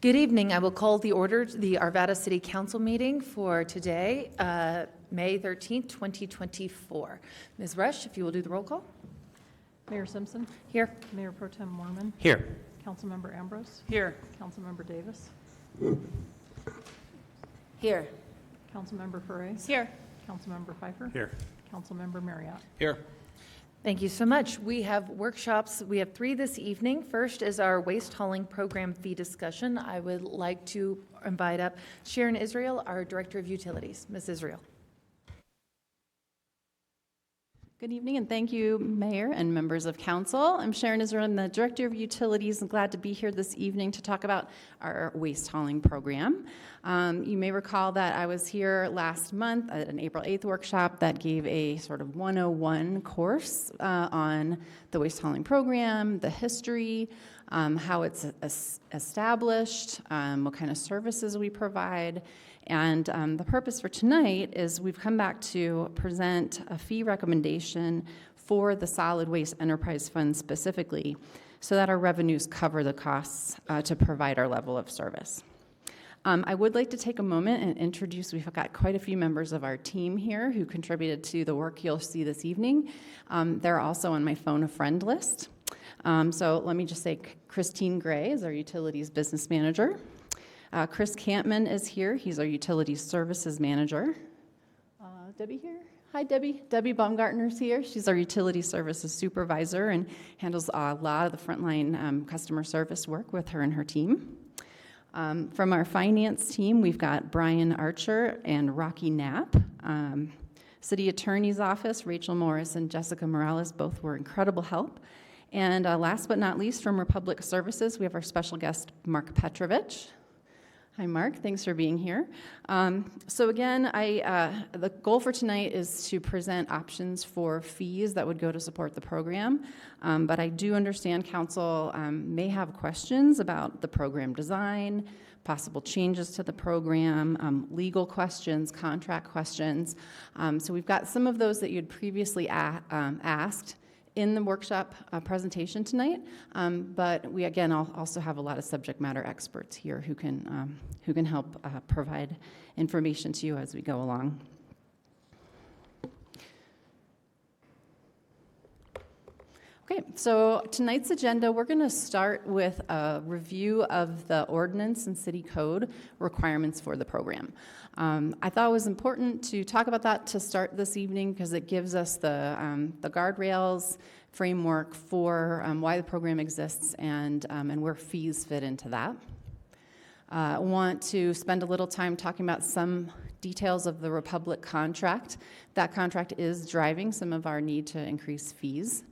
Good evening. I will call the Arvada City Council meeting for today, May 13th, 2024. Ms. Rush, if you will do the roll call. Mayor Simpson. Here. Mayor Pro Tem Mormon. Here. Councilmember Ambrose. Here. Councilmember Davis. Here. Councilmember Ferre. Here. Councilmember Pfeiffer. Here. Councilmember Marriott. Here. Thank you so much. We have workshops. We have 3 this evening. First is our waste hauling program fee discussion. I would like to invite up Sharon Israel, our Director of Utilities. Ms. Israel. Good evening, and thank you, Mayor and members of Council. I'm Sharon Israel, I'm the Director of Utilities, and glad to be here this evening to talk about our waste hauling program. You may recall that I was here last month at an April 8th workshop that gave a sort of 101 course on the waste hauling program, the history, how it's established, what kind of services we provide. And the purpose for tonight is we've come back to present a fee recommendation for the Solid Waste Enterprise Fund specifically, so that our revenues cover the costs to provide our level of service. I would like to take a moment and introduce, we've got quite a few members of our team here who contributed to the work you'll see this evening. They're also on my phone a friend list. So let me just say Christine Gray is our Utilities Business Manager. Chris Campman is here. He's our Utilities Services Manager. Debbie here? Hi, Debbie. Debbie Baumgartner's here. She's our Utility Services Supervisor and handles a lot of the frontline customer service work with her and her team. From our finance team, we've got Brian Archer and Rocky Knapp. City Attorney's Office, Rachel Morris and Jessica Morales both were incredible help. And last but not least, from Republic Services, we have our special guest, Mark Petrovich. Hi, Mark. Thanks for being here. So again, the goal for tonight is to present options for fees that would go to support the program. But I do understand Council may have questions about the program design, possible changes to the program, legal questions, contract questions. So we've got some of those that you'd previously asked in the workshop presentation tonight, but we again also have a lot of subject matter experts here who can help provide information to you as we go along. Okay, so tonight's agenda, we're going to start with a review of the ordinance and city code requirements for the program. I thought it was important to talk about that to start this evening because it gives us the guardrails framework for why the program exists and where fees fit into that. I want to spend a little time talking about some details of the Republic contract. That contract is driving some of our need to increase fees.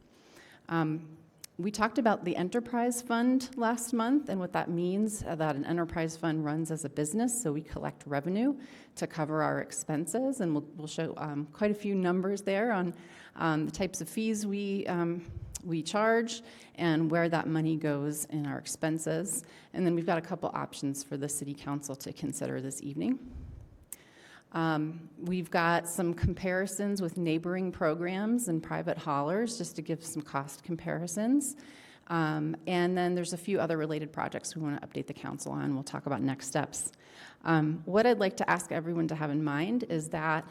We talked about the enterprise fund last month and what that means, that an enterprise fund runs as a business, so we collect revenue to cover our expenses, and we'll show quite a few numbers there on the types of fees we charge and where that money goes in our expenses. And then we've got a couple options for the City Council to consider this evening. We've got some comparisons with neighboring programs and private haulers just to give some cost comparisons. And then there's a few other related projects we want to update the council on. We'll talk about next steps. What I'd like to ask everyone to have in mind is that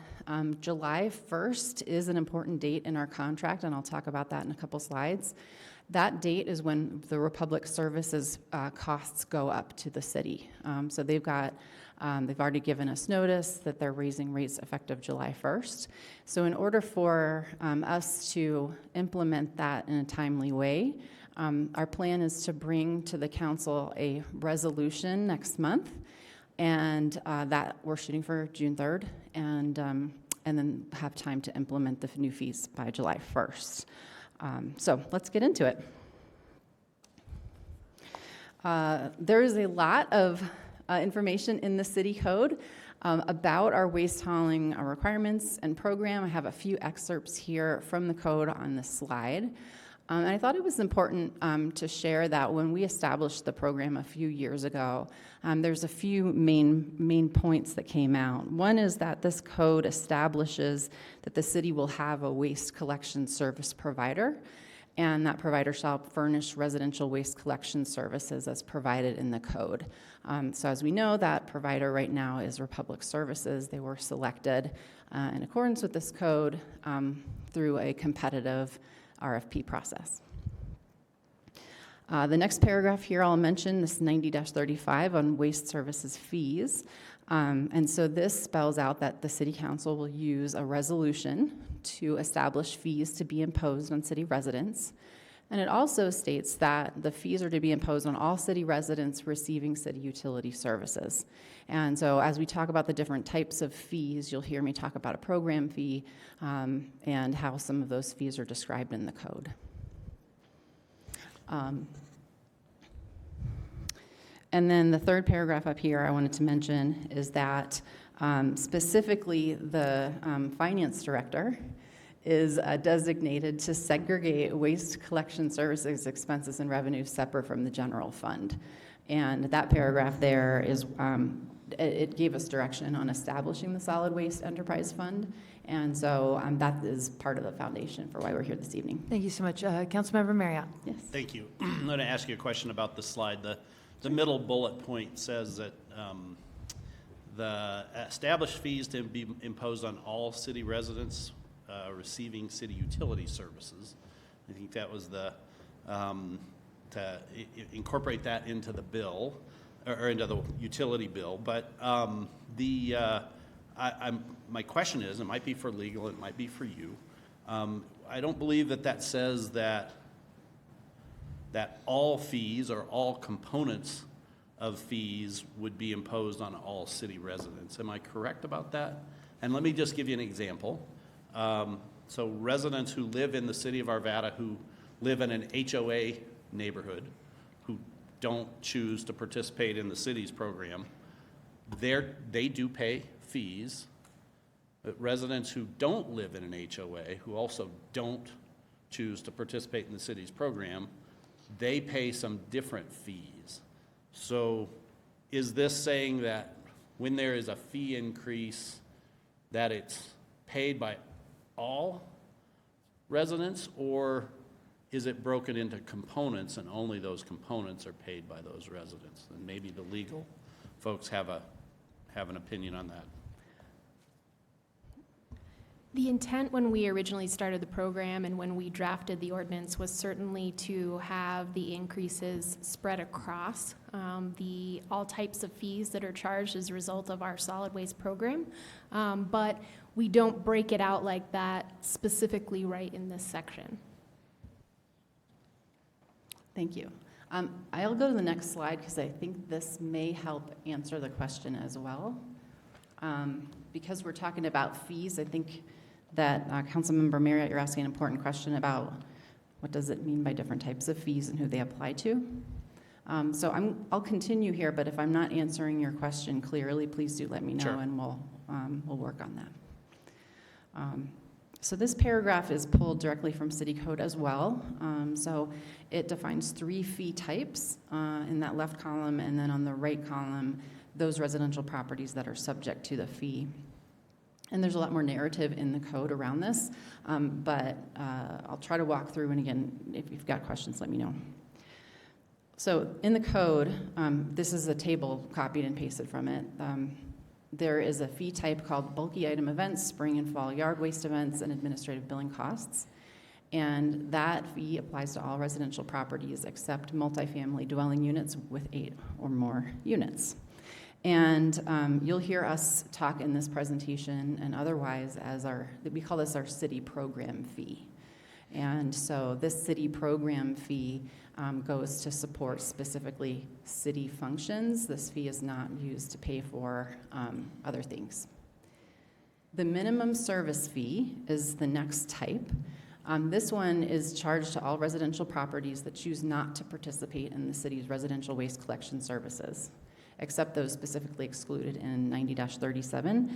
July 1st is an important date in our contract, and I'll talk about that in a couple slides. That date is when the Republic Services costs go up to the city. So they've already given us notice that they're raising rates effective July 1st. So in order for us to implement that in a timely way, our plan is to bring to the council a resolution next month, and that we're shooting for June 3rd, and then have time to implement the new fees by July 1st. So let's get into it. There is a lot of information in the city code about our waste hauling requirements and program. I have a few excerpts here from the code on this slide. And I thought it was important to share that when we established the program a few years ago, there's a few main points that came out. One is that this code establishes that the city will have a waste collection service provider, and that provider shall furnish residential waste collection services as provided in the code. So as we know, that provider right now is Republic Services. They were selected in accordance with this code through a competitive RFP process. The next paragraph here I'll mention, this 90-35 on waste services fees. And so this spells out that the City Council will use a resolution to establish fees to be imposed on city residents. And it also states that the fees are to be imposed on all city residents receiving city utility services. And so as we talk about the different types of fees, you'll hear me talk about a program fee and how some of those fees are described in the code. And then the third paragraph up here I wanted to mention is that specifically the finance director is designated to segregate waste collection services expenses and revenues separate from the general fund. And that paragraph there is, it gave us direction on establishing the solid waste enterprise fund. And so that is part of the foundation for why we're here this evening. Thank you so much. Councilmember Marriott. Yes. Thank you. I'm going to ask you a question about the slide. The middle bullet point says that the established fees to be imposed on all city residents receiving city utility services. I think that was the, to incorporate that into the bill, or into the utility bill. But my question is, it might be for legal, it might be for you. I don't believe that says that all fees or all components of fees would be imposed on all city residents. Am I correct about that? And let me just give you an example. So residents who live in the city of Arvada, who live in an HOA neighborhood, who don't choose to participate in the city's program, they do pay fees. But residents who don't live in an HOA, who also don't choose to participate in the city's program, they pay some different fees. So is this saying that when there is a fee increase, that it's paid by all residents, or is it broken into components and only those components are paid by those residents? And maybe the legal folks have an opinion on that. The intent when we originally started the program and when we drafted the ordinance was certainly to have the increases spread across all types of fees that are charged as a result of our solid waste program. But we don't break it out like that specifically right in this section. Thank you. I'll go to the next slide because I think this may help answer the question as well. Because we're talking about fees, I think that Councilmember Marriott, you're asking an important question about what does it mean by different types of fees and who they apply to. So I'll continue here, but if I'm not answering your question clearly, please do let me know. Sure. And we'll work on that. So this paragraph is pulled directly from City Code as well. So it defines 3 fee types in that left column, and then on the right column, those residential properties that are subject to the fee. And there's a lot more narrative in the code around this, but I'll try to walk through, and again, if you've got questions, let me know. So in the code, this is a table copied and pasted from it. There is a fee type called bulky item events, spring and fall yard waste events, and administrative billing costs. And that fee applies to all residential properties except multifamily dwelling units with 8 or more units. And you'll hear us talk in this presentation and otherwise as we call this our city program fee. And so this city program fee goes to support specifically city functions. This fee is not used to pay for other things. The minimum service fee is the next type. This one is charged to all residential properties that choose not to participate in the city's residential waste collection services, except those specifically excluded in 90-37.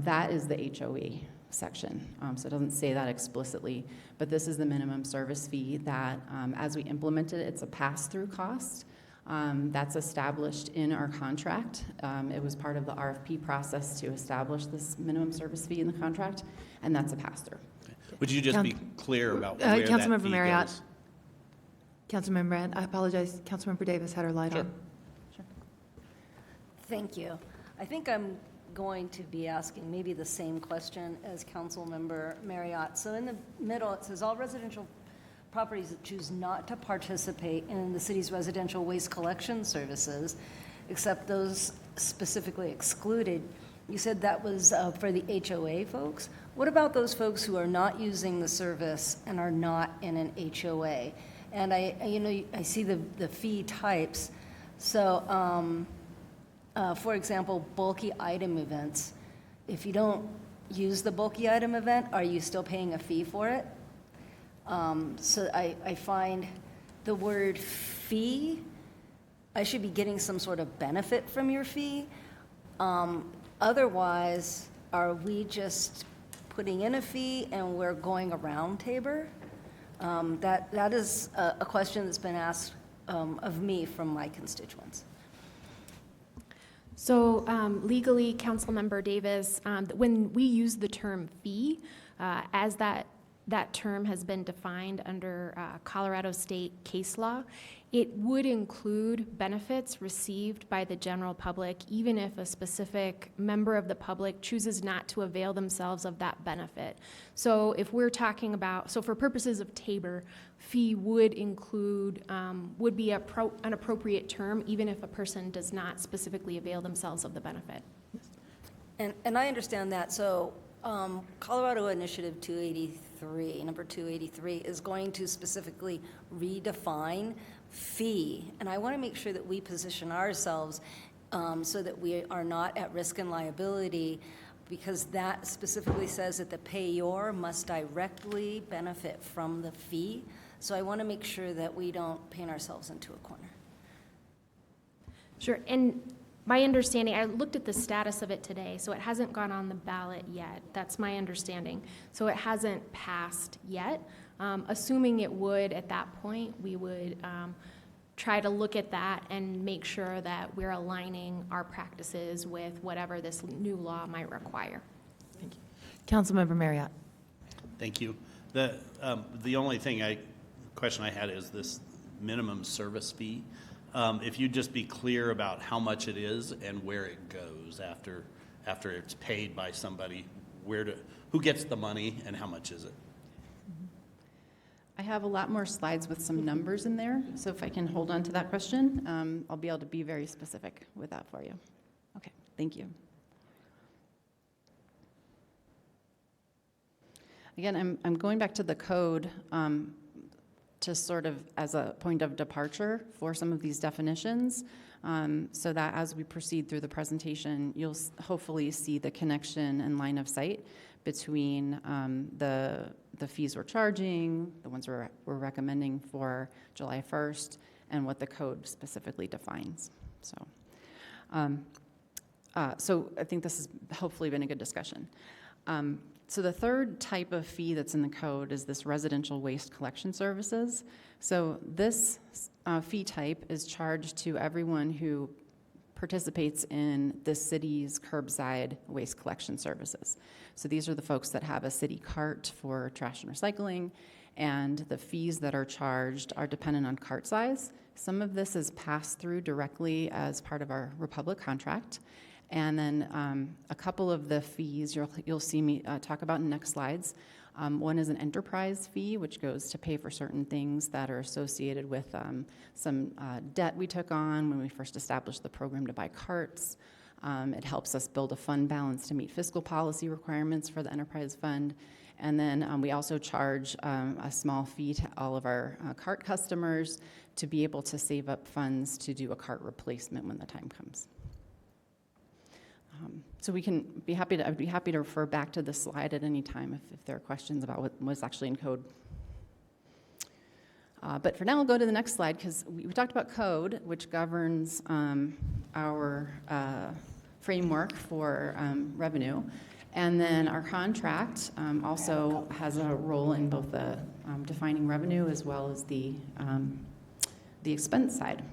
That is the HOA section. So it doesn't say that explicitly, but this is the minimum service fee that as we implement it, it's a pass-through cost that's established in our contract. It was part of the RFP process to establish this minimum service fee in the contract, and that's a pass-through. Would you just be clear about where that Councilmember fee Marriott, goes? Councilmember, I apologize, Councilmember Davis had her light on. Thank you. I think I'm going to be asking maybe the same question as Councilmember Marriott. So in the middle, it says all residential properties that choose not to participate in the city's residential waste collection services, except those specifically excluded. You said that was for the HOA folks. What about those folks who are not using the service and are not in an HOA? And I see the fee types. So, for example, bulky item events. If you don't use the bulky item event, are you still paying a fee for it? So I find the word fee, I should be getting some sort of benefit from your fee. Otherwise, are we just putting in a fee and we're going around Tabor? That is a question that's been asked of me from my constituents. So legally, Councilmember Davis, when we use the term fee, as that term has been defined under Colorado state case law, it would include benefits received by the general public, even if a specific member of the public chooses not to avail themselves of that benefit. So if we're talking about, so for purposes of Tabor, fee would include, would be an appropriate term, even if a person does not specifically avail themselves of the benefit. And I understand that. So Colorado Initiative 283, number 283, is going to specifically redefine fee. And I want to make sure that we position ourselves so that we are not at risk and liability, because that specifically says that the payor must directly benefit from the fee. So I want to make sure that we don't paint ourselves into a corner. Sure, and my understanding, I looked at the status of it today, so it hasn't gone on the ballot yet. That's my understanding. So it hasn't passed yet. Assuming it would at that point, we would try to look at that and make sure that we're aligning our practices with whatever this new law might require. Thank you. Councilmember Marriott. Thank you. The only question I had is this minimum service fee. If you'd just be clear about how much it is and where it goes after it's paid by somebody, who gets the money and how much is it? I have a lot more slides with some numbers in there, so if I can hold on to that question, I'll be able to be very specific with that for you. Okay, thank you. Again, I'm going back to the code to sort of as a point of departure for some of these definitions, so that as we proceed through the presentation, you'll hopefully see the connection and line of sight between the fees we're charging, the ones we're recommending for July 1st, and what the code specifically defines. So I think this has hopefully been a good discussion. So the third type of fee that's in the code is this residential waste collection services. So this fee type is charged to everyone who participates in the city's curbside waste collection services. So these are the folks that have a city cart for trash and recycling, and the fees that are charged are dependent on cart size. Some of this is passed through directly as part of our Republic contract. And then a couple of the fees you'll see me talk about in the next slides. One is an enterprise fee, which goes to pay for certain things that are associated with some debt we took on when we first established the program to buy carts. It helps us build a fund balance to meet fiscal policy requirements for the enterprise fund. And then we also charge a small fee to all of our cart customers to be able to save up funds to do a cart replacement when the time comes. So I'd be happy to refer back to this slide at any time if there are questions about what was actually in code. But for now, I'll go to the next slide because we talked about code, which governs our framework for revenue. And then our contract also has a role in both the defining revenue as well as the expense side.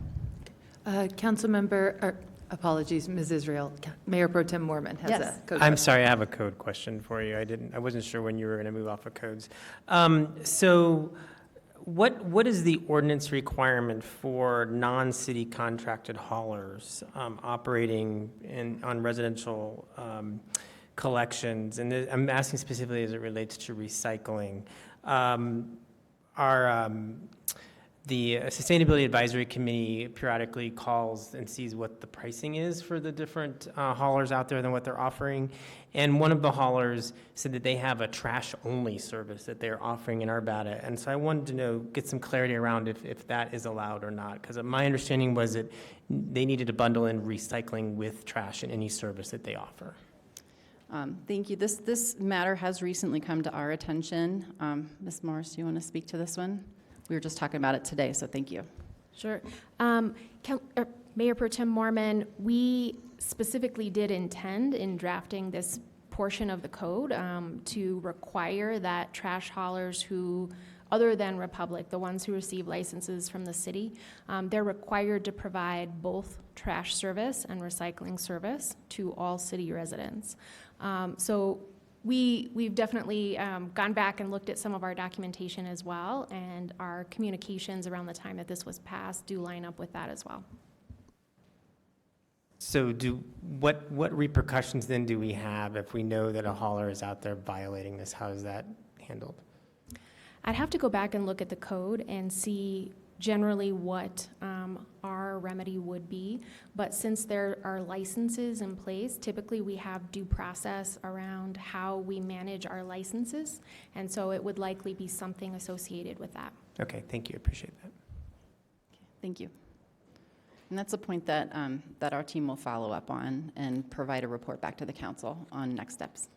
Apologies, Ms. Israel. Mayor Pro Tem Mormon has Yes. a code I'm question. sorry, I have a code question for you. I wasn't sure when you were going to move off of codes. So what is the ordinance requirement for non-city contracted haulers operating on residential collections? And I'm asking specifically as it relates to recycling. The Sustainability Advisory Committee periodically calls and sees what the pricing is for the different haulers out there than what they're offering. And one of the haulers said that they have a trash-only service that they're offering in Arvada. And so I wanted to get some clarity around if that is allowed or not. Because my understanding was that they needed to bundle in recycling with trash in any service that they offer. Thank you. This matter has recently come to our attention. Ms. Morris, do you want to speak to this one? We were just talking about it today, so thank you. Sure. Mayor Pro Tem Mormon, we specifically did intend in drafting this portion of the code to require that trash haulers who, other than Republic, the ones who receive licenses from the city, they're required to provide both trash service and recycling service to all city residents. So we've definitely gone back and looked at some of our documentation as well, and our communications around the time that this was passed do line up with that as well. So what repercussions then do we have if we know that a hauler is out there violating this? How is that handled? I'd have to go back and look at the code and see generally what our remedy would be. But since there are licenses in place, typically we have due process around how we manage our licenses. And so it would likely be something associated with that. Okay, thank you. Appreciate that. Thank you. And that's a point that, that our team will follow up on and provide a report back to the council on next steps.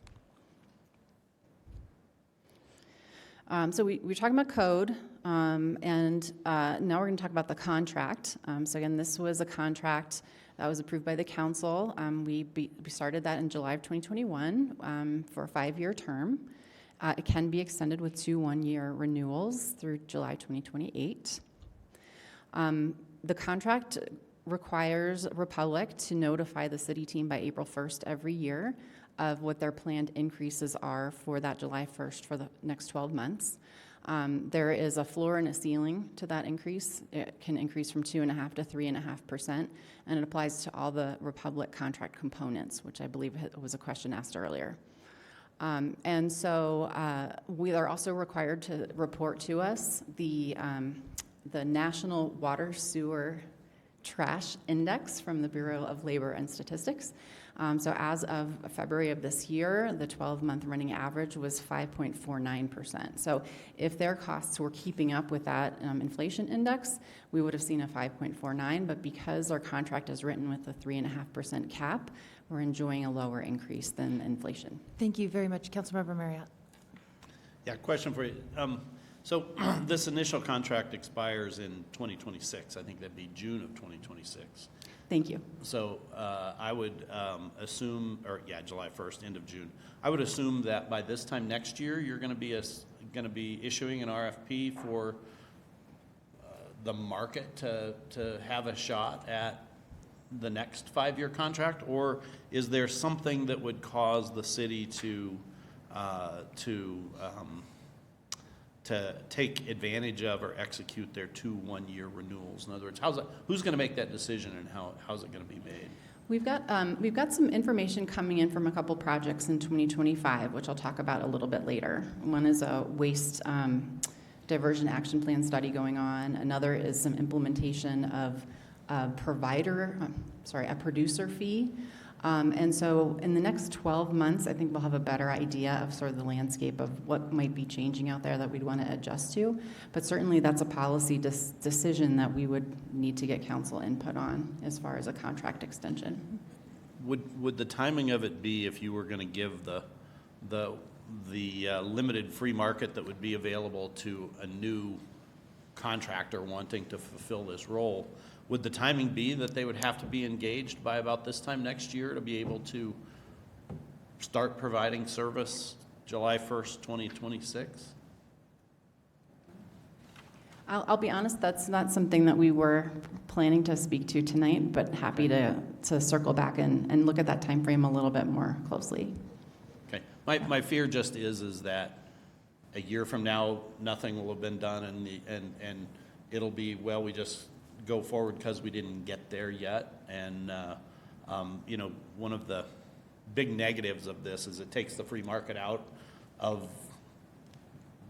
So we're talking about code, and now we're going to talk about the contract. So again, this was a contract that was approved by the council. We started that in July of 2021 for a 5-year term. It can be extended with 2 one-year renewals through July 2028. The contract requires Republic to notify the city team by April 1st every year of what their planned increases are for that July 1st for the next 12 months. There is a floor and a ceiling to that increase. It can increase from 2.5% to 3.5%, and it applies to all the Republic contract components, which I believe was a question asked earlier. And so we are also required to report to us the National Water Sewer Trash Index from the Bureau of Labor and Statistics. So as of February of this year, the 12-month running average was 5.49%. So if their costs were keeping up with that inflation index, we would have seen a 5.49, but because our contract is written with a 3.5% cap, we're enjoying a lower increase than inflation. Thank you very much. Councilmember Marriott. Yeah, question for you. So this initial contract expires in 2026. I think that'd be June of 2026. Thank you. So I would assume, or yeah, July 1st, end of June. I would assume that by this time next year, you're going to be issuing an RFP for the market to have a shot at the next 5-year contract, or is there something that would cause the city to take advantage of or execute their 2 one-year renewals? In other words, who's going to make that decision, and how's it going to be made? We've got some information coming in from a couple projects in 2025, which I'll talk about a little bit later. One is a waste diversion action plan study going on. Another is some implementation of a producer fee. And so in the next 12 months, I think we'll have a better idea of sort of the landscape of what might be changing out there that we'd want to adjust to. But certainly that's a policy decision that we would need to get council input on as far as a contract extension. Would the timing of it be if you were going to give the limited free market that would be available to a new contractor wanting to fulfill this role? Would the timing be that they would have to be engaged by about this time next year to be able to start providing service July 1st, 2026? I'll be honest, that's not something that we were planning to speak to tonight, but happy to circle back and look at that time frame a little bit more closely. Okay. My fear just is that a year from now, nothing will have been done, and it'll be, well, we just go forward because we didn't get there yet. And, you know, one of the big negatives of this is it takes the free market out of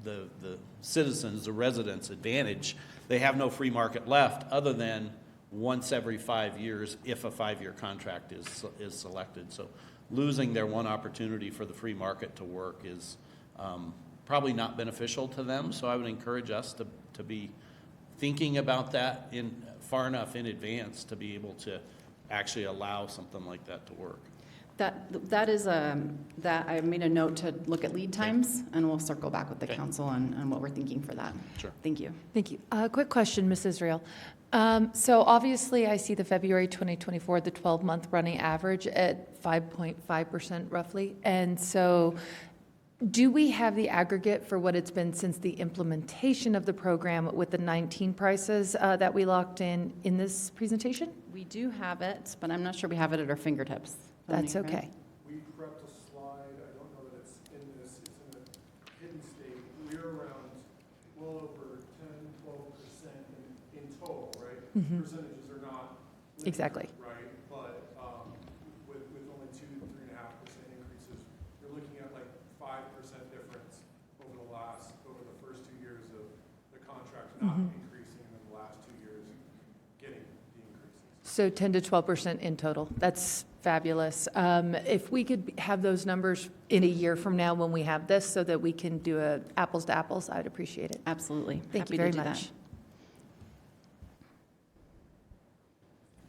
the citizens, the residents' advantage. They have no free market left other than once every 5 years if a 5-year contract is selected. So losing their one opportunity for the free market to work is probably not beneficial to them. So I would encourage us to be thinking about that in far enough in advance to be able to actually allow something like that to work. That is, that I made a note to look at lead times, and we'll circle back with the Okay. council on what we're thinking for that. Sure. Thank you. Thank you. Quick question, Ms. Israel. So obviously, I see the February 2024, the 12-month running average at 5.5% roughly. And so do we have the aggregate for what it's been since the implementation of the program with the 19 prices that we locked in this presentation? We do have it, but I'm not sure we have it at our fingertips. That's Dominic, right? okay. We prepped a slide, I don't know that it's in this, it's in the hidden state. We're around well over 10, 12% in total, right? Mhm. Percentages are not linear, Exactly. right? But with only 2-3.5% increases, you're looking at like 5% difference over the first 2 years of the contract not increasing, and then the last 2 years getting the increases. So 10 to 12% in total. That's fabulous. If we could have those numbers in a year from now when we have this so that we can do a apples to apples, I'd appreciate it. Absolutely. Thank Happy you to very do that. much.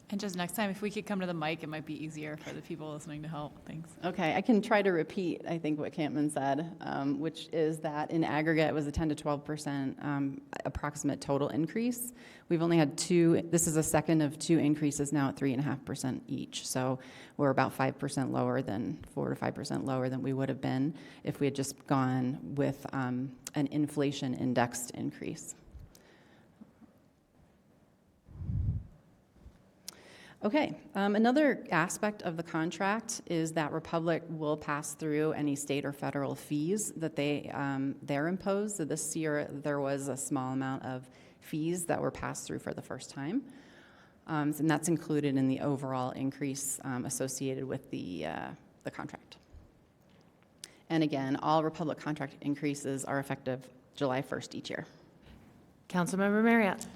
And just next time, if we could come to the mic, it might be easier for the people listening to help. Thanks. Okay, I can try to repeat, I think, what Campman said, which is that in aggregate, it was a 10 to 12% approximate total increase. We've only had this is a second of 2 increases now at 3.5% each. So we're about 5% lower than, 4 to 5% lower than we would have been if we had just gone with an inflation indexed increase. Okay, another aspect of the contract is that Republic will pass through any state or federal fees that they're imposed. So this year, there was a small amount of fees that were passed through for the first time. And that's included in the overall increase associated with the contract. And again, all Republic contract increases are effective July 1st each year. Councilmember Marriott.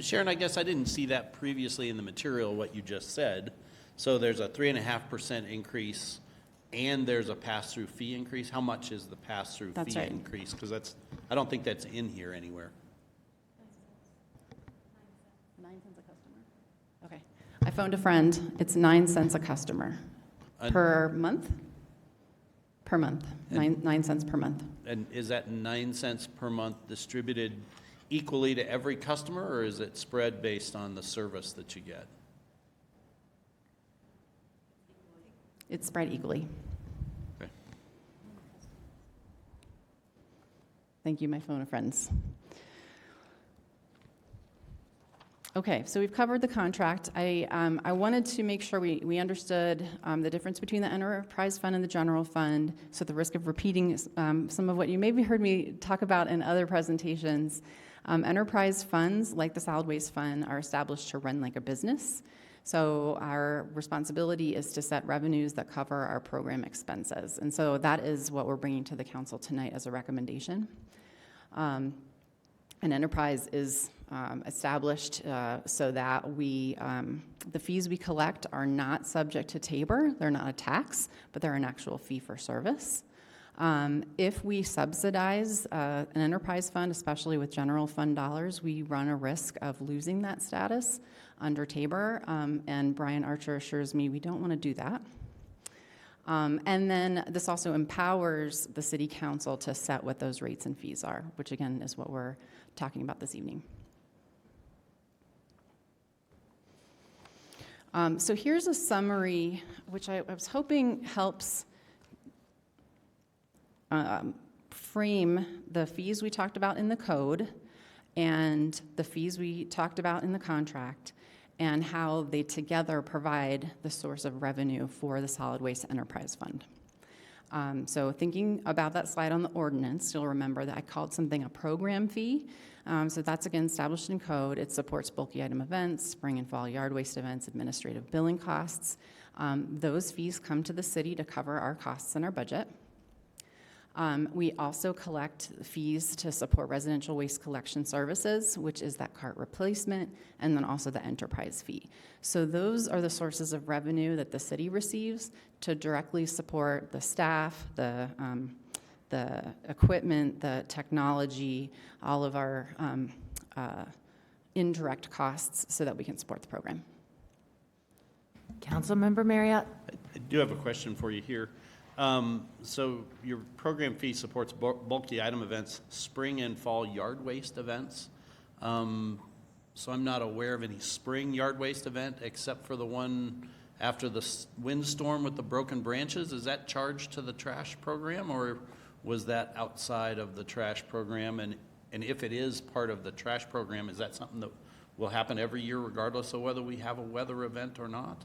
Sharon, I guess I didn't see that previously in the material, what you just said. So there's a 3.5% increase and there's a pass-through fee increase. How much is the pass-through That's fee right. increase? Because I don't think that's in here anywhere. 9 cents a customer? Okay. I phoned a friend. It's 9 cents a customer. Per month? Per month. 9 cents per month. And is that 9 cents per month distributed equally to every customer, or is it spread based on the service that you get? It's spread equally. Okay. Thank you, my phone of friends. Okay, so we've covered the contract. I wanted to make sure we understood the difference between the enterprise fund and the general fund, so at the risk of repeating some of what you maybe heard me talk about in other presentations. Enterprise funds, like the solid waste fund, are established to run like a business. So our responsibility is to set revenues that cover our program expenses. And so that is what we're bringing to the council tonight as a recommendation. An enterprise is established so that the fees we collect are not subject to TABOR. They're not a tax, but they're an actual fee for service. If we subsidize an enterprise fund, especially with general fund dollars, we run a risk of losing that status under TABOR, and Brian Archer assures me we don't want to do that. And then this also empowers the city council to set what those rates and fees are, which again is what we're talking about this evening. So here's a summary, which I was hoping helps frame the fees we talked about in the code and the fees we talked about in the contract and how they together provide the source of revenue for the Solid Waste Enterprise Fund. So thinking about that slide on the ordinance, you'll remember that I called something a program fee. So that's, again, established in code. It supports bulky item events, spring and fall yard waste events, administrative billing costs. Those fees come to the city to cover our costs in our budget. We also collect fees to support residential waste collection services, which is that cart replacement, and then also the enterprise fee. So those are the sources of revenue that the city receives to directly support the staff, the equipment, the technology, all of our indirect costs so that we can support the program. Councilmember Marriott? I do have a question for you here. So your program fee supports bulky item events, spring and fall yard waste events. So I'm not aware of any spring yard waste event except for the one after the windstorm with the broken branches. Is that charged to the trash program, or was that outside of the trash program? And if it is part of the trash program, is that something that will happen every year regardless of whether we have a weather event or not?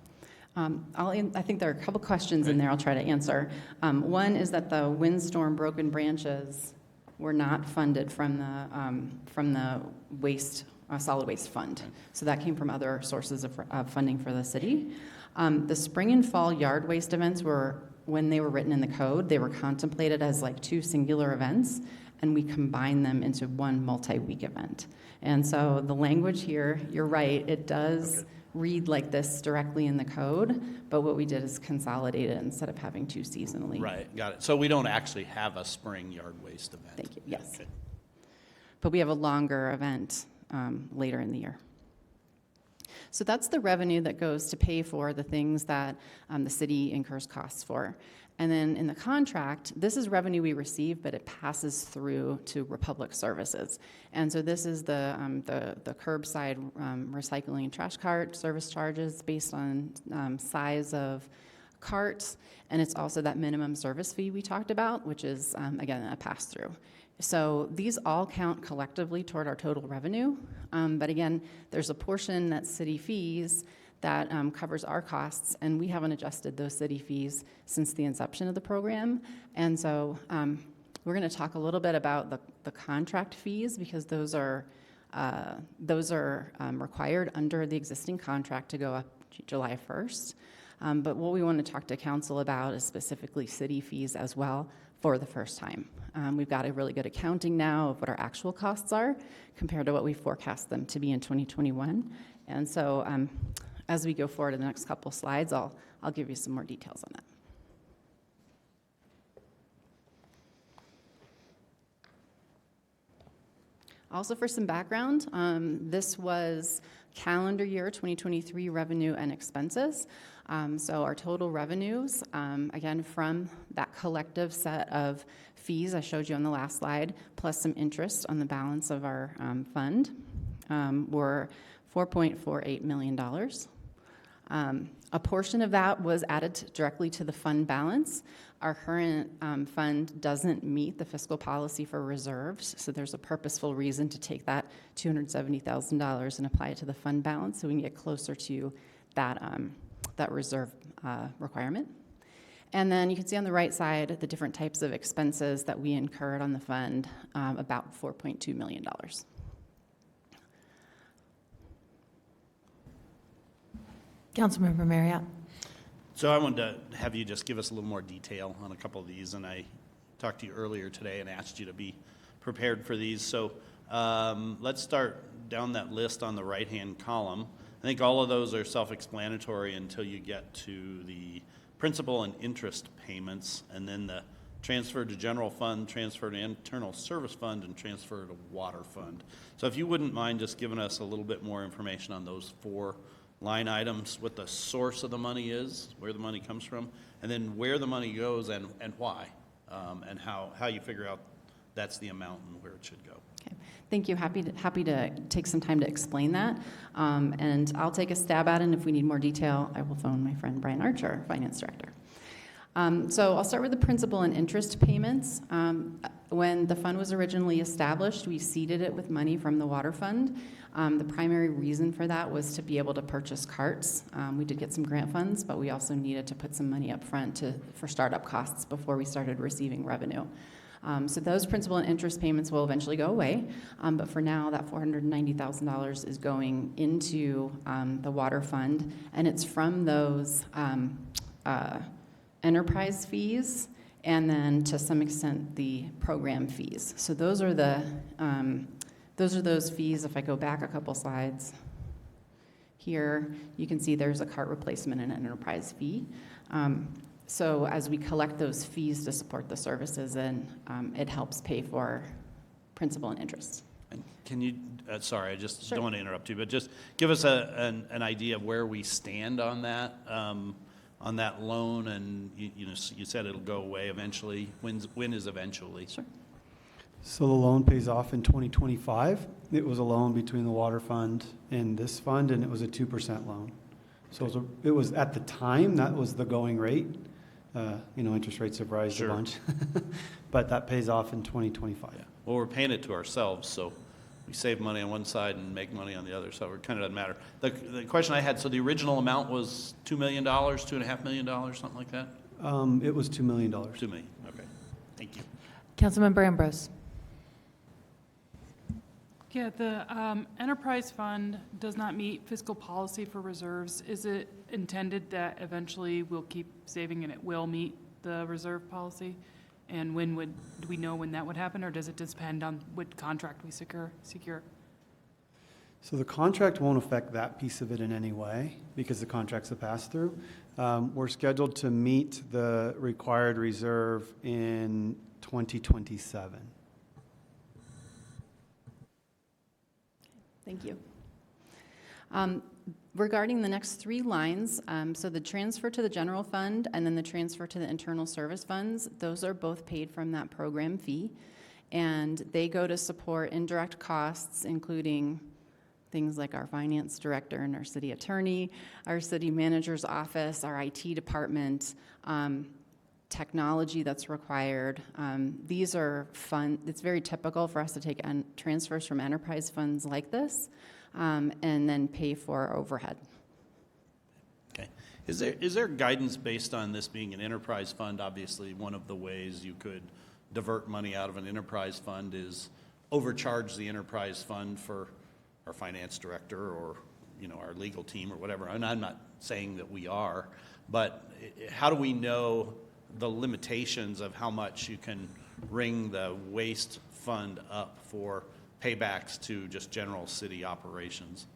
I think there are a couple questions in there I'll try to answer. One is that the windstorm broken branches were not funded from the waste, solid waste fund. So that came from other sources of funding for the city. The spring and fall yard waste events were, when they were written in the code, they were contemplated as like two singular events, and we combined them into one multi-week event. And so the language here, you're right, it does read like this directly in the code, but what we did is consolidate it instead of having two seasonally. Right, got it. So we don't actually have a spring yard waste event. Thank you, yes. Okay. But we have a longer event later in the year. So that's the revenue that goes to pay for the things that the city incurs costs for. And then in the contract, this is revenue we receive, but it passes through to Republic Services. And so this is the curbside recycling and trash cart service charges based on size of carts. And it's also that minimum service fee we talked about, which is, again, a pass-through. So these all count collectively toward our total revenue. But again, there's a portion that's city fees that covers our costs, and we haven't adjusted those city fees since the inception of the program. And so we're going to talk a little bit about the contract fees, because those are required under the existing contract to go up July 1st. But what we want to talk to council about is specifically city fees as well for the first time. We've got a really good accounting now of what our actual costs are compared to what we forecast them to be in 2021. And so as we go forward in the next couple slides, I'll give you some more details on that. Also, for some background, this was calendar year 2023 revenue and expenses. So our total revenues, again, from that collective set of fees I showed you on the last slide, plus some interest on the balance of our fund, were $4.48 million. A portion of that was added directly to the fund balance. Our current fund doesn't meet the fiscal policy for reserves, so there's a purposeful reason to take that $270,000 and apply it to the fund balance so we can get closer to that reserve requirement. And then you can see on the right side the different types of expenses that we incurred on the fund, about $4.2 million. Councilmember Marriott? So I wanted to have you just give us a little more detail on a couple of these, and I talked to you earlier today and asked you to be prepared for these. So let's start down that list on the right-hand column. I think all of those are self-explanatory until you get to the principal and interest payments, and then the transfer to general fund, transfer to internal service fund, and transfer to water fund. So if you wouldn't mind just giving us a little bit more information on those four line items, what the source of the money is, where the money comes from, and then where the money goes and why, and how you figure out that's the amount and where it should go. Okay, thank you. Happy to take some time to explain that, and I'll take a stab at it, and if we need more detail, I will phone my friend Brian Archer, Finance Director. So I'll start with the principal and interest payments. When the fund was originally established, we seeded it with money from the water fund. The primary reason for that was to be able to purchase carts. We did get some grant funds, but we also needed to put some money up front for startup costs before we started receiving revenue. So those principal and interest payments will eventually go away, but for now, that $490,000 is going into the water fund, and it's from those enterprise fees, and then to some extent the program fees. So those are those fees. If I go back a couple slides, here you can see there's a cart replacement and an enterprise fee. So as we collect those fees to support the services, and it helps pay for principal and interest. And can you, sorry, I just Sure. don't want to interrupt you, but just give us an idea of where we stand on that loan, and you said it'll go away eventually. When is eventually? Sure. So the loan pays off in 2025. It was a loan between the water fund and this fund, and it was a 2% loan. So it was at the time, that was the going rate. Interest rates have risen Sure. a bunch. But that pays off in 2025. Yeah. Well, we're paying it to ourselves, so we save money on one side and make money on the other, so it kind of doesn't matter. The question I had, so the original amount was $2 million, $2.5 million, something like that? It was $2 million. $2 million, okay. Thank you. Councilmember Ambrose. Yeah, the enterprise fund does not meet fiscal policy for reserves. Is it intended that eventually we'll keep saving and it will meet the reserve policy? And do we know when that would happen, or does it depend on what contract we secure? So the contract won't affect that piece of it in any way because the contract's a pass-through. We're scheduled to meet the required reserve in 2027. Thank you. Regarding the next three lines, so the transfer to the general fund and then the transfer to the internal service funds, those are both paid from that program fee. And they go to support indirect costs, including things like our finance director and our city attorney, our city manager's office, our IT department, technology that's required. These are it's very typical for us to take transfers from enterprise funds like this and then pay for overhead. Okay. Is there guidance based on this being an enterprise fund? Obviously, one of the ways you could divert money out of an enterprise fund is overcharge the enterprise fund for our finance director or our legal team or whatever. And I'm not saying that we are, but how do we know the limitations of how much you can ring the waste fund up for paybacks to just general city operations?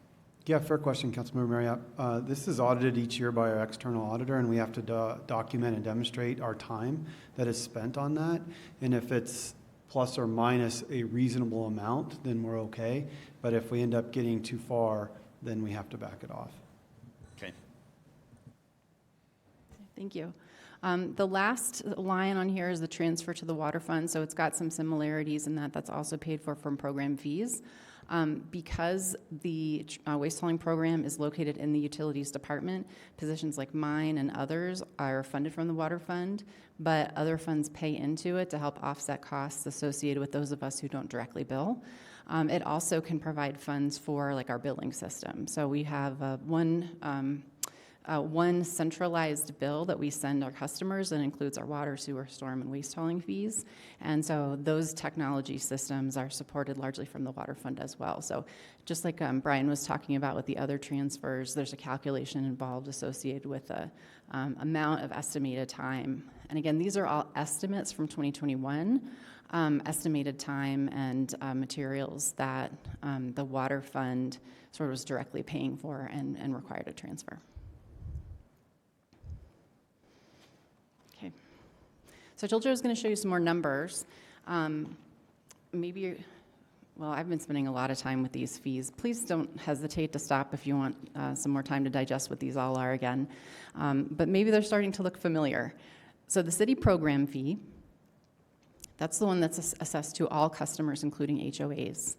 Yeah, fair question, Councilmember Marriott. This is audited each year by our external auditor, and we have to document and demonstrate our time that is spent on that. And if it's plus or minus a reasonable amount, then we're okay. But if we end up getting too far, then we have to back it off. Okay. Thank you. The last line on here is the transfer to the water fund, so it's got some similarities in that that's also paid for from program fees. Because the waste hauling program is located in the utilities department, positions like mine and others are funded from the water fund, but other funds pay into it to help offset costs associated with those of us who don't directly bill. It also can provide funds for like our billing system. So we have one centralized bill that we send our customers that includes our water, sewer, storm, and waste hauling fees. And so those technology systems are supported largely from the water fund as well. So just like Brian was talking about with the other transfers, there's a calculation involved associated with the amount of estimated time. And again, these are all estimates from 2021, estimated time and materials that the water fund sort of was directly paying for and required a transfer. So I told you I was going to show you some more numbers. I've been spending a lot of time with these fees. Please don't hesitate to stop if you want some more time to digest what these all are again. But maybe they're starting to look familiar. So the city program fee, that's the one that's assessed to all customers, including HOAs.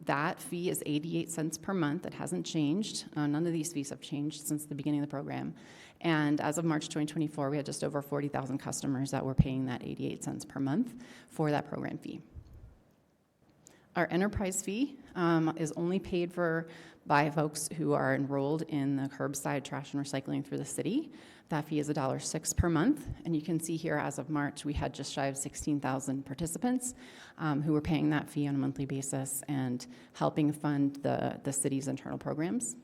That fee is 88 cents per month. It hasn't changed. None of these fees have changed since the beginning of the program. And as of March 2024, we had just over 40,000 customers that were paying that 88 cents per month for that program fee. Our enterprise fee is only paid for by folks who are enrolled in the curbside trash and recycling through the city. That fee is $1.06 per month, and you can see here as of March, we had just shy of 16,000 participants who were paying that fee on a monthly basis and helping fund the city's internal programs.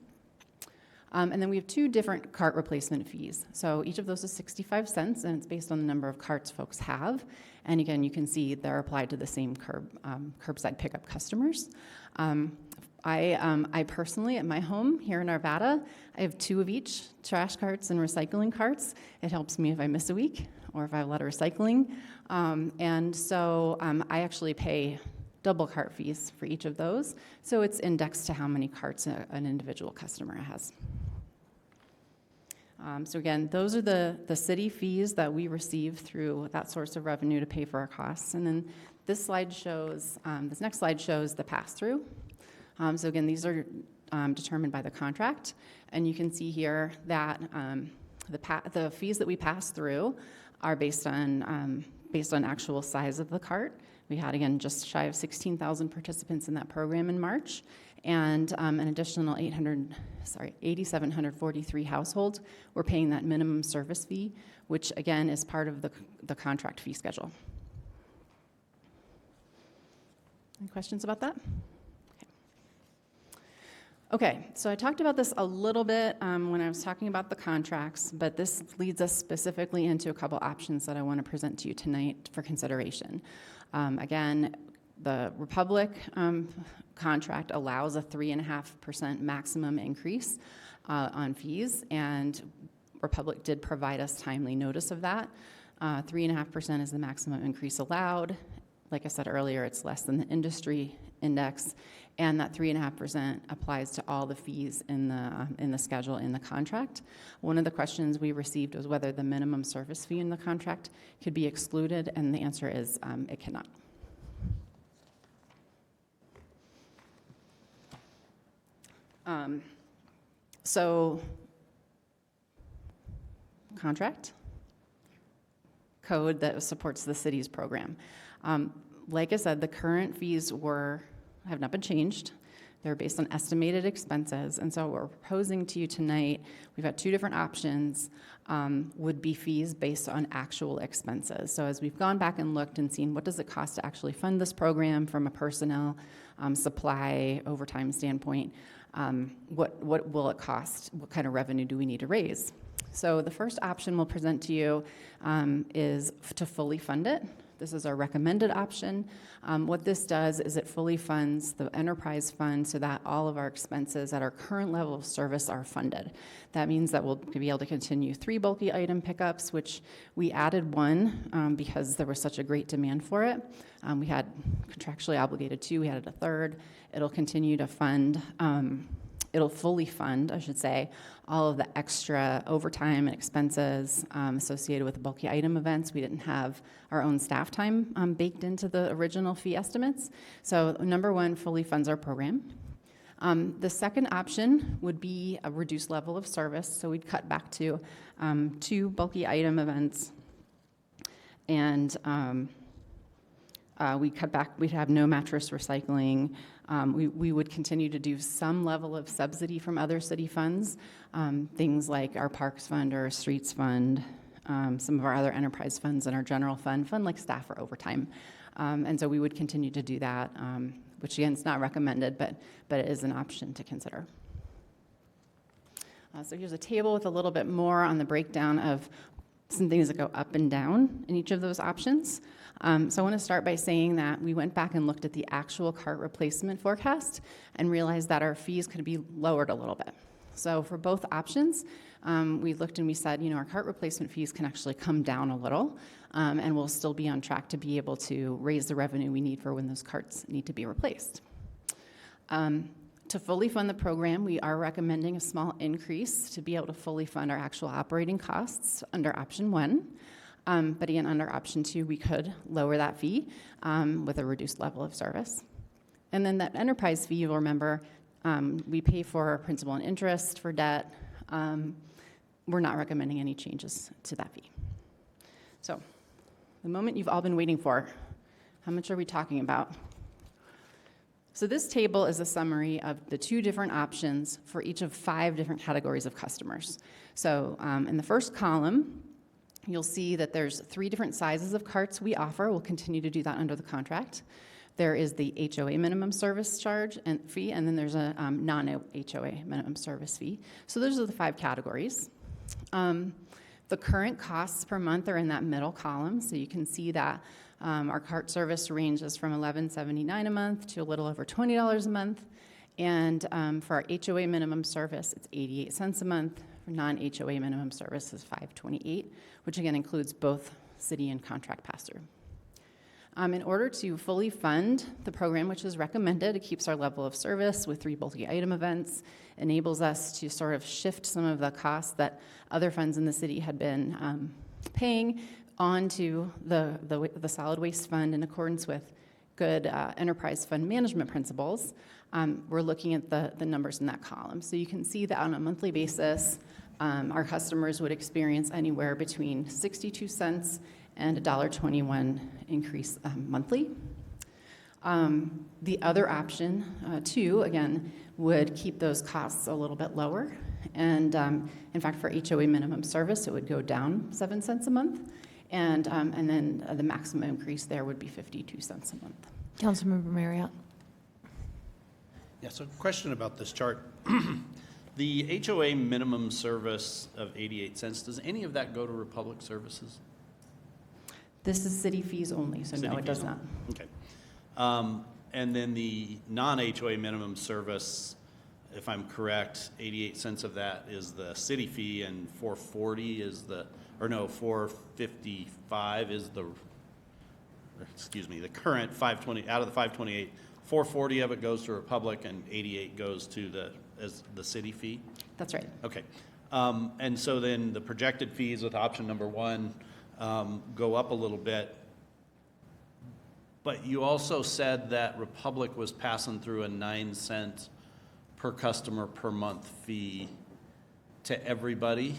And then we have two different cart replacement fees. So each of those is 65 cents, and it's based on the number of carts folks have. And again, you can see they're applied to the same curbside pickup customers. I personally, at my home here in Arvada, I have 2 of each, trash carts and recycling carts. It helps me if I miss a week or if I have a lot of recycling. And so I actually pay double cart fees for each of those. So it's indexed to how many carts an individual customer has. So again, those are the city fees that we receive through that source of revenue to pay for our costs. And then this next slide shows the pass-through. So again, these are determined by the contract. And you can see here that the fees that we pass through are based on actual size of the cart. We had, again, just shy of 16,000 participants in that program in March, and an additional 8,743 households were paying that minimum service fee, which, again, is part of the contract fee schedule. Any questions about that? Okay, so I talked about this a little bit when I was talking about the contracts, but this leads us specifically into a couple options that I want to present to you tonight for consideration. Again, the Republic contract allows a 3.5% maximum increase on fees, and Republic did provide us timely notice of that. 3.5% is the maximum increase allowed. Like I said earlier, it's less than the industry index, and that 3.5% applies to all the fees in the schedule in the contract. One of the questions we received was whether the minimum service fee in the contract could be excluded, and the answer is it cannot. So, contract code that supports the city's program. Like I said, the current fees have not been changed. They're based on estimated expenses, and so what we're proposing to you tonight, we've got 2 different options, would be fees based on actual expenses. So as we've gone back and looked and seen what does it cost to actually fund this program from a personnel, supply, overtime standpoint, what will it cost? What kind of revenue do we need to raise? So the first option we'll present to you is to fully fund it. This is our recommended option. What this does is it fully funds the enterprise fund so that all of our expenses at our current level of service are funded. That means that we'll be able to continue 3 bulky item pickups, which we added 1 because there was such a great demand for it. We had contractually obligated 2, we added a 3rd. It'll continue to fund, it'll fully fund, I should say, all of the extra overtime and expenses associated with the bulky item events. We didn't have our own staff time baked into the original fee estimates. So number 1, fully funds our program. The second option would be a reduced level of service. So we'd cut back to 2 bulky item events, and we'd have no mattress recycling. We would continue to do some level of subsidy from other city funds, things like our Parks Fund or Streets Fund, some of our other enterprise funds and our general fund like staff or overtime. And so we would continue to do that, which again is not recommended, but it is an option to consider. So here's a table with a little bit more on the breakdown of some things that go up and down in each of those options. So I want to start by saying that we went back and looked at the actual cart replacement forecast and realized that our fees could be lowered a little bit. So for both options, we looked and we said, our cart replacement fees can actually come down a little, and we'll still be on track to be able to raise the revenue we need for when those carts need to be replaced. To fully fund the program, we are recommending a small increase to be able to fully fund our actual operating costs under option 1. But again, under option 2, we could lower that fee with a reduced level of service. And then that enterprise fee, you'll remember, we pay for principal and interest for debt. we're not recommending any changes to that fee. So, the moment you've all been waiting for, how much are we talking about? So this table is a summary of the 2 different options for each of 5 different categories of customers. So in the first column, you'll see that there's 3 different sizes of carts we offer. We'll continue to do that under the contract. There is the HOA minimum service charge and fee, and then there's a non-HOA minimum service fee. So those are the 5 categories. The current costs per month are in that middle column, so you can see that our cart service ranges from $11.79 a month to a little over $20 a month. And for our HOA minimum service, it's 88 cents a month. For non-HOA minimum service is $5.28, which again includes both city and contract pass-through. In order to fully fund the program, which is recommended, it keeps our level of service with 3 bulky item events, enables us to sort of shift some of the costs that other funds in the city had been paying onto the solid waste fund in accordance with good enterprise fund management principles. We're looking at the numbers in that column. So you can see that on a monthly basis, our customers would experience anywhere between 62 cents and $1.21 increase monthly. The other option, too, again, would keep those costs a little bit lower. And in fact, for HOA minimum service, it would go down 7 cents a month. And then the maximum increase there would be 52 cents a month. Councilmember Marriott. Yeah, so question about this chart. The HOA minimum service of 88 cents, does any of that go to Republic Services? This is city fees only, so City no, it does fees not. Okay. And then the non-HOA minimum service, if I'm correct, 88 cents of that is the city fee and 440 is the, or no, 455 is the, excuse me, the current 520, out of the 528, 440 of it goes to Republic and 88 goes to the city fee? That's right. Okay. And so then the projected fees with option number 1 go up a little bit. But you also said that Republic was passing through a 9 cent per customer per month fee to everybody.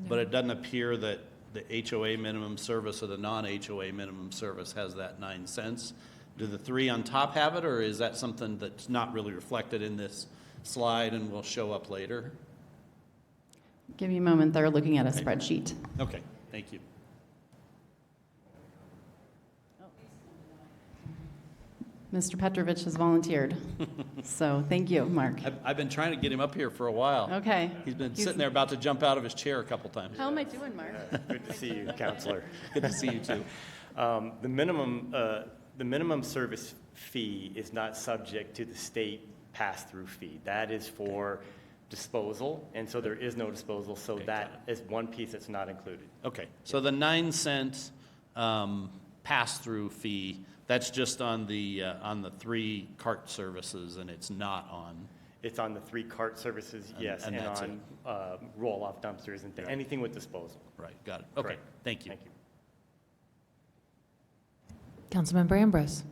But it doesn't appear that the HOA minimum service or the non-HOA minimum service has that 9 cents. Do the 3 on top have it, or is that something that's not really reflected in this slide and will show up later? Give me a moment, they're looking at a spreadsheet. Okay, thank you. Mr. Petrovich has volunteered. So thank you, Mark. I've been trying to get him up here for a while. Okay. He's been sitting there about to jump out of his chair a couple times. How am I doing, Mark? Good to see you, Counselor. Good to see you too. The minimum service fee is not subject to the state pass-through fee. That is for disposal, and so there is no disposal, so Okay, that is one piece that's not included. Okay, so the 9 cent pass-through fee, that's just on the 3 cart services, and it's not on. It's on the 3 cart services, yes, and and that's on roll-off dumpsters and anything with disposal. Right, got it. Okay, Correct. thank you. Thank you. Councilmember Ambrose.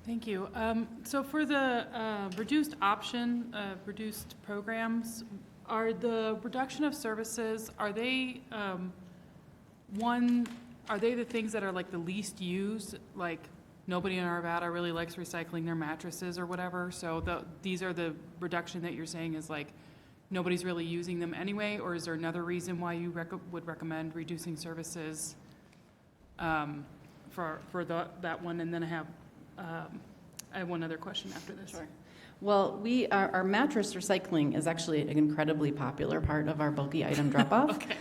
Thank you. So for the reduced option, reduced programs, are the reduction of services, are they the things that are like the least used? Like nobody in Arvada really likes recycling their mattresses or whatever, so these are the reduction that you're saying is like nobody's really using them anyway, or is there another reason why you would recommend reducing services for that one? And then I have one other question after this. Sure. Well, our mattress recycling is actually an incredibly popular part of our bulky item drop-off. Okay.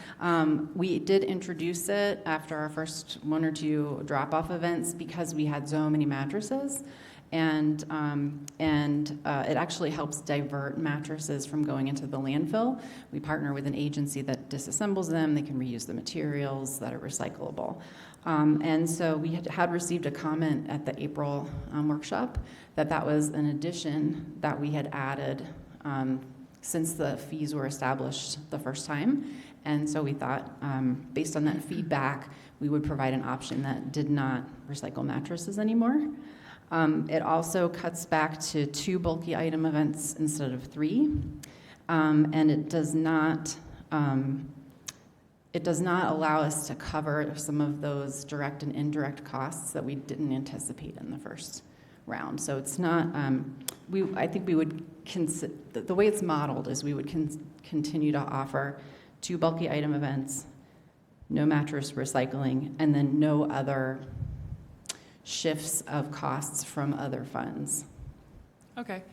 We did introduce it after our first 1 or 2 drop-off events because we had so many mattresses. And it actually helps divert mattresses from going into the landfill. We partner with an agency that disassembles them. They can reuse the materials that are recyclable. And so we had received a comment at the April workshop that was an addition that we had added since the fees were established the first time. And so we thought, based on that feedback, we would provide an option that did not recycle mattresses anymore. It also cuts back to 2 bulky item events instead of 3. And it does not allow us to cover some of those direct and indirect costs that we didn't anticipate in the first round. So it's not, I think we would consider, the way it's modeled is we would continue to offer 2 bulky item events, no mattress recycling, and then no other shifts of costs from other funds. Okay.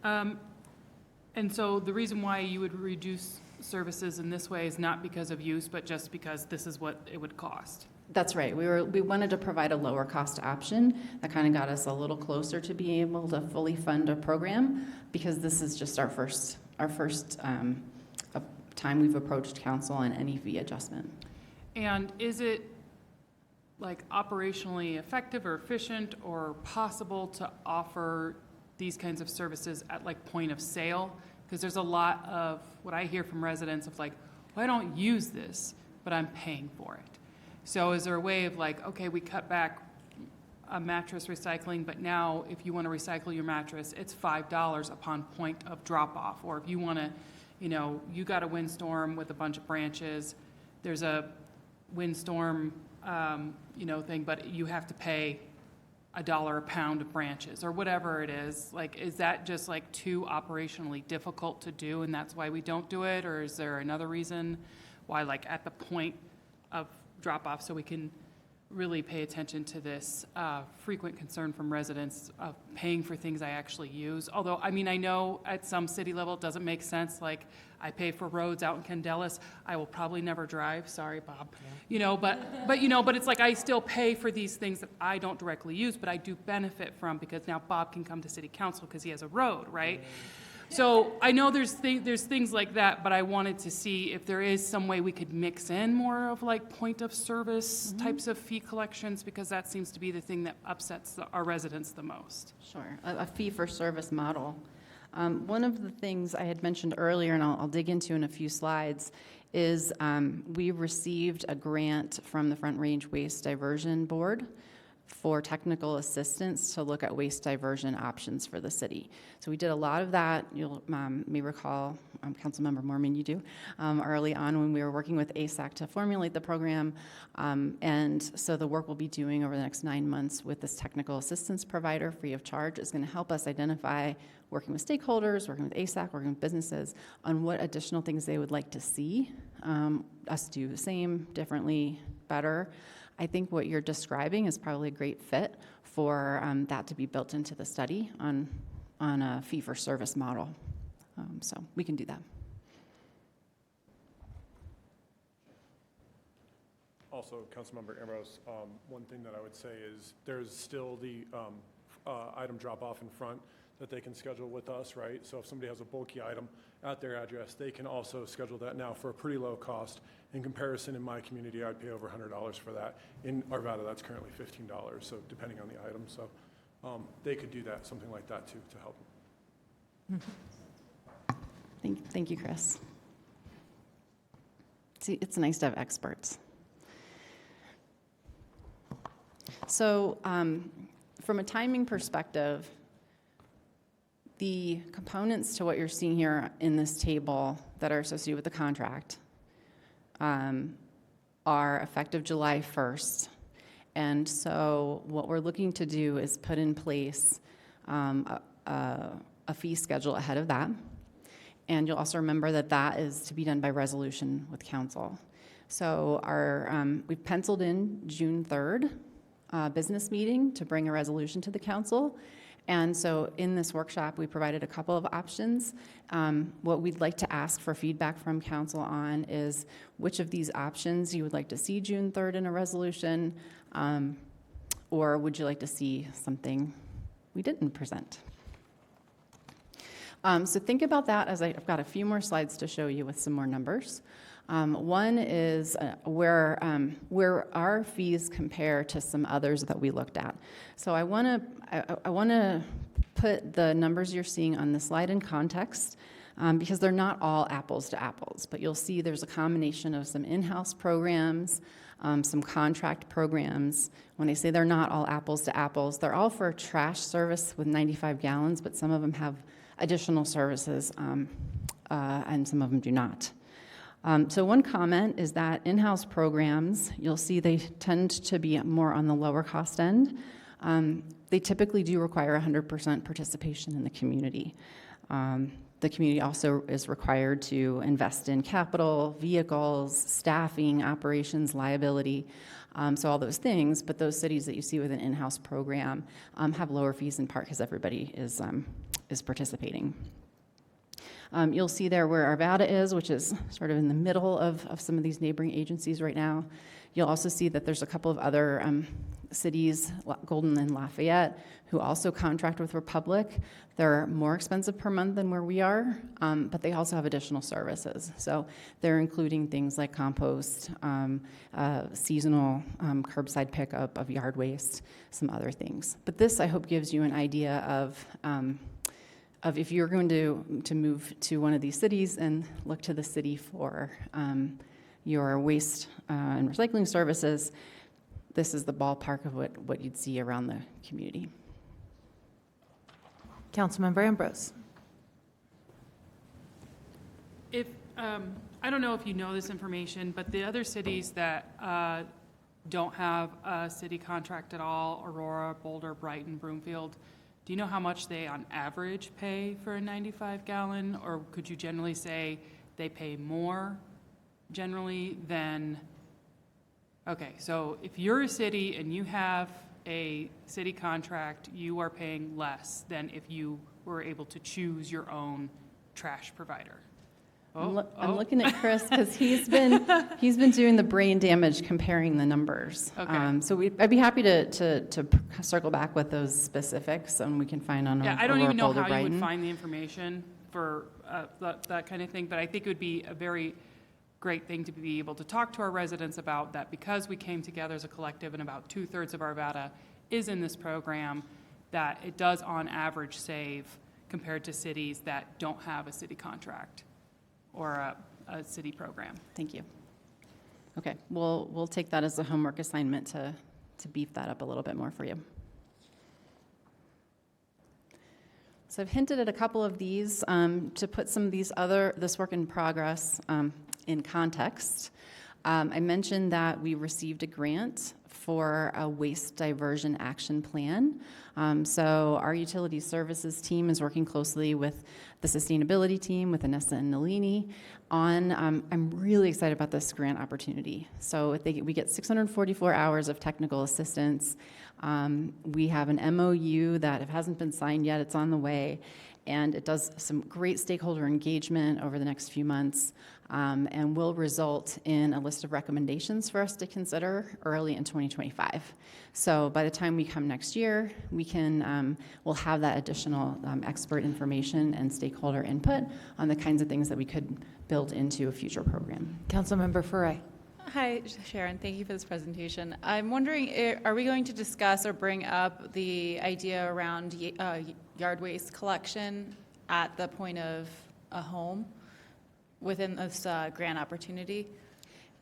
And so the reason why you would reduce services in this way is not because of use, but just because this is what it would cost? That's right. We wanted to provide a lower cost option that kind of got us a little closer to being able to fully fund a program, because this is just our first time we've approached council on any fee adjustment. And is it like operationally effective or efficient or possible to offer these kinds of services at like point of sale? Because there's a lot of what I hear from residents of like, well, I don't use this, but I'm paying for it. So is there a way of like, okay, we cut back a mattress recycling, but now if you want to recycle your mattress, it's $5 upon point of drop off. Or if you want to, you got a windstorm with a bunch of branches, there's a windstorm, thing, but you have to pay $1 a pound of branches or whatever it is. Like, is that just like too operationally difficult to do and that's why we don't do it? Or is there another reason why, like at the point of drop off, so we can really pay attention to this frequent concern from residents of paying for things I actually use? Although, I mean, I know at some city level it doesn't make sense. Like, I pay for roads out in Candelas. I will probably never drive. Sorry, Bob. But it's like I still pay for these things that I don't directly use, but I do benefit from, because now Bob can come to city council because he has a road, right? So I know there's things like that, but I wanted to see if there is some way we could mix in more of like point of service types of fee collections, because that seems to be the thing that upsets our residents the most. Sure, a fee-for-service model. One of the things I had mentioned earlier, and I'll dig into in a few slides, is we received a grant from the Front Range Waste Diversion Board for technical assistance to look at waste diversion options for the city. So we did a lot of that. You'll may recall, Councilmember Mormon, you do, early on when we were working with ASAC to formulate the program. And so the work we'll be doing over the next 9 months with this technical assistance provider free of charge is going to help us identify, working with stakeholders, working with ASAC, working with businesses, on what additional things they would like to see us do the same, differently, better. I think what you're describing is probably a great fit for that to be built into the study on a fee-for-service model. So we can do that. Also, Councilmember Ambrose, one thing that I would say is there's still the item drop-off in front that they can schedule with us, right? So if somebody has a bulky item at their address, they can also schedule that now for a pretty low cost. In comparison, in my community, I'd pay over $100 for that. In Arvada, that's currently $15, so depending on the item. So they could do that, something like that too, to help. Thank you, Chris. See, it's nice to have experts. So from a timing perspective, the components to what you're seeing here in this table that are associated with the contract are effective July 1st. And so what we're looking to do is put in place a fee schedule ahead of that. And you'll also remember that that is to be done by resolution with council. So we've penciled in June 3rd business meeting to bring a resolution to the council. And so in this workshop, we provided a couple of options. What we'd like to ask for feedback from council on is which of these options you would like to see June 3rd in a resolution, or would you like to see something we didn't present? So think about that, as I've got a few more slides to show you with some more numbers. One is where our fees compare to some others that we looked at. So I want to put the numbers you're seeing on this slide in context. because they're not all apples to apples, but you'll see there's a combination of some in-house programs, some contract programs. When I say they're not all apples to apples, they're all for trash service with 95 gallons, but some of them have additional services, and some of them do not. So one comment is that in-house programs, you'll see they tend to be more on the lower cost end. They typically do require 100% participation in the community. The community also is required to invest in capital, vehicles, staffing, operations, liability, so all those things. But those cities that you see with an in-house program have lower fees in part because everybody is participating. You'll see there where Arvada is, which is sort of in the middle of some of these neighboring agencies right now. You'll also see that there's a couple of other cities, Golden and Lafayette, who also contract with Republic. They're more expensive per month than where we are, but they also have additional services. So they're including things like compost, seasonal curbside pickup of yard waste, some other things. But this, I hope, gives you an idea of if you're going to move to one of these cities and look to the city for your waste and recycling services, this is the ballpark of what you'd see around the community. Councilmember Ambrose. If, I don't know if you know this information, but the other cities that don't have a city contract at all, Aurora, Boulder, Brighton, Broomfield, do you know how much they on average pay for a 95-gallon? Or could you generally say they pay more generally than, okay, so if you're a city and you have a city contract, you are paying less than if you were able to choose your own trash provider. I'm looking at Chris because he's been doing the brain damage comparing the numbers. Okay. So I'd be happy to circle back with those specifics, and we can find on Yeah, I don't even know Boulder, how you would Brighton. find the information for that kind of thing, but I think it would be a very great thing to be able to talk to our residents about, that because we came together as a collective and about 2/3 of Arvada is in this program, that it does on average save compared to cities that don't have a city contract or a city program. Thank you. Okay, we'll take that as a homework assignment to beef that up a little bit more for you. So I've hinted at a couple of these to put some of this work in progress in context. I mentioned that we received a grant for a waste diversion action plan. So our utility services team is working closely with the sustainability team, with Anessa and Nalini, on, I'm really excited about this grant opportunity. So we get 644 hours of technical assistance. We have an MOU that it hasn't been signed yet, it's on the way, and it does some great stakeholder engagement over the next few months, and will result in a list of recommendations for us to consider early in 2025. So by the time we come next year, we'll have that additional expert information and stakeholder input on the kinds of things that we could build into a future program. Councilmember Furey. Hi, Sharon. Thank you for this presentation. I'm wondering, are we going to discuss or bring up the idea around yard waste collection at the point of a home within this grant opportunity?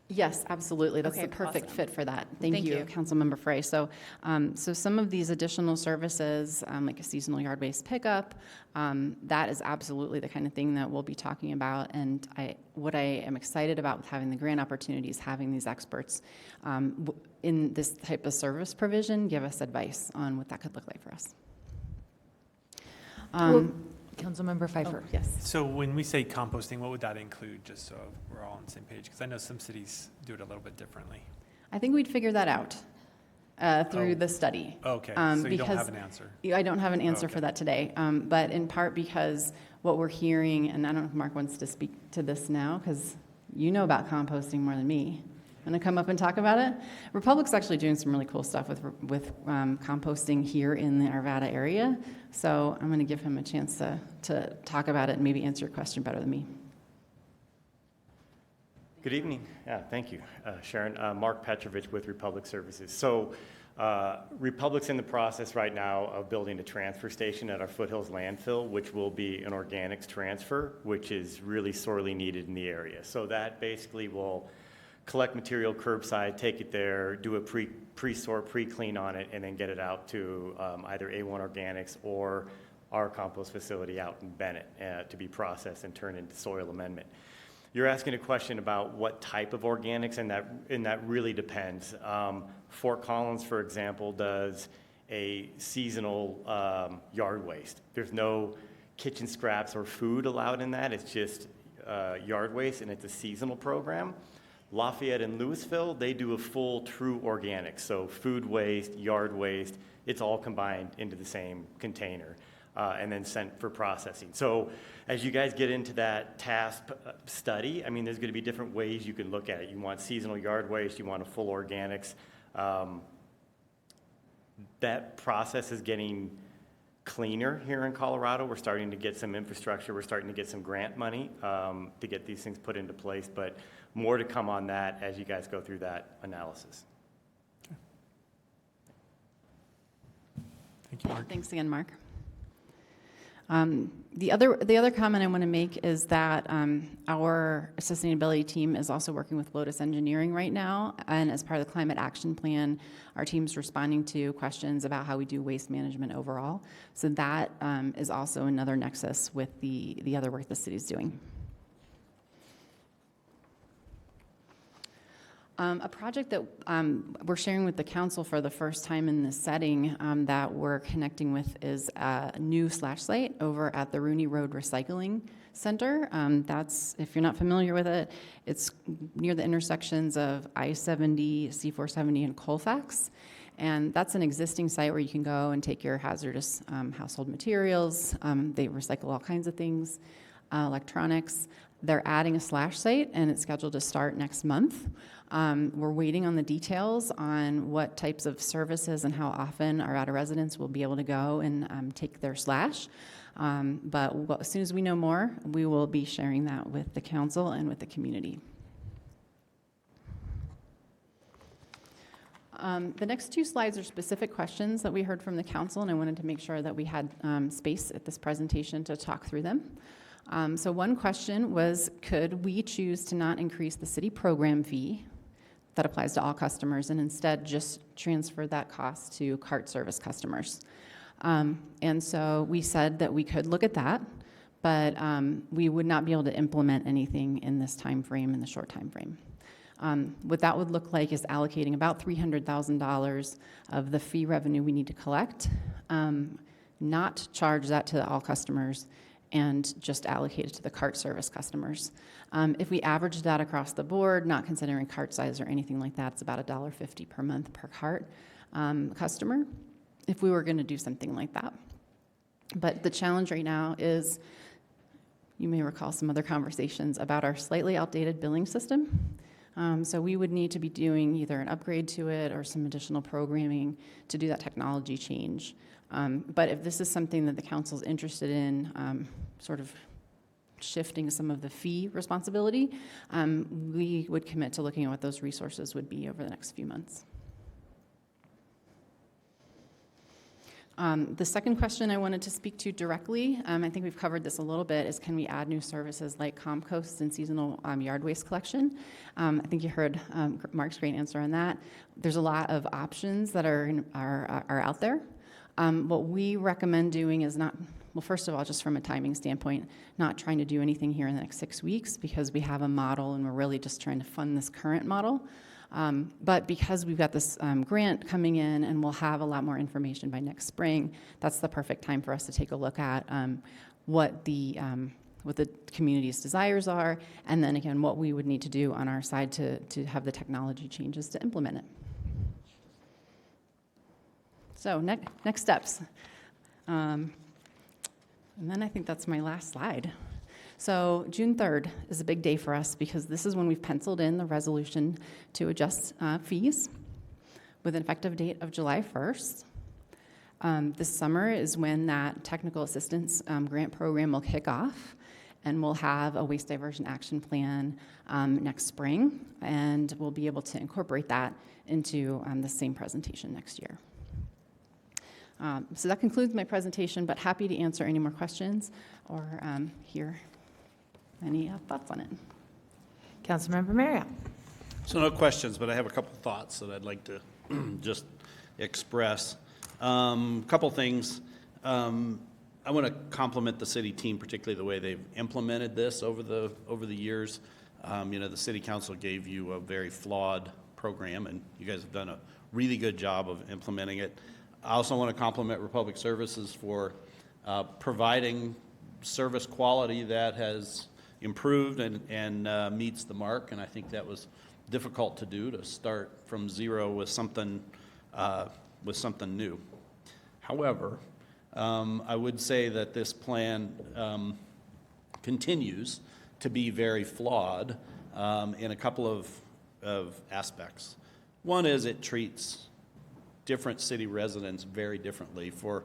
Yes, absolutely. That's Okay, the perfect awesome. fit for that. Thank Thank you, you. Councilmember Frey. So some of these additional services, like a seasonal yard waste pickup, that is absolutely the kind of thing that we'll be talking about. And what I am excited about with having the grant opportunities, having these experts in this type of service provision, give us advice on what that could look like for us. Councilmember Pfeiffer. Oh, yes. So when we say composting, what would that include, just so we're all on the same page? Because I know some cities do it a little bit differently. I think we'd figure that out through Oh. the study. Okay, so you don't because have an answer. I don't have an answer for Okay. that today, but in part because what we're hearing, and I don't know if Mark wants to speak to this now, because you know about composting more than me. Want to come up and talk about it? Republic's actually doing some really cool stuff with composting here in the Arvada area, so I'm going to give him a chance to talk about it and maybe answer your question better than me. Good evening. Yeah, thank you, Sharon. Mark Petrovich with Republic Services. So Republic's in the process right now of building a transfer station at our Foothills landfill, which will be an organics transfer, which is really sorely needed in the area. So that basically will collect material curbside, take it there, do a pre-sort, pre-clean on it, and then get it out to either A1 Organics or our compost facility out in Bennett to be processed and turned into soil amendment. You're asking a question about what type of organics, and that really depends. Fort Collins, for example, does a seasonal yard waste. There's no kitchen scraps or food allowed in that. It's just yard waste, and it's a seasonal program. Lafayette and Louisville, they do a full true organics. So food waste, yard waste, it's all combined into the same container and then sent for processing. So as you guys get into that task study, I mean, there's going to be different ways you can look at it. You want seasonal yard waste, you want a full organics. That process is getting cleaner here in Colorado. We're starting to get some infrastructure. We're starting to get some grant money to get these things put into place, but more to come on that as you guys go through that analysis. Thank you, Mark. Thanks again, Mark. The other comment I want to make is that our sustainability team is also working with Lotus Engineering right now, and as part of the climate action plan, our team's responding to questions about how we do waste management overall. So that is also another nexus with the other work the city's doing. A project that we're sharing with the council for the first time in this setting that we're connecting with is a new slash site over at the Rooney Road Recycling Center. That's, if you're not familiar with it, it's near the intersections of I-70, C-470, and Colfax. And that's an existing site where you can go and take your hazardous household materials. They recycle all kinds of things, electronics. They're adding a slash site, and it's scheduled to start next month. We're waiting on the details on what types of services and how often our Arvada residents will be able to go and take their slash. But as soon as we know more, we will be sharing that with the council and with the community. The next two slides are specific questions that we heard from the council, and I wanted to make sure that we had space at this presentation to talk through them. So one question was, could we choose to not increase the city program fee that applies to all customers and instead just transfer that cost to cart service customers? And so we said that we could look at that, but we would not be able to implement anything in this time frame, in the short time frame. What that would look like is allocating about $300,000 of the fee revenue we need to collect, not charge that to all customers, and just allocate it to the cart service customers. If we average that across the board, not considering cart size or anything like that, it's about $1.50 per month per cart customer, if we were going to do something like that. But the challenge right now is, you may recall some other conversations about our slightly outdated billing system. So we would need to be doing either an upgrade to it or some additional programming to do that technology change. But if this is something that the council's interested in, sort of shifting some of the fee responsibility, we would commit to looking at what those resources would be over the next few months. The second question I wanted to speak to directly, I think we've covered this a little bit, is can we add new services like compost and seasonal yard waste collection? I think you heard Mark's great answer on that. There's a lot of options that are out there. What we recommend doing is not, well, first of all, just from a timing standpoint, not trying to do anything here in the next 6 weeks because we have a model and we're really just trying to fund this current model. But because we've got this grant coming in and we'll have a lot more information by next spring, that's the perfect time for us to take a look at what the community's desires are, and then again, what we would need to do on our side to have the technology changes to implement it. So next steps. And then I think that's my last slide. So June 3rd is a big day for us because this is when we've penciled in the resolution to adjust fees with an effective date of July 1st. This summer is when that technical assistance grant program will kick off. and we'll have a waste diversion action plan next spring, and we'll be able to incorporate that into the same presentation next year. So that concludes my presentation, but happy to answer any more questions or hear any thoughts on it. Councilmember Marriott. So no questions, but I have a couple thoughts that I'd like to just express. Couple things. I want to compliment the city team, particularly the way they've implemented this over the years. The city council gave you a very flawed program, and you guys have done a really good job of implementing it. I also want to compliment Republic Services for providing service quality that has improved and meets the mark, and I think that was difficult to do, to start from zero with something new. However, I would say that this plan continues to be very flawed in a couple of aspects. One is it treats different city residents very differently for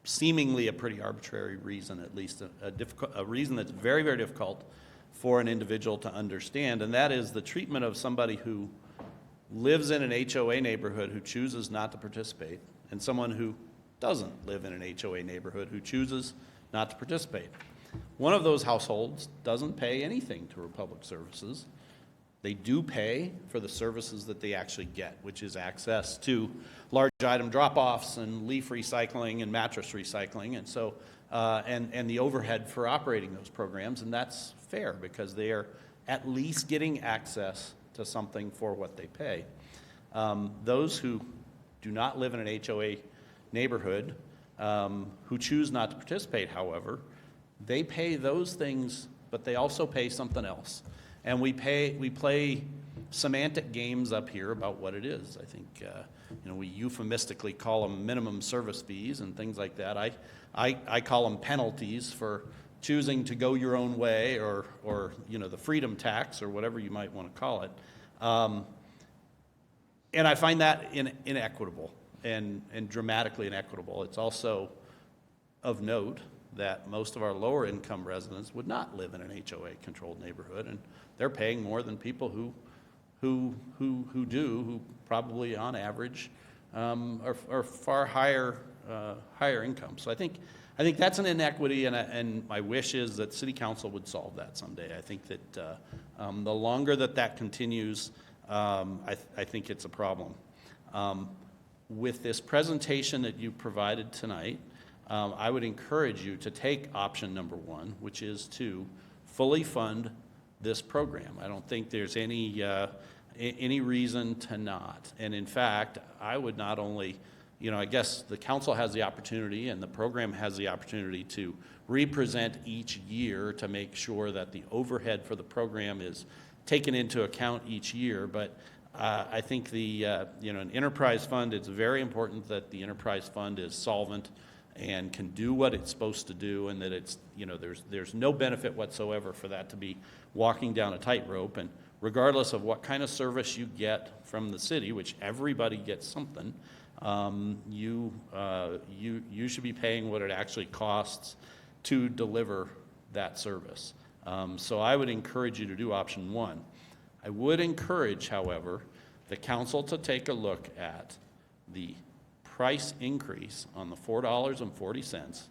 seemingly a pretty arbitrary reason, at least a reason that's very, very difficult for an individual to understand, and that is the treatment of somebody who lives in an HOA neighborhood who chooses not to participate, and someone who doesn't live in an HOA neighborhood who chooses not to participate. One of those households doesn't pay anything to Republic Services. They do pay for the services that they actually get, which is access to large item drop-offs and leaf recycling and mattress recycling, and so and the overhead for operating those programs, and that's fair because they are at least getting access to something for what they pay. Those who do not live in an HOA neighborhood, who choose not to participate, however, they pay those things, but they also pay something else. And we play semantic games up here about what it is. I think we euphemistically call them minimum service fees and things like that. I call them penalties for choosing to go your own way, or the freedom tax, or whatever you might want to call it. And I find that inequitable and dramatically inequitable. It's also of note that most of our lower income residents would not live in an HOA controlled neighborhood, and they're paying more than people who probably on average are far higher income. So I think that's an inequity, and my wish is that City Council would solve that someday. I think that the longer that continues, I think it's a problem. With this presentation that you provided tonight, I would encourage you to take option number one, which is to fully fund this program. I don't think there's any reason to not. And in fact, I would not only, I guess the council has the opportunity and the program has the opportunity to represent each year to make sure that the overhead for the program is taken into account each year. But I think an enterprise fund, it's very important that the enterprise fund is solvent and can do what it's supposed to do, and that it's, there's no benefit whatsoever for that to be walking down a tightrope. And regardless of what kind of service you get from the city, which everybody gets something, you should be paying what it actually costs to deliver that service. So I would encourage you to do option one. I would encourage, however, the council to take a look at the price increase on the $4.40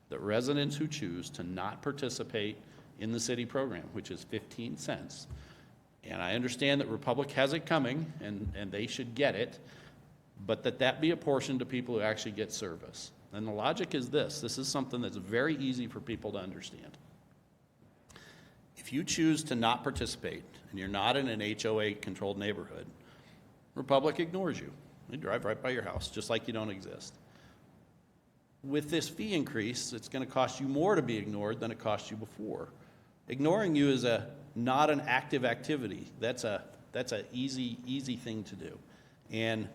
that residents who choose to not participate in the city program, which is 15 cents. And I understand that Republic has it coming, and they should get it, but that be apportioned to people who actually get service. And the logic is this is something that's very easy for people to understand. If you choose to not participate, and you're not in an HOA-controlled neighborhood, Republic ignores you. They drive right by your house, just like you don't exist. With this fee increase, it's going to cost you more to be ignored than it cost you before. Ignoring you is not an active activity. That's a easy thing to do. And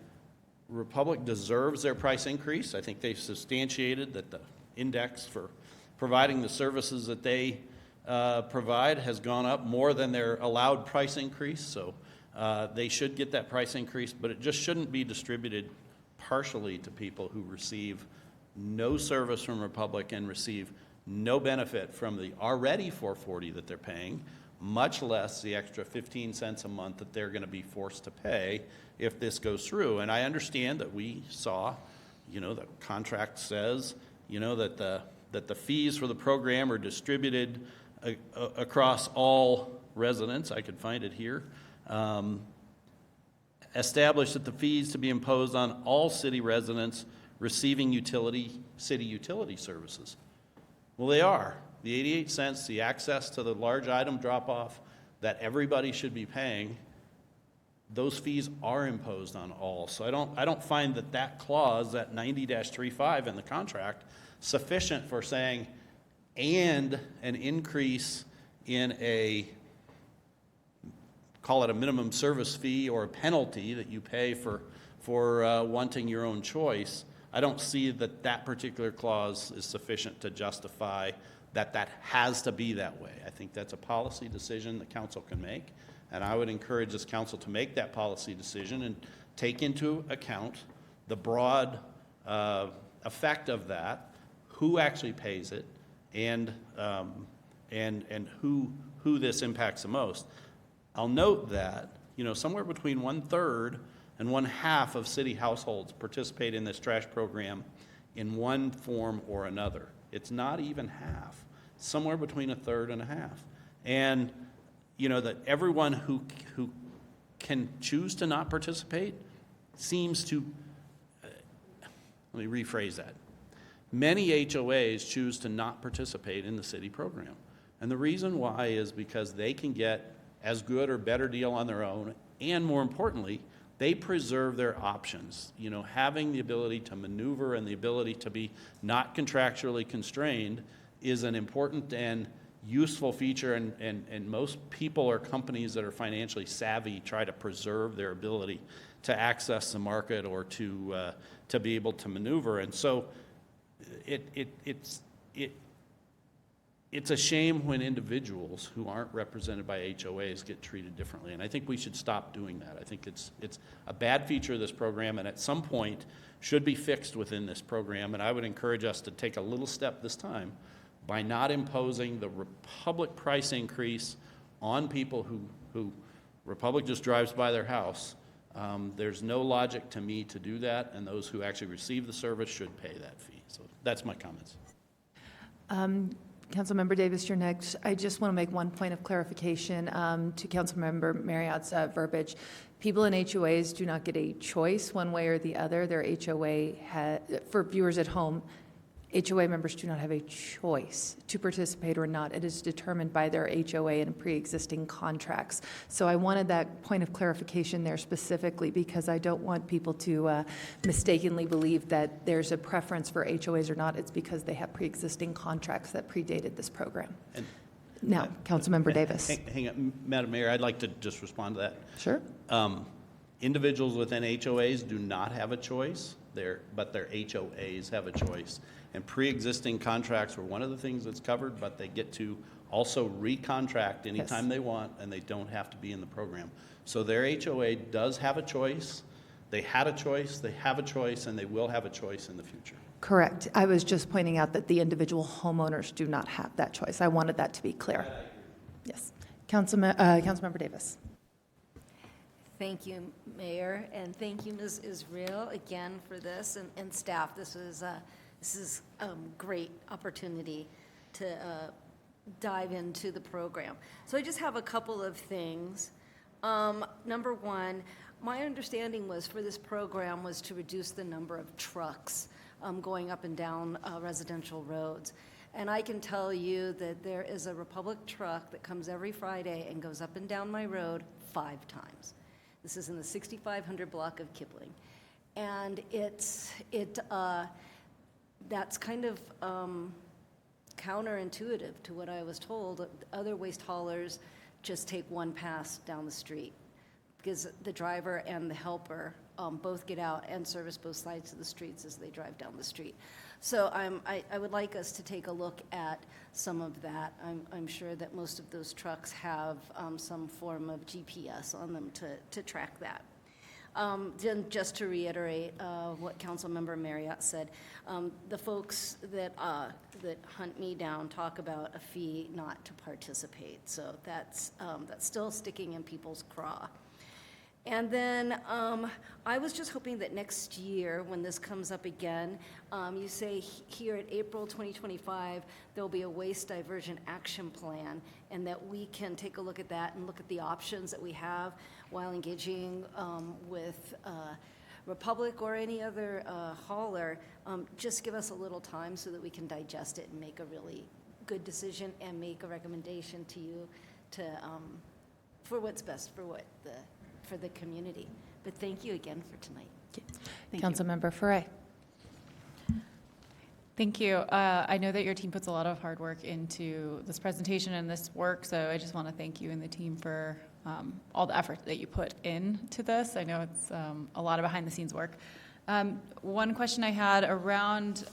Republic deserves their price increase. I think they've substantiated that the index for providing the services that they provide has gone up more than their allowed price increase. So they should get that price increase, but it just shouldn't be distributed partially to people who receive no service from Republic and receive no benefit from the already $440 that they're paying, much less the extra 15 cents a month that they're going to be forced to pay if this goes through. And I understand that we saw, the contract says, that the fees for the program are distributed across all residents. I could find it here. Established that the fees to be imposed on all city residents receiving city utility services. Well, they are. The 88 cents, the access to the large item drop-off that everybody should be paying, those fees are imposed on all. So I don't find that clause, that 90-35 in the contract, sufficient for saying, and an increase in call it a minimum service fee or a penalty that you pay for wanting your own choice. I don't see that particular clause is sufficient to justify that has to be that way. I think that's a policy decision the council can make, and I would encourage this council to make that policy decision and take into account the broad effect of that, who actually pays it, and who this impacts the most. I'll note that, somewhere between 1/3 and 1/2 of city households participate in this trash program in one form or another. It's not even half, somewhere between 1/3 and 1/2. And, that everyone who can choose to not participate seems to, let me rephrase that. Many HOAs choose to not participate in the city program. And the reason why is because they can get as good or better deal on their own, and more importantly, they preserve their options. Having the ability to maneuver and the ability to be not contractually constrained is an important and useful feature, and most people or companies that are financially savvy try to preserve their ability to access the market or to be able to maneuver. And so it's a shame when individuals who aren't represented by HOAs get treated differently, and I think we should stop doing that. I think it's a bad feature of this program, and at some point should be fixed within this program, and I would encourage us to take a little step this time by not imposing the Republic price increase on people who Republic just drives by their house. There's no logic to me to do that, and those who actually receive the service should pay that fee. So that's my comments. Councilmember Davis, you're next. I just want to make one point of clarification to Councilmember Marriott's verbiage. People in HOAs do not get a choice one way or the other. Their HOA, for viewers at home, HOA members do not have a choice to participate or not. It is determined by their HOA and pre-existing contracts. So I wanted that point of clarification there specifically because I don't want people to mistakenly believe that there's a preference for HOAs or not. It's because they have pre-existing contracts that predated this program. And now, Councilmember Davis. Hang on, Madam Mayor, I'd like to just respond to that. Sure. Individuals within HOAs do not have a choice, but their HOAs have a choice. And pre-existing contracts were one of the things that's covered, but they get to also recontract anytime they want, and they don't have to be in the program. So their HOA does have a choice. They had a choice, they have a choice, and they will have a choice in the future. Correct. I was just pointing out that the individual homeowners do not have that choice. I wanted that to be clear. Yes. Councilmember Davis. Thank you, Mayor, and thank you, Ms. Israel, again for this, and staff. This is a great opportunity to dive into the program. So I just have a couple of things. Number one, my understanding was for this program was to reduce the number of trucks going up and down residential roads. And I can tell you that there is a Republic truck that comes every Friday and goes up and down my road 5 times. This is in the 6500 block of Kipling. And that's kind of counterintuitive to what I was told. Other waste haulers just take one pass down the street because the driver and the helper both get out and service both sides of the streets as they drive down the street. So I would like us to take a look at some of that. I'm sure that most of those trucks have some form of GPS on them to track that. Then just to reiterate what Councilmember Marriott said, the folks that hunt me down talk about a fee not to participate. So that's still sticking in people's craw. And then I was just hoping that next year, when this comes up again, you say here at April 2025, there'll be a waste diversion action plan, and that we can take a look at that and look at the options that we have while engaging with Republic or any other hauler. Just give us a little time so that we can digest it and make a really good decision and make a recommendation to you to for what's best for the community. But thank you again for tonight. Councilmember Foray. Thank you. I know that your team puts a lot of hard work into this presentation and this work, so I just want to thank you and the team for all the effort that you put into this. I know it's a lot of behind-the-scenes work. One question I had around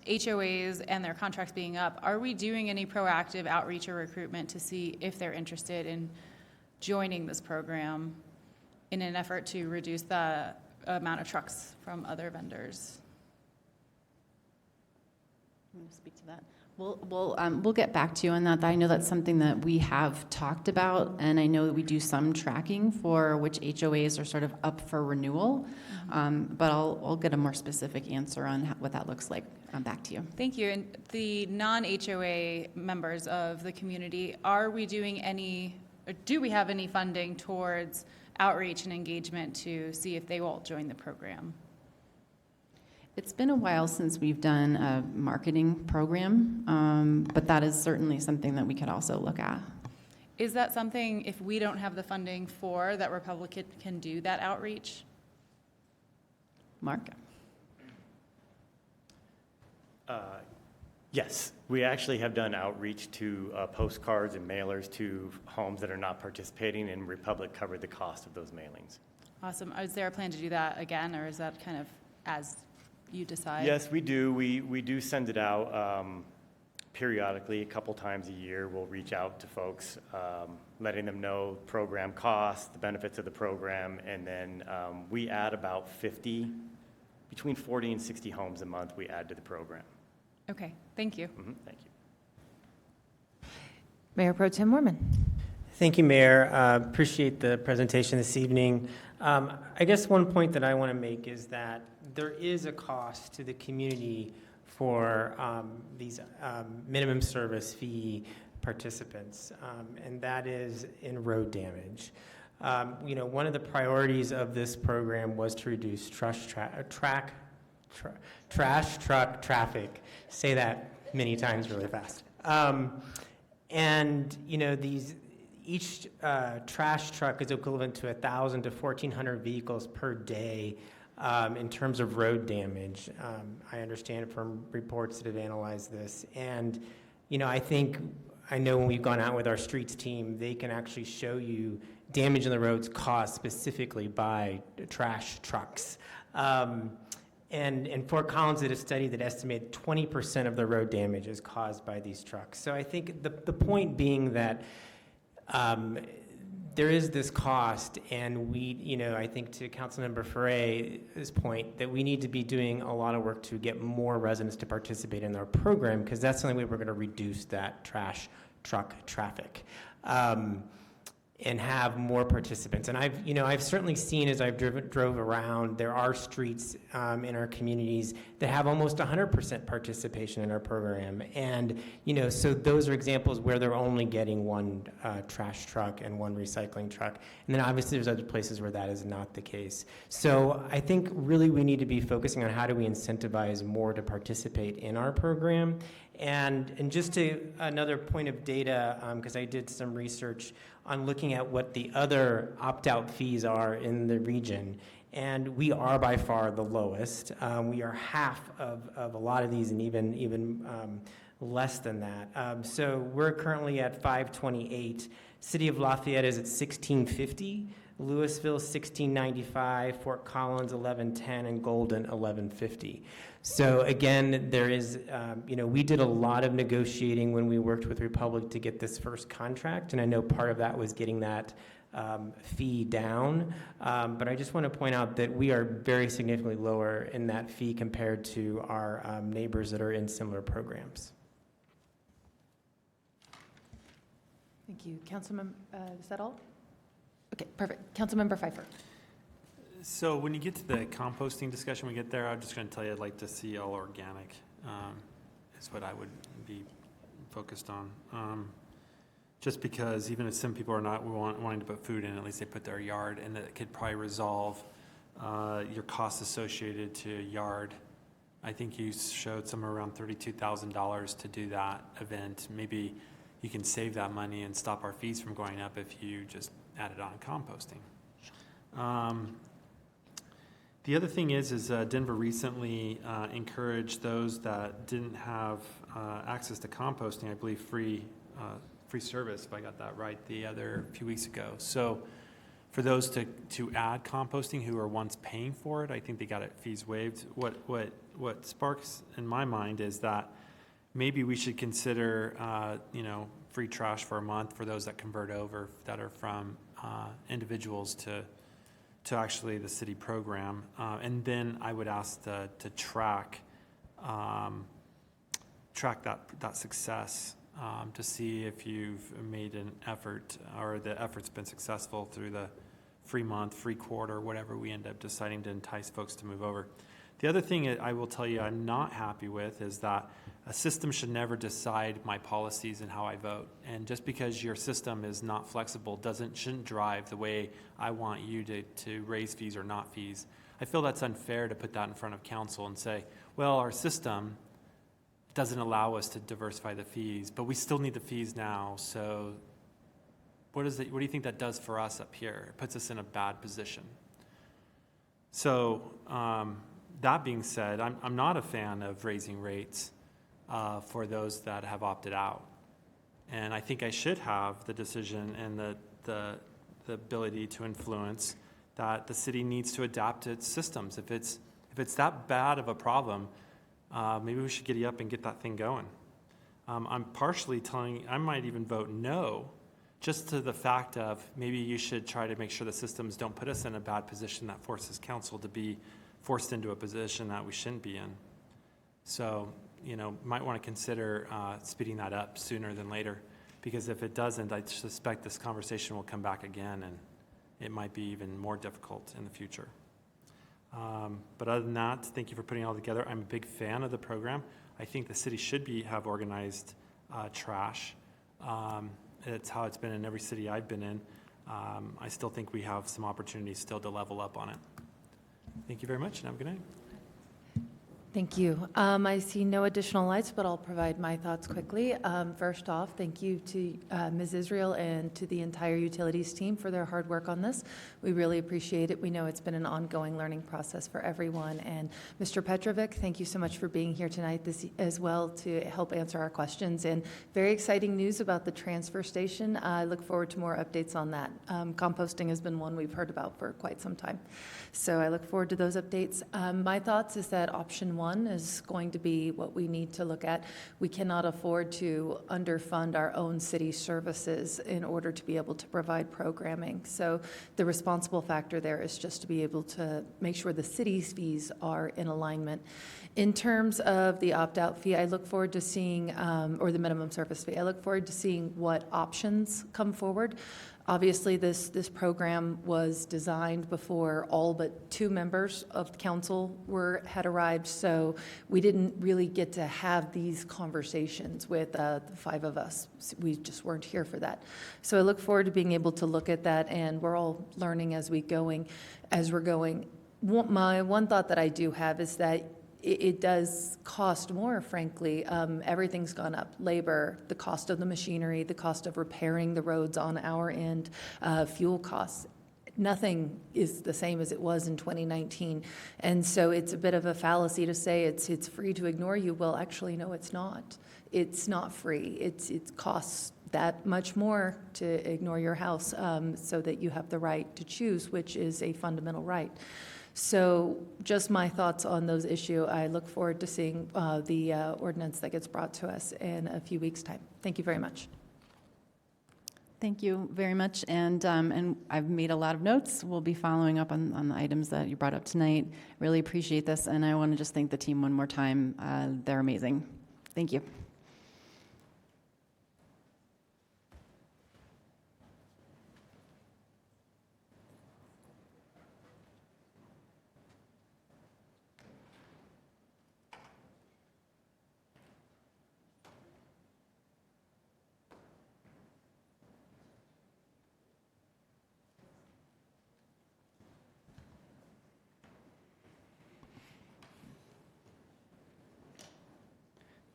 HOAs and their contracts being up, are we doing any proactive outreach or recruitment to see if they're interested in joining this program in an effort to reduce the amount of trucks from other vendors? I'm going to speak to that. We'll get back to you on that. I know that's something that we have talked about, and I know that we do some tracking for which HOAs are sort of up for renewal, but I'll get a more specific answer on what that looks like back to you. Thank you. And the non-HOA members of the community, are we doing any, or do we have any funding towards outreach and engagement to see if they will join the program? It's been a while since we've done a marketing program, but that is certainly something that we could also look at. Is that something, if we don't have the funding for, that Republic can do that outreach? Mark? Yes, we actually have done outreach to postcards and mailers to homes that are not participating, and Republic covered the cost of those mailings. Awesome. Is there a plan to do that again, or is that kind of as you decide? Yes, we do. We do send it out periodically, a couple times a year. We'll reach out to folks, letting them know program costs, the benefits of the program, and then we add about between 40 and 60 homes a month we add to the program. Okay, thank you. Thank you. Mayor Pro Tem Mormon. Thank you, Mayor. Appreciate the presentation this evening. I guess one point that I want to make is that there is a cost to the community for these minimum service fee participants, and that is in road damage. One of the priorities of this program was to reduce trash truck traffic. Say that many times really fast. Each trash truck is equivalent to 1,000 to 1,400 vehicles per day in terms of road damage. I understand from reports that have analyzed this. And, I know when we've gone out with our streets team, they can actually show you damage in the roads caused specifically by trash trucks. And in Fort Collins did a study that estimated 20% of the road damage is caused by these trucks. So I think the point being that there is this cost, and I think to Councilmember Foray's point, that we need to be doing a lot of work to get more residents to participate in our program, because that's the only way we're going to reduce that trash truck traffic. And have more participants. And I've certainly seen, as I've drove around, there are streets in our communities that have almost 100% participation in our program. And, so those are examples where they're only getting one trash truck and one recycling truck. And then obviously there's other places where that is not the case. So I think really we need to be focusing on how do we incentivize more to participate in our program. And just to another point of data, because I did some research on looking at what the other opt-out fees are in the region, and we are by far the lowest. We are half of a lot of these, and even less than that. So we're currently at $528 City of Lafayette is at $1,650, Louisville $1,695, Fort Collins $1,110, and Golden $1,150. So again, there is, we did a lot of negotiating when we worked with Republic to get this first contract, and I know part of that was getting that fee down. But I just want to point out that we are very significantly lower in that fee compared to our neighbors that are in similar programs. Thank you. Councilmember, is that all? Okay, perfect. Councilmember Pfeiffer. So when you get to the composting discussion, we get there, I'm just going to tell you I'd like to see all organic is what I would be focused on. Just because even if some people are not wanting to put food in, at least they put their yard, and that it could probably resolve your costs associated to yard. I think you showed somewhere around $32,000 to do that event. Maybe you can save that money and stop our fees from going up if you just added on composting. The other thing is Denver recently encouraged those that didn't have access to composting, I believe free service, if I got that right, the other few weeks ago. So for those to add composting who are once paying for it, I think they got it fees waived. What sparks in my mind is that maybe we should consider, free trash for a month for those that convert over that are from individuals to actually the city program. And then I would ask to track that success to see if you've made an effort or the effort's been successful through the free month, free quarter, whatever we end up deciding to entice folks to move over. The other thing I will tell you I'm not happy with is that a system should never decide my policies and how I vote. And just because your system is not flexible shouldn't drive the way I want you to raise fees or not fees. I feel that's unfair to put that in front of council and say, well, our system doesn't allow us to diversify the fees, but we still need the fees now. So what do you think that does for us up here? It puts us in a bad position. So that being said, I'm not a fan of raising rates for those that have opted out. And I think I should have the decision and the ability to influence that the city needs to adapt its systems. If it's that bad of a problem, maybe we should giddy up and get that thing going. I'm partially I might even vote no, just to the fact of maybe you should try to make sure the systems don't put us in a bad position that forces council to be forced into a position that we shouldn't be in. So, might want to consider speeding that up sooner than later, because if it doesn't, I suspect this conversation will come back again, and it might be even more difficult in the future. But other than that, thank you for putting it all together. I'm a big fan of the program. I think the city should have organized trash. It's how it's been in every city I've been in. I still think we have some opportunities still to level up on it. Thank you very much, and have a good night. Thank you. I see no additional lights, but I'll provide my thoughts quickly. First off, thank you to Ms. Israel and to the entire utilities team for their hard work on this. We really appreciate it. We know it's been an ongoing learning process for everyone. And Mr. Petrovic, thank you so much for being here tonight as well to help answer our questions. And very exciting news about the transfer station. I look forward to more updates on that. Composting has been one we've heard about for quite some time. So I look forward to those updates. My thoughts is that option one is going to be what we need to look at. We cannot afford to underfund our own city services in order to be able to provide programming. So the responsible factor there is just to be able to make sure the city's fees are in alignment. In terms of the opt-out fee, I look forward to seeing, or the minimum service fee, I look forward to seeing what options come forward. Obviously, this program was designed before all but 2 members of council had arrived, so we didn't really get to have these conversations with the 5 of us. We just weren't here for that. So I look forward to being able to look at that, and we're all learning as we're going. My one thought that I do have is that it does cost more, frankly. Everything's gone up. Labor, the cost of the machinery, the cost of repairing the roads on our end, fuel costs. Nothing is the same as it was in 2019. And so it's a bit of a fallacy to say it's free to ignore you. Well, actually, no, it's not. It's not free. It costs that much more to ignore your house so that you have the right to choose, which is a fundamental right. So just my thoughts on those issues. I look forward to seeing the ordinance that gets brought to us in a few weeks' time. Thank you very much. Thank you very much, and I've made a lot of notes. We'll be following up on the items that you brought up tonight. Really appreciate this, and I want to just thank the team one more time. They're amazing. Thank you.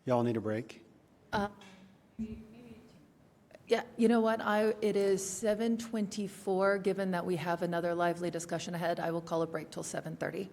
Y'all need a break? Yeah, you know what? It is 7:24. Given that we have another lively discussion ahead, I will call a break till 7:30.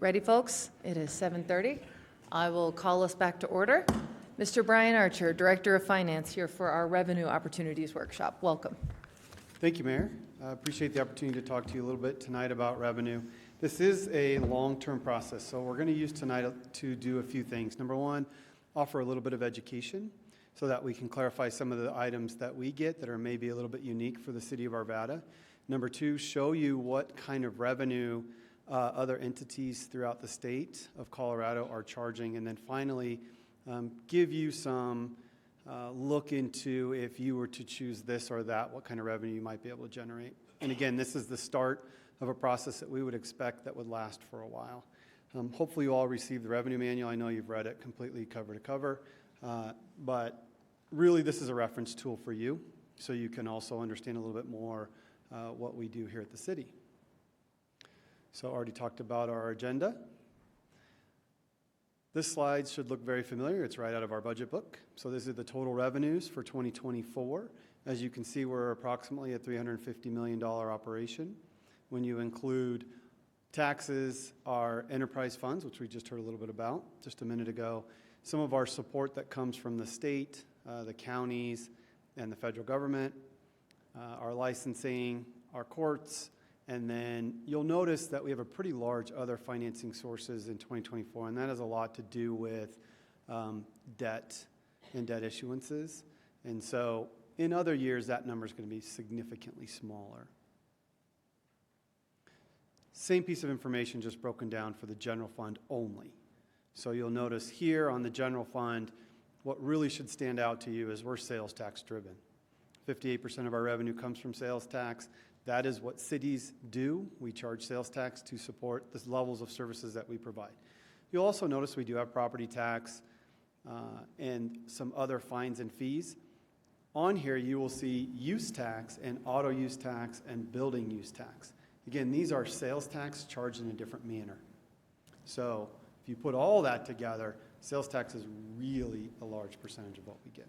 Ready, folks? It is 7:30. I will call us back to order. Mr. Brian Archer, Director of Finance, here for our Revenue Opportunities Workshop. Welcome. Thank you, Mayor. I appreciate the opportunity to talk to you a little bit tonight about revenue. This is a long-term process, so we're going to use tonight to do a few things. Number one, offer a little bit of education so that we can clarify some of the items that we get that are maybe a little bit unique for the city of Arvada. Number two, show you what kind of revenue other entities throughout the state of Colorado are charging. And then finally, give you some look into if you were to choose this or that, what kind of revenue you might be able to generate. And again, this is the start of a process that we would expect that would last for a while. Hopefully you all received the revenue manual. I know you've read it completely cover to cover, but really this is a reference tool for you so you can also understand a little bit more what we do here at the city. So I already talked about our agenda. This slide should look very familiar. It's right out of our budget book. So this is the total revenues for 2024. As you can see, we're approximately a $350 million operation. When you include taxes, our enterprise funds, which we just heard a little bit about just a minute ago, some of our support that comes from the state, the counties, and the federal government, our licensing, our courts, and then you'll notice that we have a pretty large other financing sources in 2024, and that has a lot to do with debt and debt issuances. And so in other years, that number is going to be significantly smaller. Same piece of information, just broken down for the general fund only. So you'll notice here on the general fund, what really should stand out to you is we're sales tax driven. 58% of our revenue comes from sales tax. That is what cities do. We charge sales tax to support the levels of services that we provide. You'll also notice we do have property tax and some other fines and fees. On here, you will see use tax and auto use tax and building use tax. Again, these are sales tax charged in a different manner. So if you put all that together, sales tax is really a large percentage of what we get.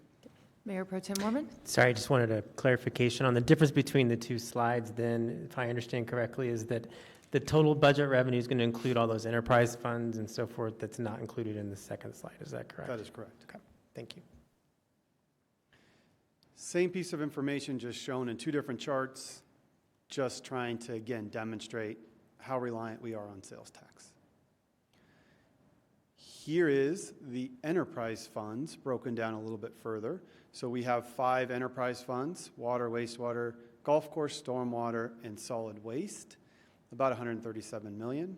Mayor Pro Tem Mormon? Sorry, I just wanted a clarification on the difference between the two slides then, if I understand correctly, is that the total budget revenue is going to include all those enterprise funds and so forth that's not included in the second slide. Is that correct? That is correct. Okay, thank you. Same piece of information just shown in two different charts, just trying to, again, demonstrate how reliant we are on sales tax. Here is the enterprise funds broken down a little bit further. So we have 5 enterprise funds: water, wastewater, golf course, stormwater, and solid waste, about $137 million.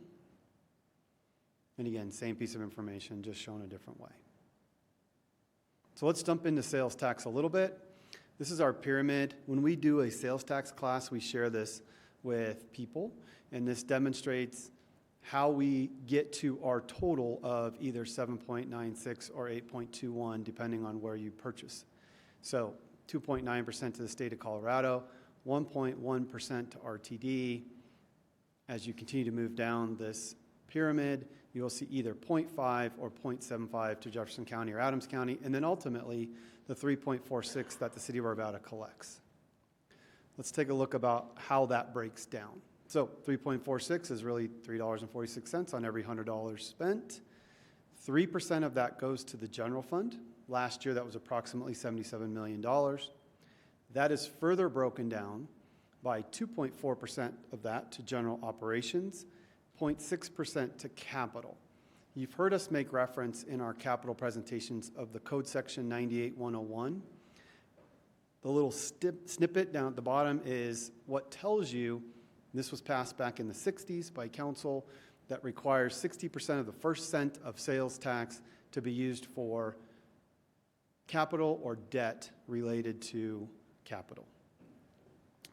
And again, same piece of information, just shown a different way. So let's jump into sales tax a little bit. This is our pyramid. When we do a sales tax class, we share this with people, and this demonstrates how we get to our total of either 7.96 or 8.21, depending on where you purchase. So 2.9% to the state of Colorado, 1.1% to RTD. As you continue to move down this pyramid, you'll see either 0.5 or 0.75 to Jefferson County or Adams County, and then ultimately the 3.46 that the city of Arvada collects. Let's take a look about how that breaks down. So 3.46 is really $3.46 on every $100 spent. 3% of that goes to the general fund. Last year, that was approximately $77 million. That is further broken down by 2.4% of that to general operations, 0.6% to capital. You've heard us make reference in our capital presentations of the code section 98101. The little snippet down at the bottom is what tells you, this was passed back in the 60s by council, that requires 60% of the first cent of sales tax to be used for capital or debt related to capital.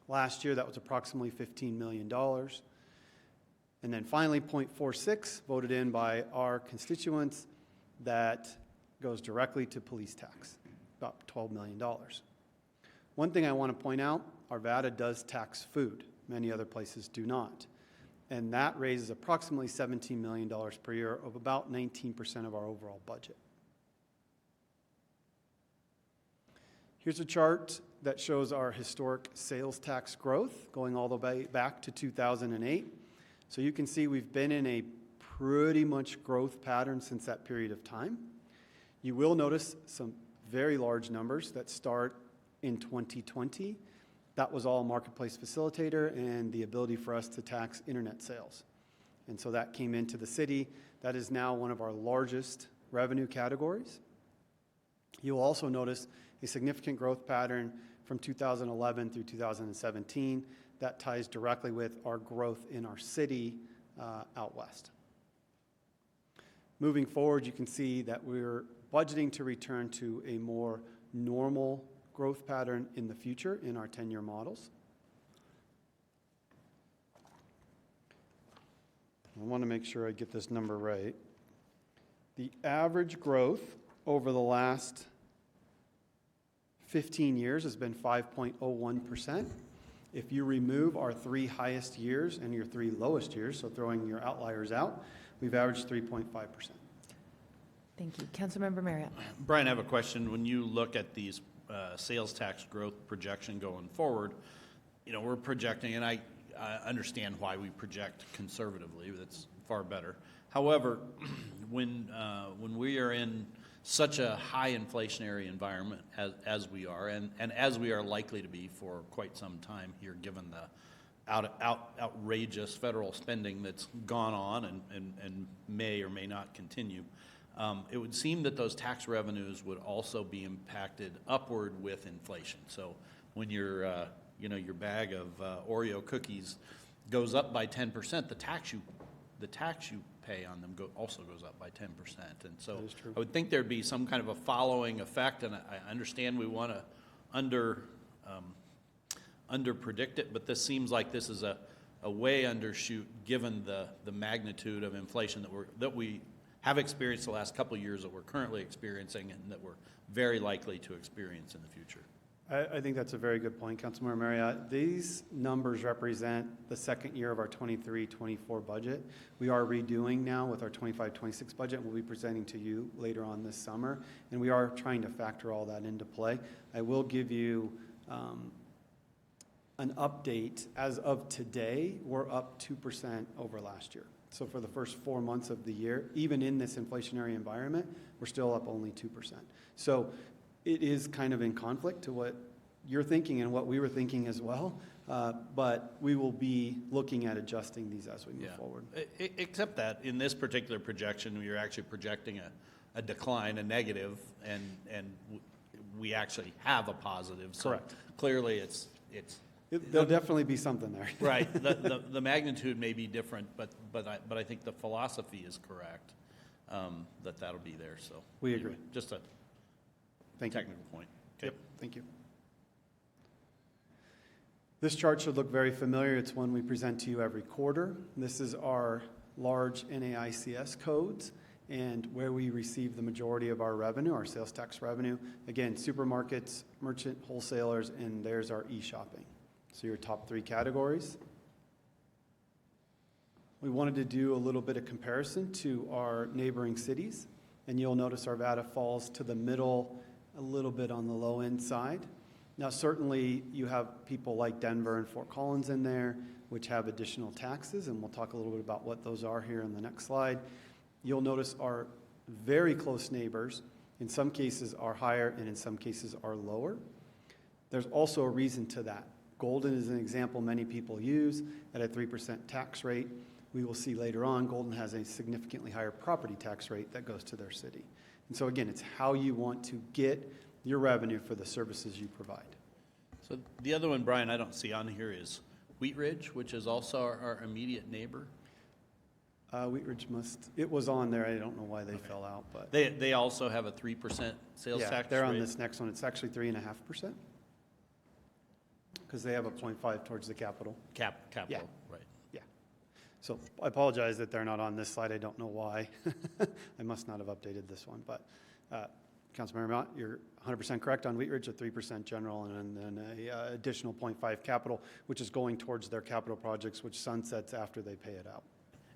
Last year, that was approximately $15 million. And then finally, 0.46 voted in by our constituents, that goes directly to police tax, about $12 million. One thing I want to point out, Arvada does tax food. Many other places do not. And that raises approximately $17 million per year, of about 19% of our overall budget. Here's a chart that shows our historic sales tax growth going all the way back to 2008. So you can see we've been in a pretty much growth pattern since that period of time. You will notice some very large numbers that start in 2020. That was all marketplace facilitator and the ability for us to tax internet sales. And so that came into the city. That is now one of our largest revenue categories. You'll also notice a significant growth pattern from 2011 through 2017. That ties directly with our growth in our city out west. Moving forward, you can see that we're budgeting to return to a more normal growth pattern in the future in our 10-year models. I want to make sure I get this number right. The average growth over the last 15 years has been 5.01%. If you remove our 3 highest years and your 3 lowest years, so throwing your outliers out, we've averaged 3.5%. Thank you. Councilmember Marriott. Brian, I have a question. When you look at these sales tax growth projection going forward, you know, we're projecting, and I understand why we project conservatively. That's far better. However, when we are in such a high inflationary environment as we are, and as we are likely to be for quite some time here, given the outrageous federal spending that's gone on and may or may not continue, it would seem that those tax revenues would also be impacted upward with inflation. So when your bag of Oreo cookies goes up by 10%, the tax you pay on them also goes up by 10%. And so I would think there'd be some kind of a following effect, and I understand we want to under predict it, but this seems like this is a way undershoot given the magnitude of inflation that we have experienced the last couple of years, that we're currently experiencing, and that we're very likely to experience in the future. I think that's a very good point, Councilmember Marriott. These numbers represent the second year of our 23-24 budget. We are redoing now with our 25-26 budget. We'll be presenting to you later on this summer, and we are trying to factor all that into play. I will give you an update. As of today, we're up 2% over last year. So for the first 4 months of the year, even in this inflationary environment, we're still up only 2%. So it is kind of in conflict to what you're thinking and what we were thinking as well, but we will be looking at adjusting these as we move forward. Except that in this particular projection, we are actually projecting a decline, a negative, and we actually have a positive. So Correct. Clearly There'll definitely be something there. Right. The magnitude may be different, but I think the philosophy is correct, that'll be there. So We agree. Just a technical point. Okay. Yep, thank you. This chart should look very familiar. It's one we present to you every quarter. This is our large NAICS codes and where we receive the majority of our revenue, our sales tax revenue. Again, supermarkets, merchant wholesalers, and there's our e-shopping. So your top 3 categories. We wanted to do a little bit of comparison to our neighboring cities, and you'll notice Arvada falls to the middle, a little bit on the low end side. Now, certainly you have people like Denver and Fort Collins in there, which have additional taxes, and we'll talk a little bit about what those are here in the next slide. You'll notice our very close neighbors, in some cases are higher and in some cases are lower. There's also a reason to that. Golden is an example many people use at a 3% tax rate. We will see later on, Golden has a significantly higher property tax rate that goes to their city. And so again, it's how you want to get your revenue for the services you provide. So the other one, Brian, I don't see on here is Wheat Ridge, which is also our immediate neighbor. Wheat Ridge it was on there. I don't know why they fell out, but. They also have a 3% sales tax rate? They're on this next one. It's actually 3.5%. Because they have a 0.5 towards the capital. Capital, Yeah. right. Yeah. So I apologize that they're not on this slide. I don't know why. I must not have updated this one. But Councilmember Mott, you're 100% correct on Wheat Ridge, a 3% general and then an additional 0.5 capital, which is going towards their capital projects, which sunsets after they pay it out.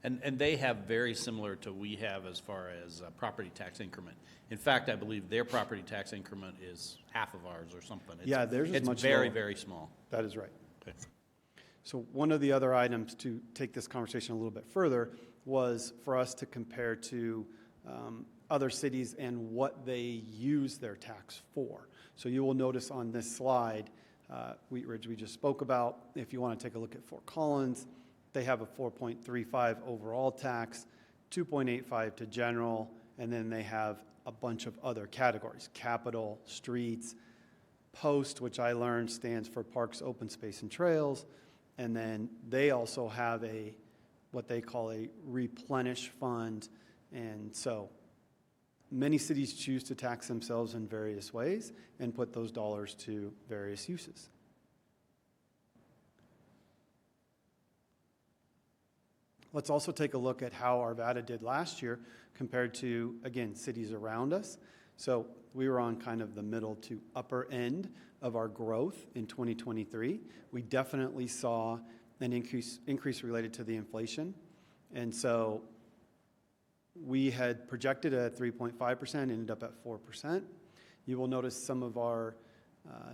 And they have very similar to we have as far as property tax increment. In fact, I believe their property tax increment is half of ours or something. Theirs is much It's very, lower. very small. That is right. Okay. So one of the other items to take this conversation a little bit further was for us to compare to other cities and what they use their tax for. So you will notice on this slide, Wheat Ridge we just spoke about. If you want to take a look at Fort Collins, they have a 4.35 overall tax, 2.85 to general, and then they have a bunch of other categories: capital, streets, post, which I learned stands for parks, open space, and trails. And then they also have what they call a replenish fund. And so many cities choose to tax themselves in various ways and put those dollars to various uses. Let's also take a look at how Arvada did last year compared to, again, cities around us. So we were on kind of the middle to upper end of our growth in 2023. We definitely saw an increase related to the inflation. And so we had projected at 3.5%, ended up at 4%. You will notice some of our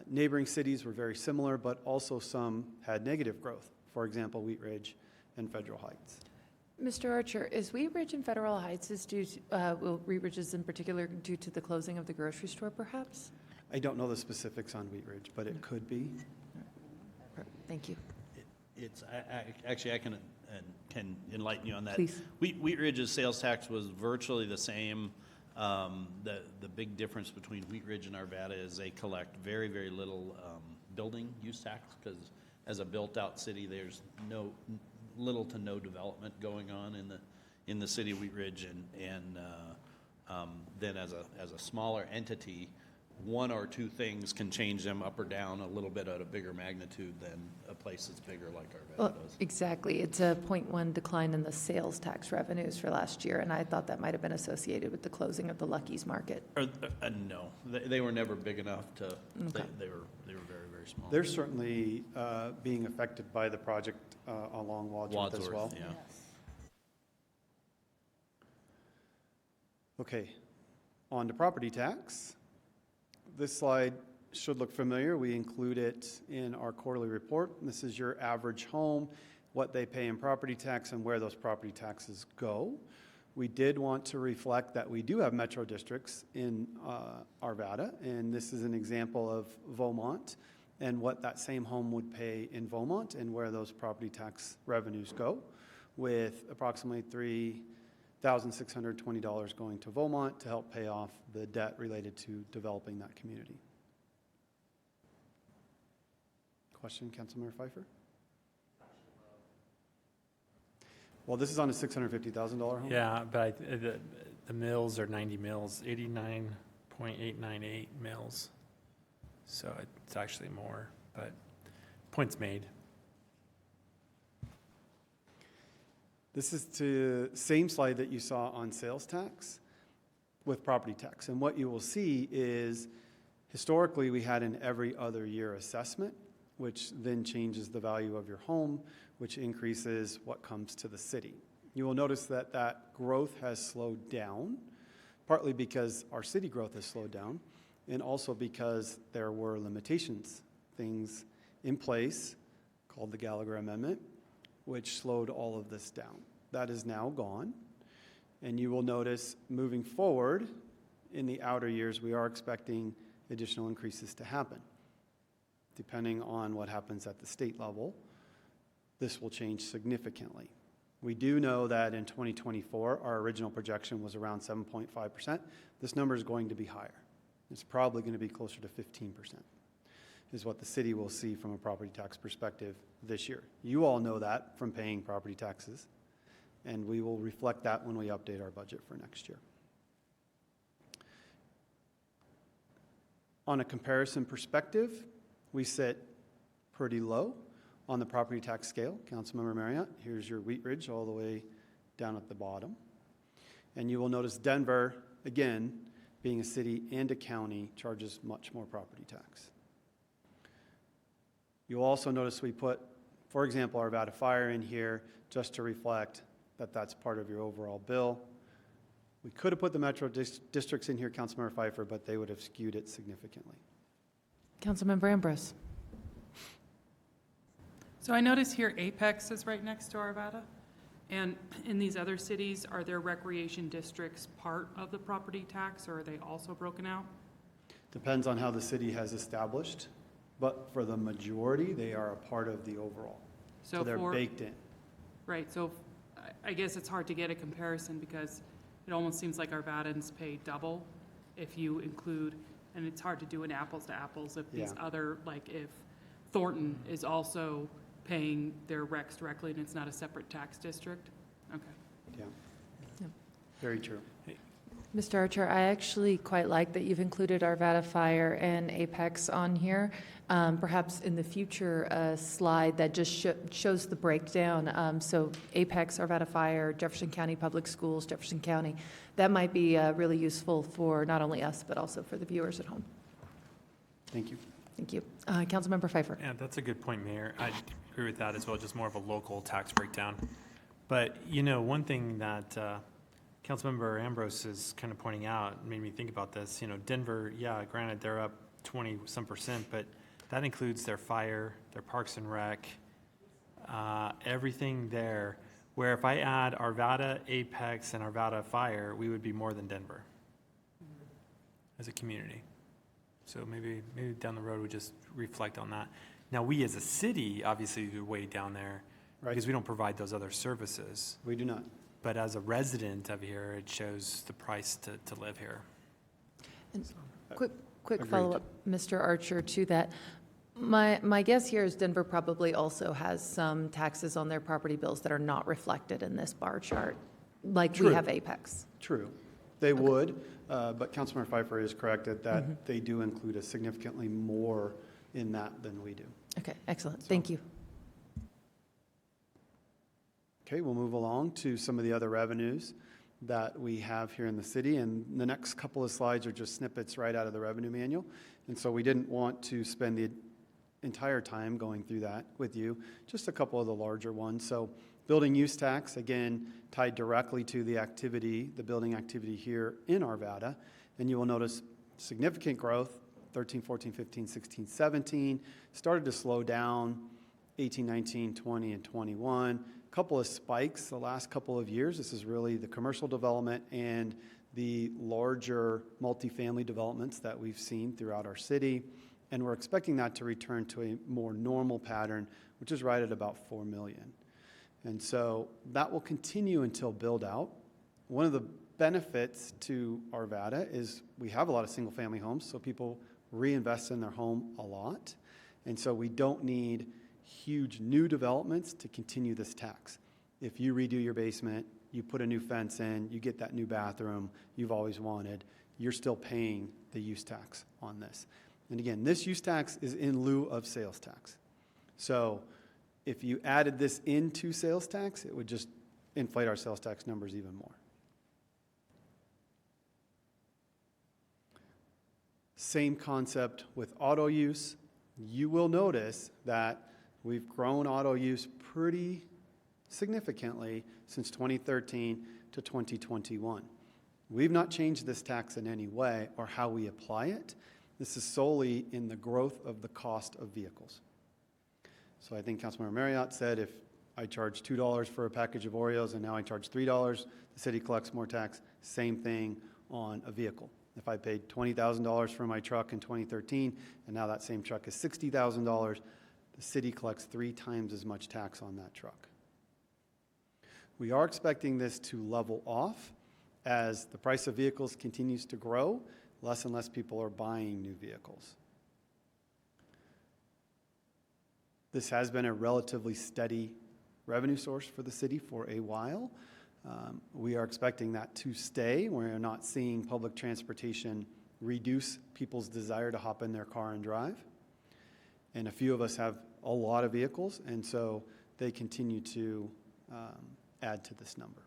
neighboring cities were very similar, but also some had negative growth. For example, Wheat Ridge and Federal Heights. Mr. Archer, is Wheat Ridge and Federal Heights Wheat Ridge is in particular due to the closing of the grocery store, perhaps? I don't know the specifics on Wheat Ridge, but it could be. Thank you. Actually, I can enlighten you on that. Please. Wheat Ridge's sales tax was virtually the same. The big difference between Wheat Ridge and Arvada is they collect very, very little building use tax, because as a built-out city, there's little to no development going on in the city of Wheat Ridge, and then as a smaller entity, one or two things can change them up or down a little bit at a bigger magnitude than a place that's bigger like Arvada does. Exactly. It's a 0.1 decline in the sales tax revenues for last year, and I thought that might have been associated with the closing of the Lucky's Market. No, they were never big enough to. Okay. They were very, very small. They're certainly being affected by the project along Wadsworth as well. Yeah. Yes. Okay, on to property tax. This slide should look familiar. We include it in our quarterly report. This is your average home, what they pay in property tax, and where those property taxes go. We did want to reflect that we do have metro districts in Arvada, and this is an example of Beaumont and what that same home would pay in Beaumont and where those property tax revenues go, with approximately $3,620 going to Beaumont to help pay off the debt related to developing that community. Question, Councilmember Pfeiffer? Well, this is on a $650,000 home? Yeah, but the mills are 90 mills, 89.898 mills. So it's actually more, but points made. This is the same slide that you saw on sales tax with property tax. And what you will see is historically we had an every other year assessment, which then changes the value of your home, which increases what comes to the city. You will notice that that growth has slowed down, partly because our city growth has slowed down, and also because there were limitations, things in place called the Gallagher Amendment, which slowed all of this down. That is now gone. And you will notice moving forward in the outer years, we are expecting additional increases to happen. Depending on what happens at the state level, this will change significantly. We do know that in 2024, our original projection was around 7.5%. This number is going to be higher. It's probably going to be closer to 15%, is what the city will see from a property tax perspective this year. You all know that from paying property taxes, and we will reflect that when we update our budget for next year. On a comparison perspective, we sit pretty low on the property tax scale. Councilmember Marriott, here's your Wheat Ridge all the way down at the bottom. And you will notice Denver, again, being a city and a county, charges much more property tax. You'll also notice we put, for example, Arvada Fire in here just to reflect that that's part of your overall bill. We could have put the metro districts in here, Councilmember Pfeiffer, but they would have skewed it significantly. Councilmember Ambrose. So I notice here Apex is right next to Arvada, And in these other cities, are their recreation districts part of the property tax, or are they also broken out? Depends on how the city has established, but for the majority, they are a part of the overall. So they're baked in. Right, so I guess it's hard to get a comparison because it almost seems like Arvadans pay double if you include, and it's hard to do an apples to apples if these Yeah. other, like if Thornton is also paying their recs directly and it's not a separate tax district? Okay. Yeah. Yep. Very true. Mr. Archer, I actually quite like that you've included Arvada Fire and Apex on here. Perhaps in the future, a slide that just shows the breakdown. So Apex, Arvada Fire, Jefferson County Public Schools, Jefferson County. That might be really useful for not only us, but also for the viewers at home. Thank you. Thank you. Councilmember Pfeiffer. Yeah, that's a good point, Mayor. I agree with that as well, just more of a local tax breakdown. But, you know, one thing that Councilmember Ambrose is kind of pointing out made me think about this. You know, Denver, yeah, granted, they're up 20-some%, but that includes their fire, their parks and rec, everything there. Where if I add Arvada, Apex, and Arvada Fire, we would be more than Denver as a community. So maybe down the road we just reflect on that. Now, we as a city, obviously, are way down there because we don't provide those other services. We do not. But as a resident of here, it shows the price to live here. And quick Agreed. follow-up, Mr. Archer, to that. My guess here is Denver probably also has some taxes on their property bills that are not reflected in this bar chart, like we True. have Apex. True. They would, but Councilmember Pfeiffer is correct that they do include a significantly more in that than we do. Okay, excellent. Thank you. Okay, we'll move along to some of the other revenues that we have here in the city. And the next couple of slides are just snippets right out of the revenue manual. And so we didn't want to spend the entire time going through that with you, just a couple of the larger ones. So building use tax, again, tied directly to the activity, the building activity here in Arvada. And you will notice significant growth, 13, 14, 15, 16, 17, started to slow down, 18, 19, 20, and 21. Couple of spikes the last couple of years. This is really the commercial development and the larger multifamily developments that we've seen throughout our city. And we're expecting that to return to a more normal pattern, which is right at about 4 million. And so that will continue until build out. One of the benefits to Arvada is we have a lot of single family homes, so people reinvest in their home a lot. And so we don't need huge new developments to continue this tax. If you redo your basement, you put a new fence in, you get that new bathroom you've always wanted, you're still paying the use tax on this. And again, this use tax is in lieu of sales tax. So if you added this into sales tax, it would just inflate our sales tax numbers even more. Same concept with auto use. You will notice that we've grown auto use pretty significantly since 2013 to 2021. We've not changed this tax in any way or how we apply it. This is solely in the growth of the cost of vehicles. So I think Councilmember Marriott said if I charge $2 for a package of Oreos and now I charge $3, the city collects more tax. Same thing on a vehicle. If I paid $20,000 for my truck in 2013 and now that same truck is $60,000, the city collects 3 times as much tax on that truck. We are expecting this to level off as the price of vehicles continues to grow. Less and less people are buying new vehicles. This has been a relatively steady revenue source for the city for a while. We are expecting that to stay. We're not seeing public transportation reduce people's desire to hop in their car and drive. And a few of us have a lot of vehicles, and so they continue to add to this number.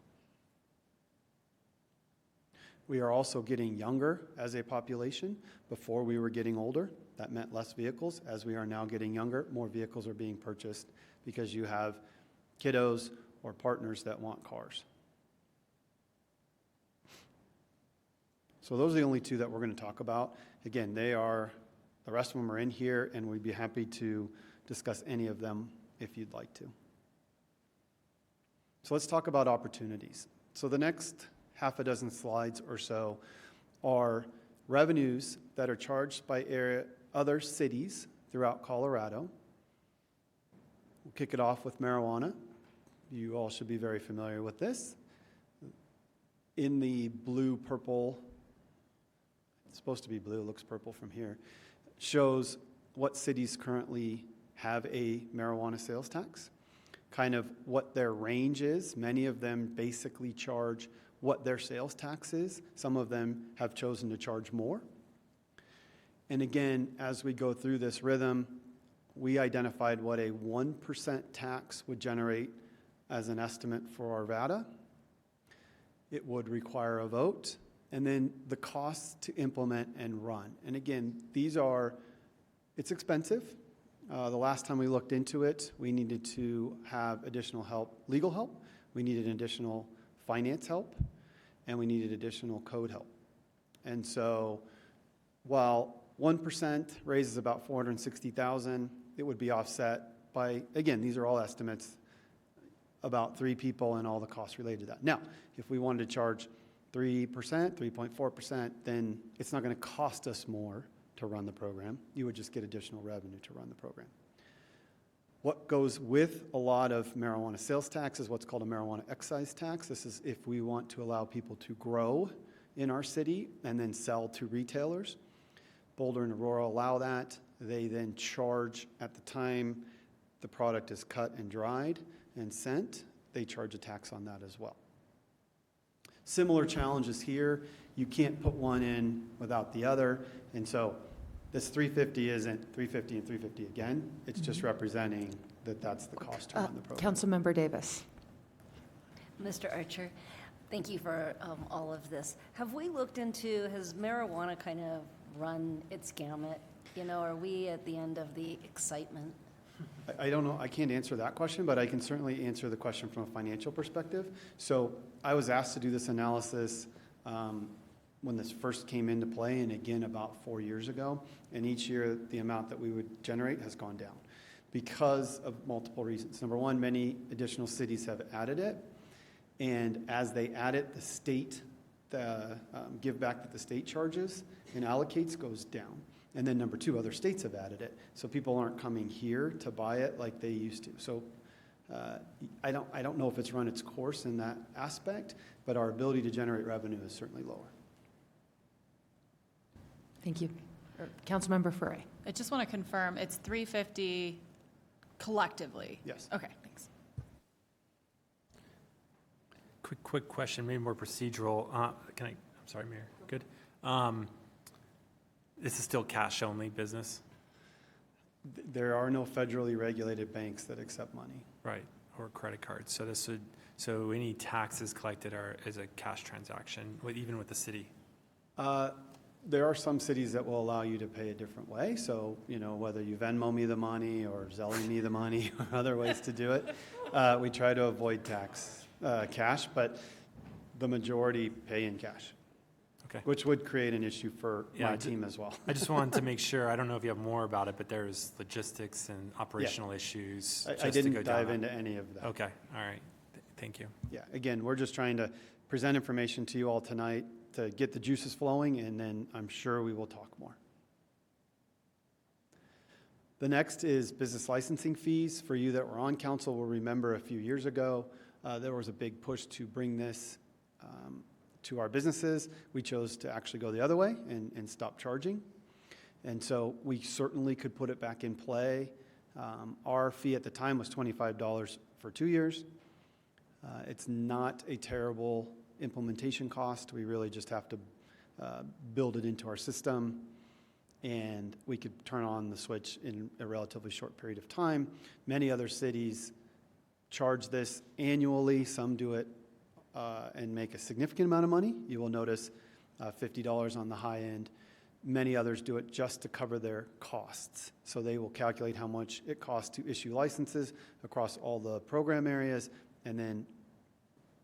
We are also getting younger as a population. Before we were getting older, that meant less vehicles. As we are now getting younger, more vehicles are being purchased because you have kiddos or partners that want cars. So those are the only 2 that we're going to talk about. Again, the rest of them are in here, and we'd be happy to discuss any of them if you'd like to. So let's talk about opportunities. So the next half a dozen slides or so are revenues that are charged by other cities throughout Colorado. We'll kick it off with marijuana. You all should be very familiar with this. In the blue, purple, it's supposed to be blue, it looks purple from here, shows what cities currently have a marijuana sales tax, kind of what their range is. Many of them basically charge what their sales tax is. Some of them have chosen to charge more. And again, as we go through this rhythm, we identified what a 1% tax would generate as an estimate for Arvada. It would require a vote, and then the costs to implement and run. And again, it's expensive. The last time we looked into it, we needed to have additional help, legal help, we needed additional finance help, and we needed additional code help. And so while 1% raises about $460,000, it would be offset by, again, these are all estimates, about 3 people and all the costs related to that. Now, if we wanted to charge 3%, 3.4%, then it's not going to cost us more to run the program. You would just get additional revenue to run the program. What goes with a lot of marijuana sales tax is what's called a marijuana excise tax. This is if we want to allow people to grow in our city and then sell to retailers. Boulder and Aurora allow that. They then charge at the time the product is cut and dried and sent. They charge a tax on that as well. Similar challenges here. You can't put one in without the other. And so this 350 isn't 350 and 350 again. It's just representing that that's the cost to run the program. Councilmember Davis. Mr. Archer, thank you for all of this. Have we looked into, has marijuana kind of run its gamut? Are we at the end of the excitement? I don't know. I can't answer that question, but I can certainly answer the question from a financial perspective. So I was asked to do this analysis when this first came into play, and again about 4 years ago. And each year, the amount that we would generate has gone down because of multiple reasons. Number one, many additional cities have added it. And as they add it, the state, the give back that the state charges and allocates goes down. And then number two, other states have added it. So people aren't coming here to buy it like they used to. So I don't know if it's run its course in that aspect, but our ability to generate revenue is certainly lower. Thank you. Councilmember Furray. I just want to confirm, it's 350 collectively? Yes. Okay, thanks. Quick question, maybe more procedural. I'm sorry, Mayor. Good. This is still cash-only business? There are no federally regulated banks that accept money. Right, or credit cards. So any taxes collected is a cash transaction, even with the city? There are some cities that will allow you to pay a different way. So, whether you Venmo me the money or Zelle me the money or other ways to do it, we try to avoid cash, but the majority pay in cash. Okay. Which would create an issue for my team as well. I just wanted to make sure, I don't know if you have more about it, but there's logistics and operational issues. I didn't dive into any of that. Okay, all right. Thank you. Yeah, again, we're just trying to present information to you all tonight to get the juices flowing, and then I'm sure we will talk more. The next is business licensing fees. For you that were on council will remember a few years ago, there was a big push to bring this to our businesses. We chose to actually go the other way and stop charging. And so we certainly could put it back in play. Our fee at the time was $25 for 2 years. It's not a terrible implementation cost. We really just have to build it into our system, and we could turn on the switch in a relatively short period of time. Many other cities charge this annually. Some do it and make a significant amount of money. You will notice $50 on the high end. Many others do it just to cover their costs. So they will calculate how much it costs to issue licenses across all the program areas and then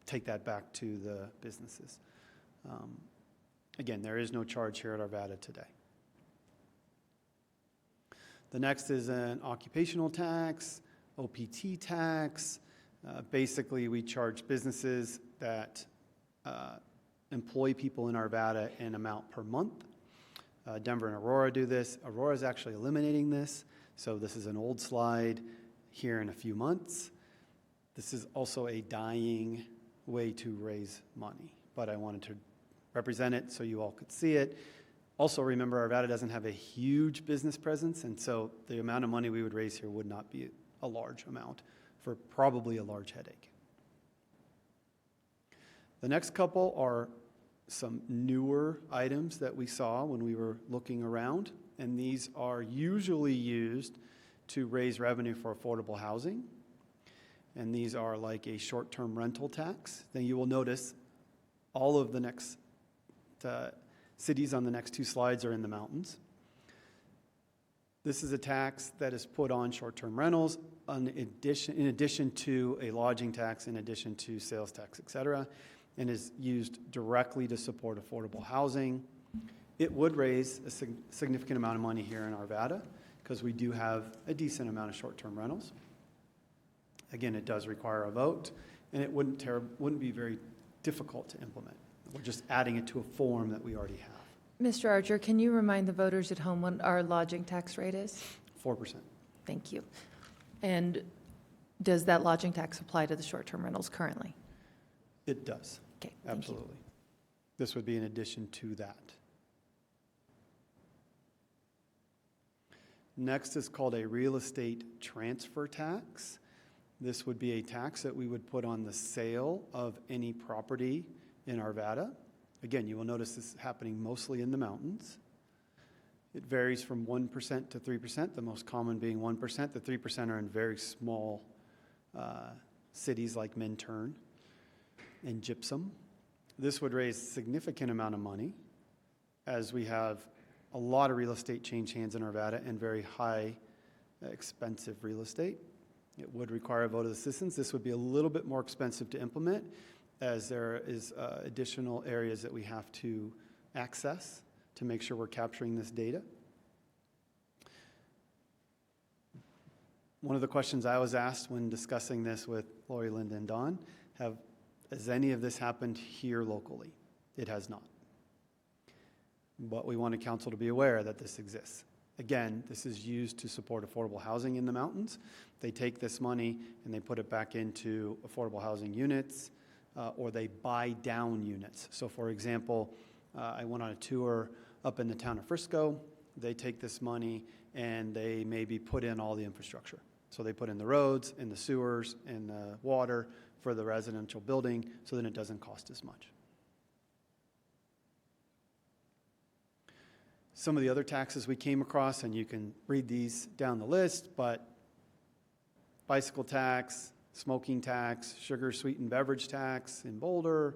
take that back to the businesses. Again, there is no charge here at Arvada today. The next is an occupational tax, OPT tax. Basically, we charge businesses that employ people in Arvada an amount per month. Denver and Aurora do this. Aurora is actually eliminating this, so this is an old slide here in a few months. This is also a dying way to raise money, but I wanted to represent it so you all could see it. Also, remember, Arvada doesn't have a huge business presence, and so the amount of money we would raise here would not be a large amount for probably a large headache. The next couple are some newer items that we saw when we were looking around, and these are usually used to raise revenue for affordable housing. And these are like a short-term rental tax. Then you will notice all of the next cities on the next two slides are in the mountains. This is a tax that is put on short-term rentals in addition to a lodging tax, in addition to sales tax, et cetera, and is used directly to support affordable housing. It would raise a significant amount of money here in Arvada because we do have a decent amount of short-term rentals. Again, it does require a vote, and it wouldn't be very difficult to implement. We're just adding it to a form that we already have. Mr. Archer, can you remind the voters at home what our lodging tax rate is? 4%. Thank you. And does that lodging tax apply to the short-term rentals currently? It does. Okay, thank you. Absolutely. This would be in addition to that. Next is called a real estate transfer tax. This would be a tax that we would put on the sale of any property in Arvada. Again, you will notice this is happening mostly in the mountains. It varies from 1% to 3%, the most common being 1%. The 3% are in very small cities like Minturn and Gypsum. This would raise a significant amount of money as we have a lot of real estate change hands in Arvada and very high expensive real estate. It would require a vote of the citizens. This would be a little bit more expensive to implement as there is additional areas that we have to access to make sure we're capturing this data. One of the questions I was asked when discussing this with Lori, Linda, and Don, has any of this happened here locally? It has not. But we wanted council to be aware that this exists. Again, this is used to support affordable housing in the mountains. They take this money and they put it back into affordable housing units, or they buy down units. So for example, I went on a tour up in the town of Frisco. They take this money and they maybe put in all the infrastructure. So they put in the roads and the sewers and the water for the residential building, so then it doesn't cost as much. Some of the other taxes we came across, and you can read these down the list, but bicycle tax, smoking tax, sugar sweetened beverage tax in Boulder.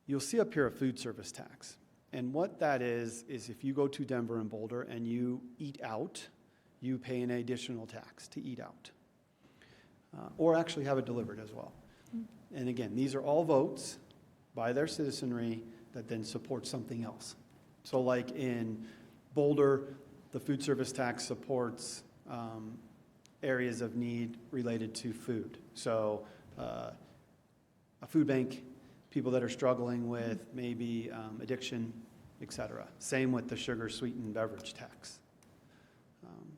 You'll see up here a food service tax. And what that is if you go to Denver and Boulder and you eat out, you pay an additional tax to eat out. Or actually have it delivered as well. And again, these are all votes by their citizenry that then support something else. So like in Boulder, the food service tax supports areas of need related to food. So a food bank, people that are struggling with maybe addiction, et cetera. Same with the sugar sweetened beverage tax.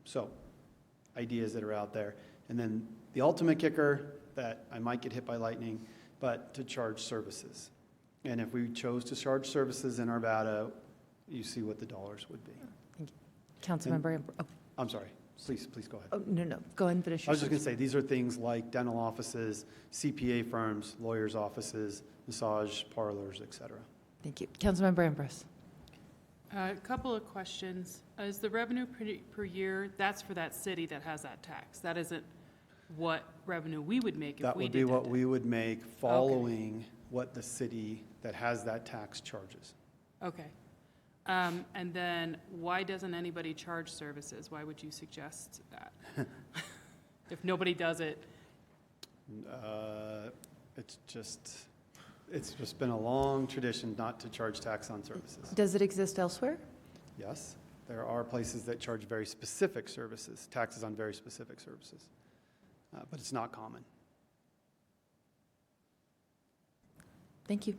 So ideas that are out there. And then the ultimate kicker that I might get hit by lightning, but to charge services. And if we chose to charge services in Arvada, you see what the dollars would be. Thank you. Councilmember, I'm sorry. Please go ahead. oh, no, go ahead and finish. I was just going to say, these are things like dental offices, CPA firms, lawyers' offices, massage parlors, et cetera. Thank you. Councilmember Ambrose. A couple of questions. Is the revenue per year, that's for that city that has that tax? That isn't what revenue we would make if That we would did be that what tax? we would make following what the city that has that tax charges. Okay. And then why doesn't anybody charge services? Why would you suggest that? If nobody does it? It's just been a long tradition not to charge tax on services. Does it exist elsewhere? Yes, there are places that charge very specific services, taxes on very specific services, but it's not common. Thank you.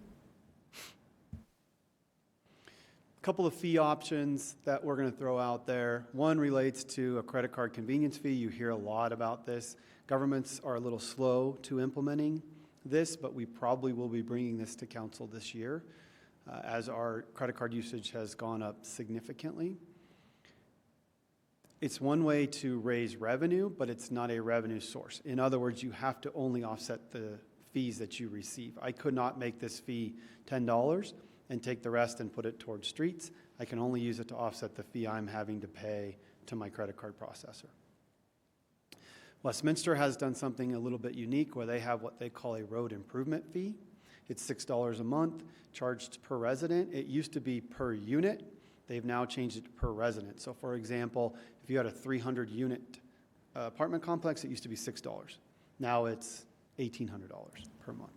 Couple of fee options that we're going to throw out there. One relates to a credit card convenience fee. You hear a lot about this. Governments are a little slow to implementing this, but we probably will be bringing this to council this year as our credit card usage has gone up significantly. It's one way to raise revenue, but it's not a revenue source. In other words, you have to only offset the fees that you receive. I could not make this fee $10 and take the rest and put it towards streets. I can only use it to offset the fee I'm having to pay to my credit card processor. Westminster has done something a little bit unique where they have what they call a road improvement fee. It's $6 a month, charged per resident. It used to be per unit. They've now changed it to per resident. So for example, if you had a 300-unit apartment complex, it used to be $6. Now it's $1,800 per month.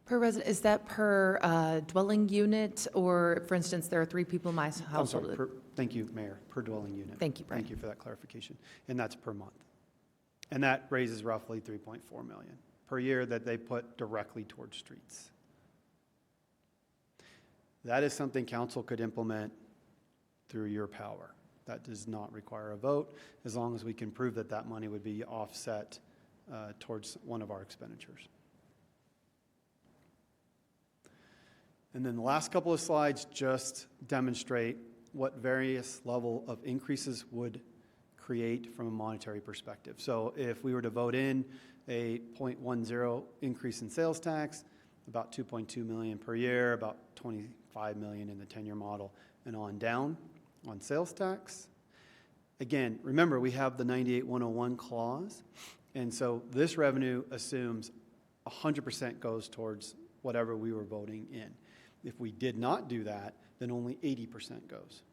Per resident, is that per dwelling unit, or for instance, there are 3 people in my household? I'm sorry, thank you, Mayor, per dwelling unit. Thank you, Brian. Thank you for that clarification. And that's per month. And that raises roughly $3.4 million per year that they put directly towards streets. That is something council could implement through your power. That does not require a vote, as long as we can prove that that money would be offset towards one of our expenditures. And then the last couple of slides just demonstrate what various level of increases would create from a monetary perspective. So if we were to vote in a 0.10 increase in sales tax, about $2.2 million per year, about $25 million in the 10-year model, and on down on sales tax. Again, remember, we have the 98-101 clause, and so this revenue assumes 100% goes towards whatever we were voting in. If we did not do that, then only 80% goes.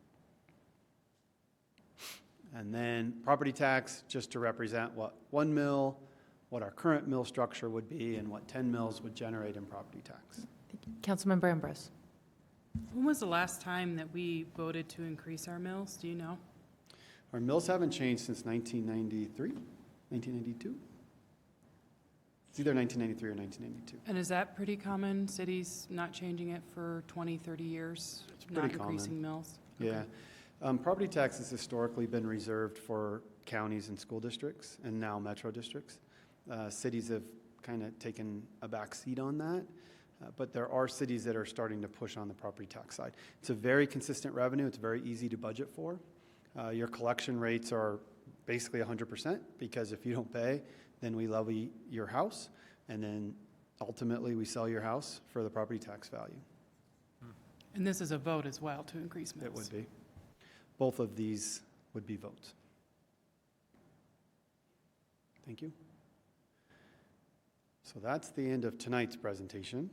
And then property tax, just to represent what 1 mil, what our current mill structure would be, and what 10 mills would generate in property tax. Councilmember Ambrose. When was the last time that we voted to increase our mills? Do you know? Our mills haven't changed since 1993, 1992. It's either 1993 or 1992. And is that pretty common, cities not changing it for 20, 30 years? It's pretty not increasing common. mills? Yeah. Property tax has historically been reserved for counties and school districts, and now metro districts. Cities have kind of taken a back seat on that, but there are cities that are starting to push on the property tax side. It's a very consistent revenue. It's very easy to budget for. Your collection rates are basically 100%, because if you don't pay, then we levy your house, and then ultimately we sell your house for the property tax value. And this is a vote as well to increase mills? It would be. Both of these would be votes. Thank you. So that's the end of tonight's presentation.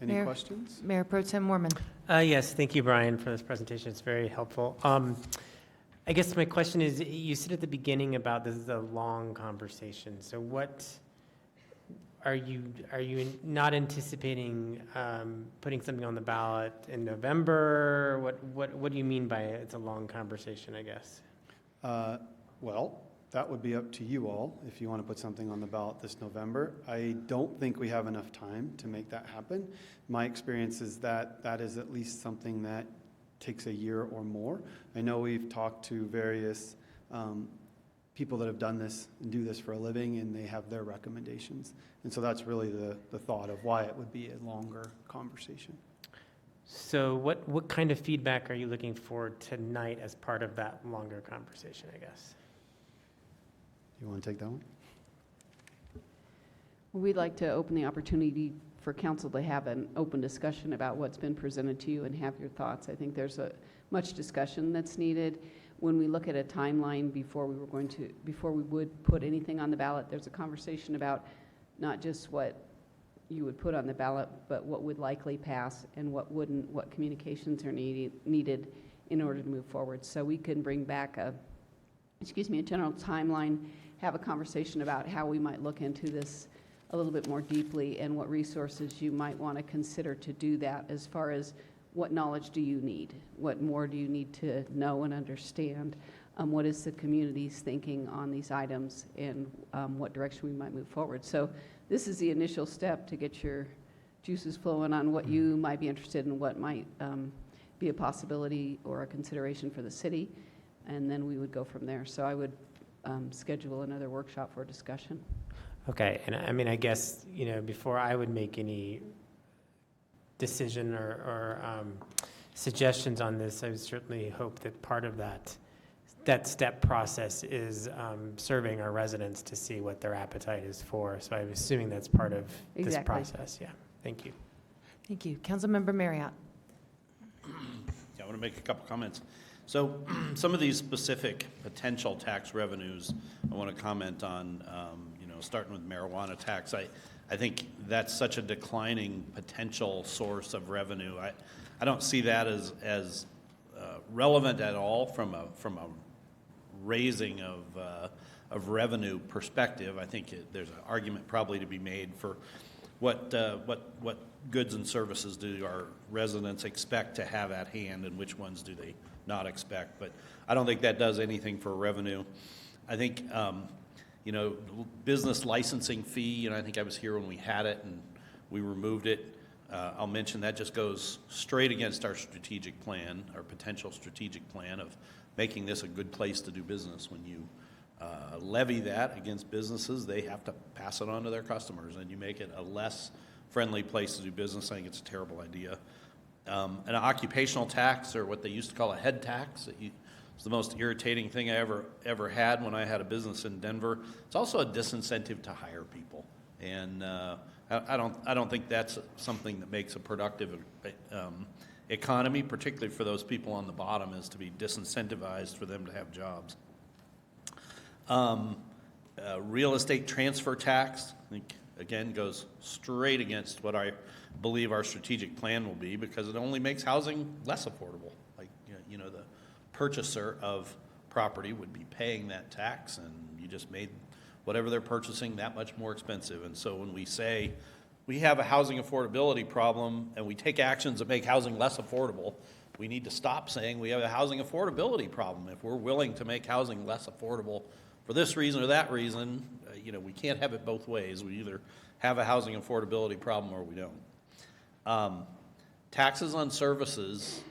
Any Mayor- questions? Mayor Pro Tem Mormon. Yes, thank you, Brian, for this presentation. It's very helpful. I guess my question is, you said at the beginning about this is a long conversation. So what are you not anticipating putting something on the ballot in November? What do you mean by it's a long conversation, I guess? Well, that would be up to you all if you want to put something on the ballot this November. I don't think we have enough time to make that happen. My experience is that that is at least something that takes a year or more. I know we've talked to various people that have done this and do this for a living, and they have their recommendations. And so that's really the thought of why it would be a longer conversation. So what kind of feedback are you looking for tonight as part of that longer conversation, I guess? You want to take that one? We'd like to open the opportunity for council to have an open discussion about what's been presented to you and have your thoughts. I think there's much discussion that's needed. When we look at a timeline before we would put anything on the ballot, there's a conversation about not just what you would put on the ballot, but what would likely pass and what wouldn't, what communications are needed in order to move forward. So we can bring back a general timeline, have a conversation about how we might look into this a little bit more deeply and what resources you might want to consider to do that, as far as what knowledge do you need? What more do you need to know and understand? What is the community's thinking on these items, and what direction we might move forward? So this is the initial step to get your juices flowing on what you might be interested in, what might be a possibility or a consideration for the city, and then we would go from there. So I would schedule another workshop for discussion. Okay, and I mean, I guess, before I would make any decision or suggestions on this, I would certainly hope that part of that step process is surveying our residents to see what their appetite is for. So I'm assuming that's part of this Exactly. process. Yeah, thank you. Thank you. Councilmember Marriott. Yeah, I want to make a couple comments. So some of these specific potential tax revenues, I want to comment on, starting with marijuana tax. I think that's such a declining potential source of revenue. I don't see that as relevant at all from a raising of revenue perspective. I think there's an argument probably to be made for what goods and services do our residents expect to have at hand and which ones do they not expect. But I don't think that does anything for revenue. I think, business licensing fee, I think I was here when we had it and we removed it. I'll mention that just goes straight against our strategic plan, our potential strategic plan of making this a good place to do business. When you levy that against businesses, they have to pass it on to their customers, and you make it a less friendly place to do business. I think it's a terrible idea. An occupational tax, or what they used to call a head tax, it's the most irritating thing I ever had when I had a business in Denver. It's also a disincentive to hire people, and I don't think that's something that makes a productive economy, particularly for those people on the bottom, is to be disincentivized for them to have jobs. Real estate transfer tax, I think, again, goes straight against what I believe our strategic plan will be, because it only makes housing less affordable. Like, the purchaser of property would be paying that tax, and you just made whatever they're purchasing that much more expensive. And so when we say we have a housing affordability problem and we take actions that make housing less affordable, we need to stop saying we have a housing affordability problem. If we're willing to make housing less affordable for this reason or that reason, we can't have it both ways. We either have a housing affordability problem or we don't. Taxes on services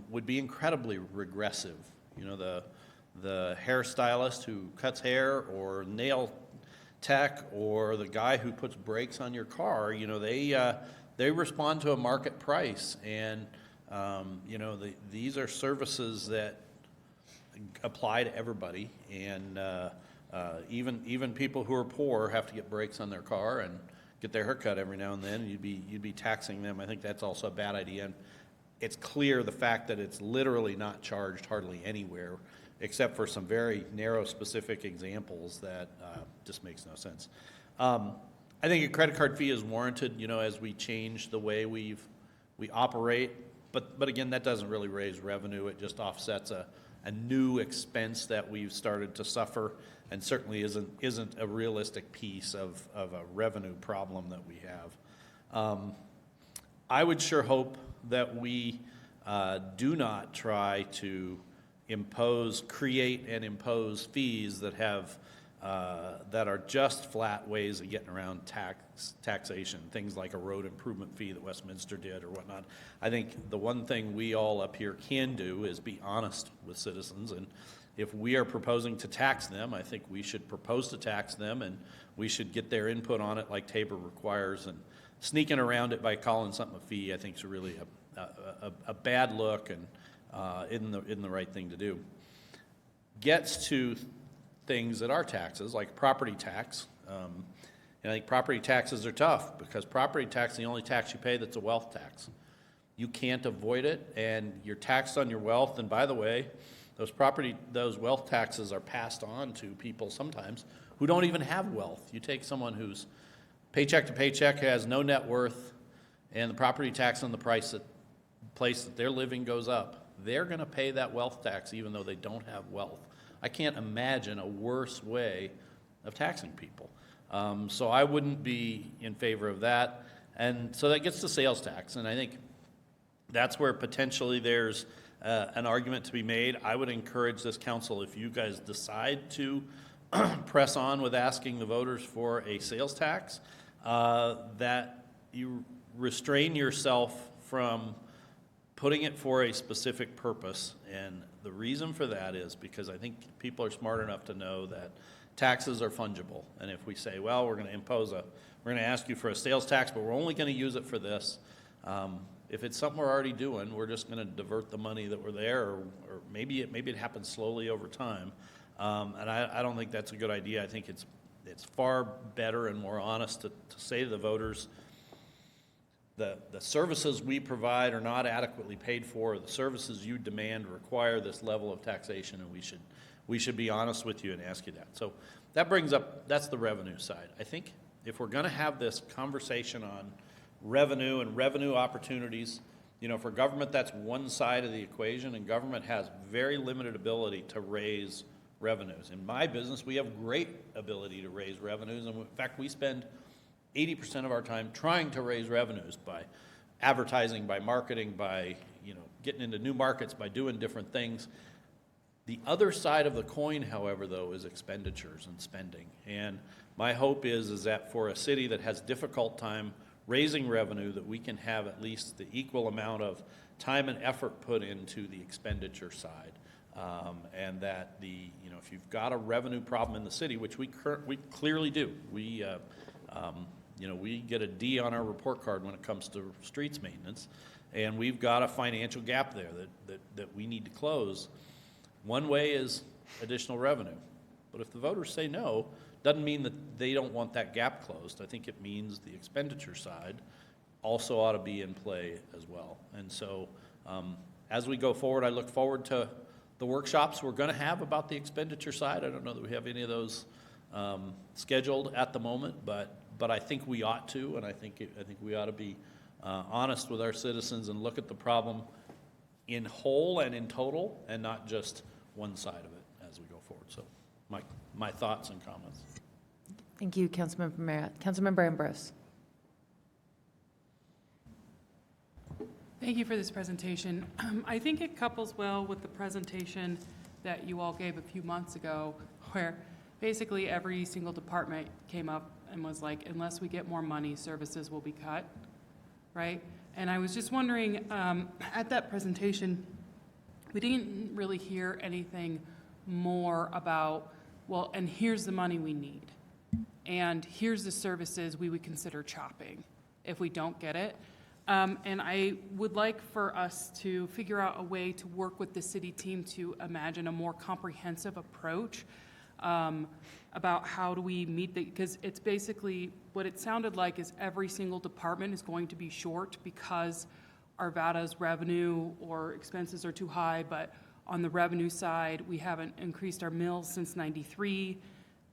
would be incredibly regressive. The hairstylist who cuts hair, or nail tech, or the guy who puts brakes on your car, they respond to a market price, and these are services that apply to everybody, and even people who are poor have to get brakes on their car and get their hair cut every now and then. You'd be taxing them. I think that's also a bad idea. And it's clear the fact that it's literally not charged hardly anywhere, except for some very narrow specific examples that just makes no sense. I think a credit card fee is warranted, as we change the way we operate. But again, that doesn't really raise revenue. It just offsets a new expense that we've started to suffer, and certainly isn't a realistic piece of a revenue problem that we have. I would sure hope that we do not try to create and impose fees that are just flat ways of getting around taxation, things like a road improvement fee that Westminster did or whatnot. I think the one thing we all up here can do is be honest with citizens, and if we are proposing to tax them, I think we should propose to tax them, and we should get their input on it like Tabor requires. And sneaking around it by calling something a fee, I think, is really a bad look, and isn't the right thing to do. Gets to things that are taxes, like property tax. I think property taxes are tough, because property tax is the only tax you pay that's a wealth tax. You can't avoid it, and you're taxed on your wealth. And by the way, those wealth taxes are passed on to people sometimes who don't even have wealth. You take someone who's paycheck to paycheck, has no net worth, and the property tax on the place that they're living goes up. They're going to pay that wealth tax even though they don't have wealth. I can't imagine a worse way of taxing people. So I wouldn't be in favor of that. And so that gets to sales tax. And I think that's where potentially there's an argument to be made. I would encourage this council, if you guys decide to press on with asking the voters for a sales tax, that you restrain yourself from putting it for a specific purpose. And the reason for that is because I think people are smart enough to know that taxes are fungible. And if we say, well, we're going to ask you for a sales tax, but we're only going to use it for this. If it's something we're already doing, we're just going to divert the money that were there, or maybe it happens slowly over time. And I don't think that's a good idea. I think it's far better and more honest to say to the voters, the services we provide are not adequately paid for. The services you demand require this level of taxation, and we should be honest with you and ask you that. So that's the revenue side. I think if we're going to have this conversation on revenue and revenue opportunities, for government, that's one side of the equation, and government has very limited ability to raise revenues. In my business, we have great ability to raise revenues, and in fact, we spend 80% of our time trying to raise revenues by advertising, by marketing, by getting into new markets, by doing different things. The other side of the coin, however, though, is expenditures and spending. And my hope is that for a city that has difficult time raising revenue, that we can have at least the equal amount of time and effort put into the expenditure side. And that if you've got a revenue problem in the city, which we clearly do, we get a D on our report card when it comes to streets maintenance, and we've got a financial gap there that we need to close. One way is additional revenue, but if the voters say no, doesn't mean that they don't want that gap closed. I think it means the expenditure side also ought to be in play as well. And so as we go forward, I look forward to the workshops we're going to have about the expenditure side. I don't know that we have any of those scheduled at the moment, but I think we ought to, and I think we ought to be honest with our citizens and look at the problem in whole and in total, and not just one side of it as we go forward. So my thoughts and comments. Thank you, Councilmember Marriott. Councilmember Ambrose. Thank you for this presentation. I think it couples well with the presentation that you all gave a few months ago, where basically every single department came up and was like, unless we get more money, services will be cut, right? And I was just wondering, at that presentation, we didn't really hear anything more about, well, and here's the money we need, and here's the services we would consider chopping if we don't get it. And I would like for us to figure out a way to work with the city team to imagine a more comprehensive approach about how do we meet because it's basically, what it sounded like is every single department is going to be short because Arvada's revenue or expenses are too high, but on the revenue side, we haven't increased our mills since '93.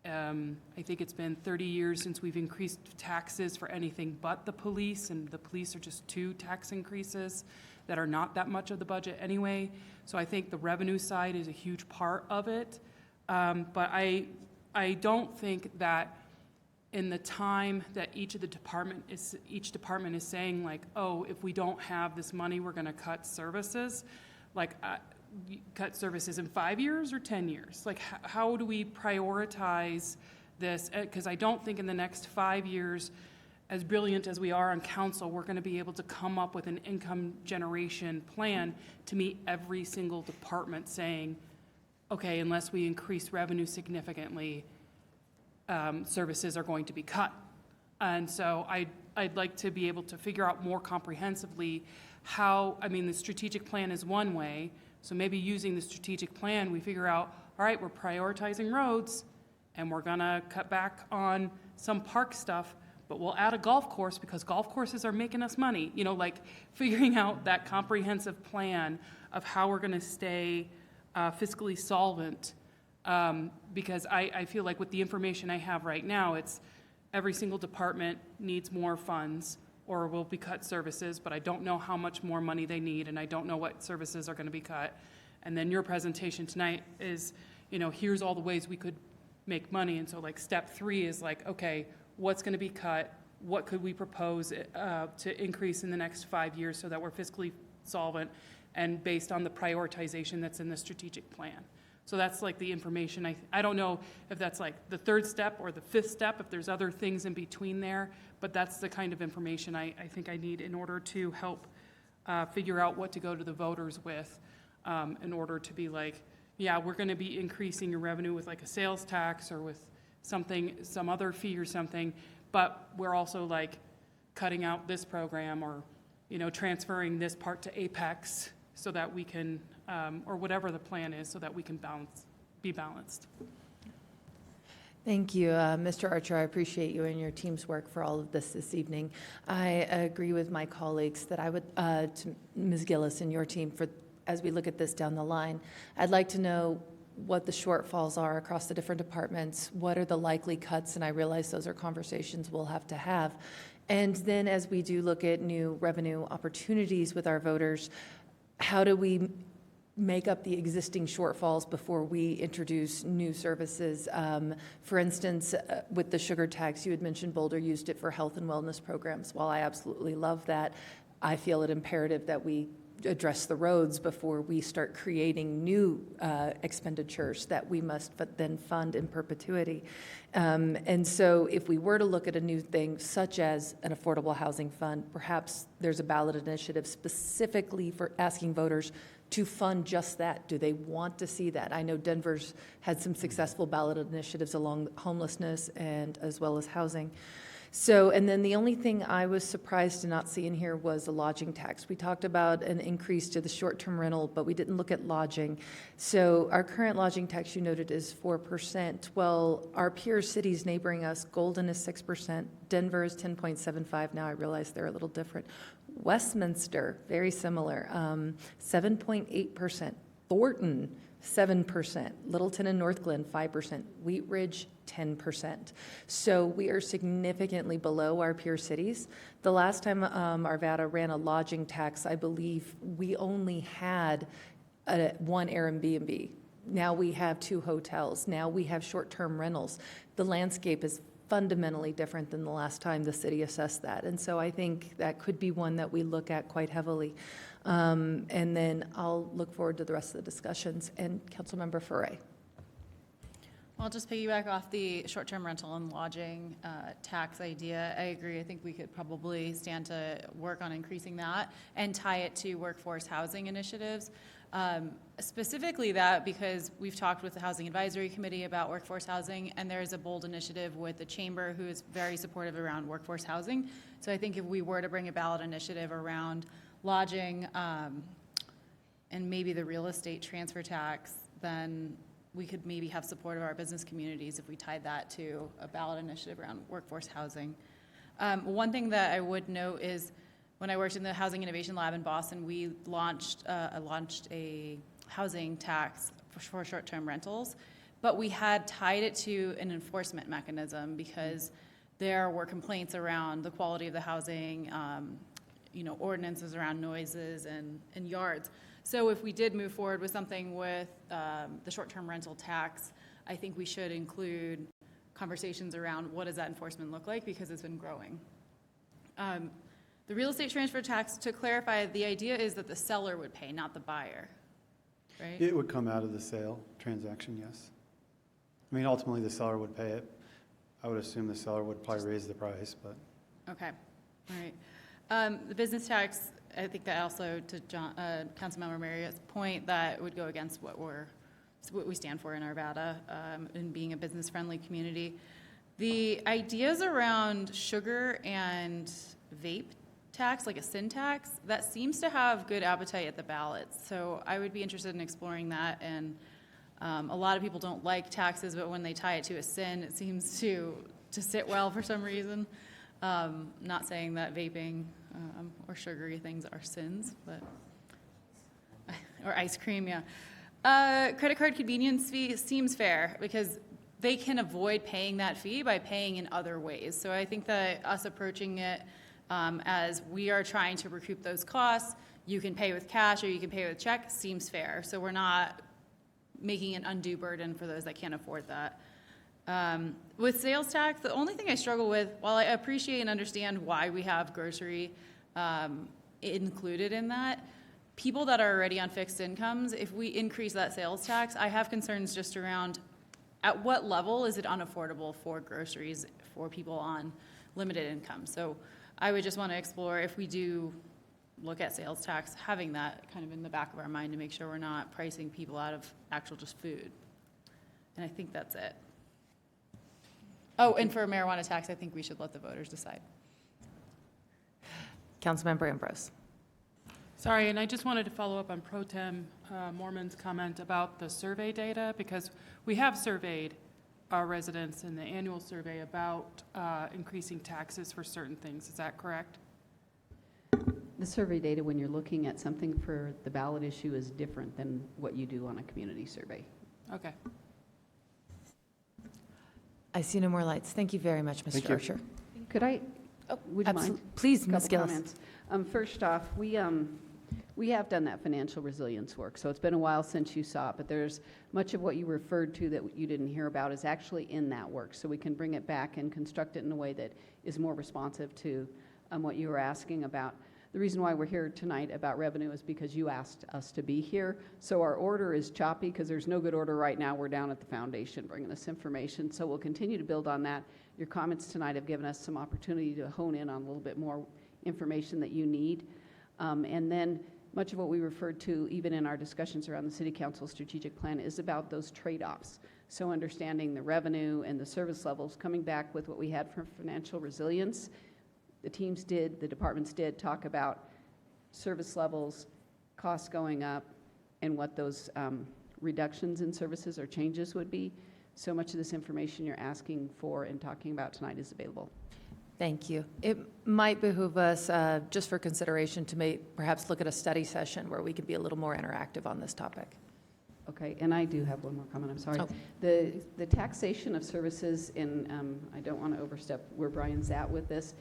I think it's been 30 years since we've increased taxes for anything but the police, and the police are just 2 tax increases that are not that much of the budget anyway. So I think the revenue side is a huge part of it. But I don't think that in the time that each department is saying, like, oh, if we don't have this money, we're going to cut services, cut services in 5 years or 10 years? Like, how do we prioritize this? Because I don't think in the next 5 years, as brilliant as we are on council, we're going to be able to come up with an income generation plan to meet every single department saying, okay, unless we increase revenue significantly, services are going to be cut. And so I'd like to be able to figure out more comprehensively the strategic plan is one way. So maybe using the strategic plan, we figure out, all right, we're prioritizing roads, and we're gonna cut back on some park stuff, but we'll add a golf course because golf courses are making us money. Figuring out that comprehensive plan of how we're gonna stay fiscally solvent, because I feel like with the information I have right now, it's every single department needs more funds or will be cut services, but I don't know how much more money they need, and I don't know what services are going to be cut. And then your presentation tonight is, here's all the ways we could make money. And so step 3 is okay, what's going to be cut? What could we propose to increase in the next 5 years so that we're fiscally solvent and based on the prioritization that's in the strategic plan? So that's the information. I don't know if that's the 3rd step or the 5th step, if there's other things in between there, but that's the kind of information I think I need in order to help figure out what to go to the voters with, in order to be like, yeah, we're going to be increasing your revenue with like a sales tax or with something, some other fee or something, but we're also like cutting out this program or, you know, transferring this part to Apex so that we can, or whatever the plan is, so that we can be balanced. Thank you, Mr. Archer. I appreciate you and your team's work for all of this evening. I agree with my colleagues that I would, to Ms. Gillis and your team, for as we look at this down the line, I'd like to know what the shortfalls are across the different departments, what are the likely cuts, and I realize those are conversations we'll have to have. And then as we do look at new revenue opportunities with our voters, how do we make up the existing shortfalls before we introduce new services? For instance, with the sugar tax, you had mentioned Boulder used it for health and wellness programs. While I absolutely love that, I feel it imperative that we address the roads before we start creating new expenditures that we must then fund in perpetuity. And so if we were to look at a new thing such as an affordable housing fund, perhaps there's a ballot initiative specifically for asking voters to fund just that. Do they want to see that? I know Denver's had some successful ballot initiatives along homelessness and as well as housing. So, and then the only thing I was surprised to not see in here was a lodging tax. We talked about an increase to the short-term rental, but we didn't look at lodging. So our current lodging tax, you noted, is 4%. Well, our peer cities neighboring us, Golden is 6%, Denver is 10.75%. Now I realize they're a little different. Westminster, very similar, 7.8%. Thornton, 7%. Littleton and North Glen, 5%. Wheat Ridge, 10%. So we are significantly below our peer cities. The last time Arvada ran a lodging tax, I believe we only had one Airbnb. Now we have 2 hotels. Now we have short-term rentals. The landscape is fundamentally different than the last time the city assessed that. And so I think that could be one that we look at quite heavily. And then I'll look forward to the rest of the discussions. And Councilmember Foray. Well, I'll just piggyback off the short-term rental and lodging tax idea. I agree. I think we could probably stand to work on increasing that and tie it to workforce housing initiatives. Specifically that because we've talked with the Housing Advisory Committee about workforce housing, and there's a bold initiative with the Chamber who is very supportive around workforce housing. So I think if we were to bring a ballot initiative around lodging and maybe the real estate transfer tax, then we could maybe have support of our business communities if we tied that to a ballot initiative around workforce housing. One thing that I would note is when I worked in the Housing Innovation Lab in Boston, we launched a housing tax for short-term rentals, but we had tied it to an enforcement mechanism because there were complaints around the quality of the housing, ordinances around noises and yards. So if we did move forward with something with the short-term rental tax, I think we should include conversations around what does that enforcement look like, because it's been growing. The real estate transfer tax, to clarify, the idea is that the seller would pay, not the buyer, right? It would come out of the sale transaction, yes. I mean, ultimately, the seller would pay it. I would assume the seller would probably raise the price, but. Okay, all right. The business tax, I think that also, to Councilmember Marriott's point, that would go against what we stand for in Arvada, in being a business-friendly community. The ideas around sugar and vape tax, like a sin tax, that seems to have good appetite at the ballots. So I would be interested in exploring that. And a lot of people don't like taxes, but when they tie it to a sin, it seems to sit well for some reason. Not saying that vaping or sugary things are sins, but or ice cream, yeah. Credit card convenience fee seems fair because they can avoid paying that fee by paying in other ways. So I think that us approaching it as we are trying to recoup those costs, you can pay with cash or you can pay with check, seems fair. So we're not making an undue burden for those that can't afford that. With sales tax, the only thing I struggle with, while I appreciate and understand why we have grocery included in that, people that are already on fixed incomes, if we increase that sales tax, I have concerns just around at what level is it unaffordable for groceries for people on limited income. So I would just want to explore, if we do look at sales tax, having that kind of in the back of our mind to make sure we're not pricing people out of actual just food. And I think that's it. Oh, and for marijuana tax, I think we should let the voters decide. Councilmember Ambrose. Sorry, and I just wanted to follow up on Pro Tem Mormon's comment about the survey data, because we have surveyed our residents in the annual survey about increasing taxes for certain things. Is that correct? The survey data, when you're looking at something for the ballot issue, is different than what you do on a community survey. Okay. I see no more lights. Thank you very much, Mr. Archer. Could I, would you mind? Please, Ms. Couple Gillis. comments. First off, we have done that financial resilience work, so it's been a while since you saw it, but there's much of what you referred to that you didn't hear about is actually in that work, so we can bring it back and construct it in a way that is more responsive to what you were asking about. The reason why we're here tonight about revenue is because you asked us to be here, so our order is choppy because there's no good order right now. We're down at the foundation bringing this information, so we'll continue to build on that. Your comments tonight have given us some opportunity to hone in on a little bit more information that you need. And then much of what we referred to, even in our discussions around the City Council strategic plan, is about those trade-offs. So understanding the revenue and the service levels, coming back with what we had from financial resilience. The teams did, the departments did talk about service levels, costs going up, and what those reductions in services or changes would be. So much of this information you're asking for and talking about tonight is available. Thank you. It might behoove us, just for consideration, to perhaps look at a study session where we could be a little more interactive on this topic. Okay, and I do have one more comment, I'm sorry. Oh. The taxation of services, and I don't want to overstep where Brian's at with this.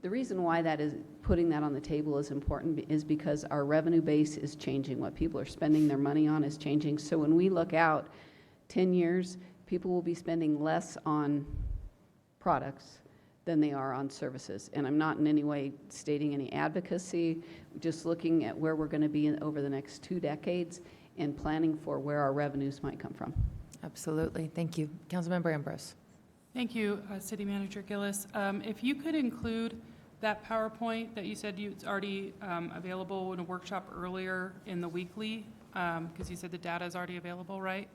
The reason why that is, putting that on the table is important, is because our revenue base is changing. What people are spending their money on is changing. So when we look out 10 years, people will be spending less on products than they are on services. And I'm not in any way stating any advocacy, just looking at where we're going to be over the next 2 decades and planning for where our revenues might come from. Absolutely. Thank you. Councilmember Ambrose. Thank you, City Manager Gillis. If you could include that PowerPoint that you said it's already available in a workshop earlier in the weekly, because you said the data is already available, right?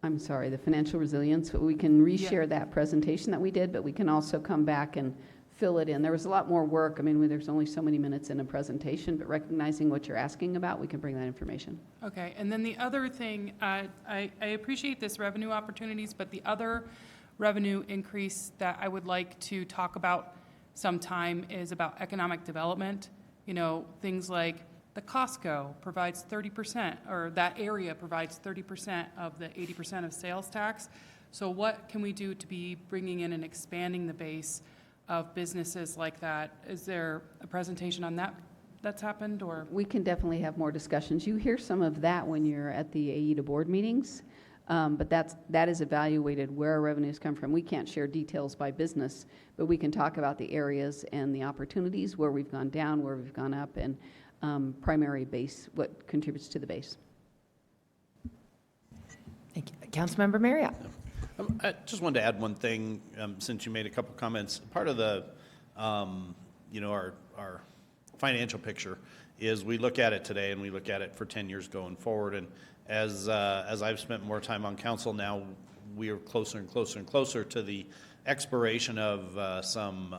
I'm sorry, the financial resilience, we can reshare that presentation that we did, but we can also come back and fill it in. There was a lot more work. I mean, there's only so many minutes in a presentation, but recognizing what you're asking about, we can bring that information. Okay, and then the other thing, I appreciate this revenue opportunities, but the other revenue increase that I would like to talk about sometime is about economic development. You know, things like the Costco provides 30%, or that area provides 30% of the 80% of sales tax. So what can we do to be bringing in and expanding the base of businesses like that? Is there a presentation on that that's happened, or? We can definitely have more discussions. You hear some of that when you're at the AIDA board meetings, but that is evaluated where our revenues come from. We can't share details by business, but we can talk about the areas and the opportunities, where we've gone down, where we've gone up, and primary base, what contributes to the base. Thank you. Councilmember Marriott. I just wanted to add one thing, since you made a couple comments. Part of the, our financial picture is we look at it today and we look at it for 10 years going forward. And as I've spent more time on council now, we are closer and closer and closer to the expiration of some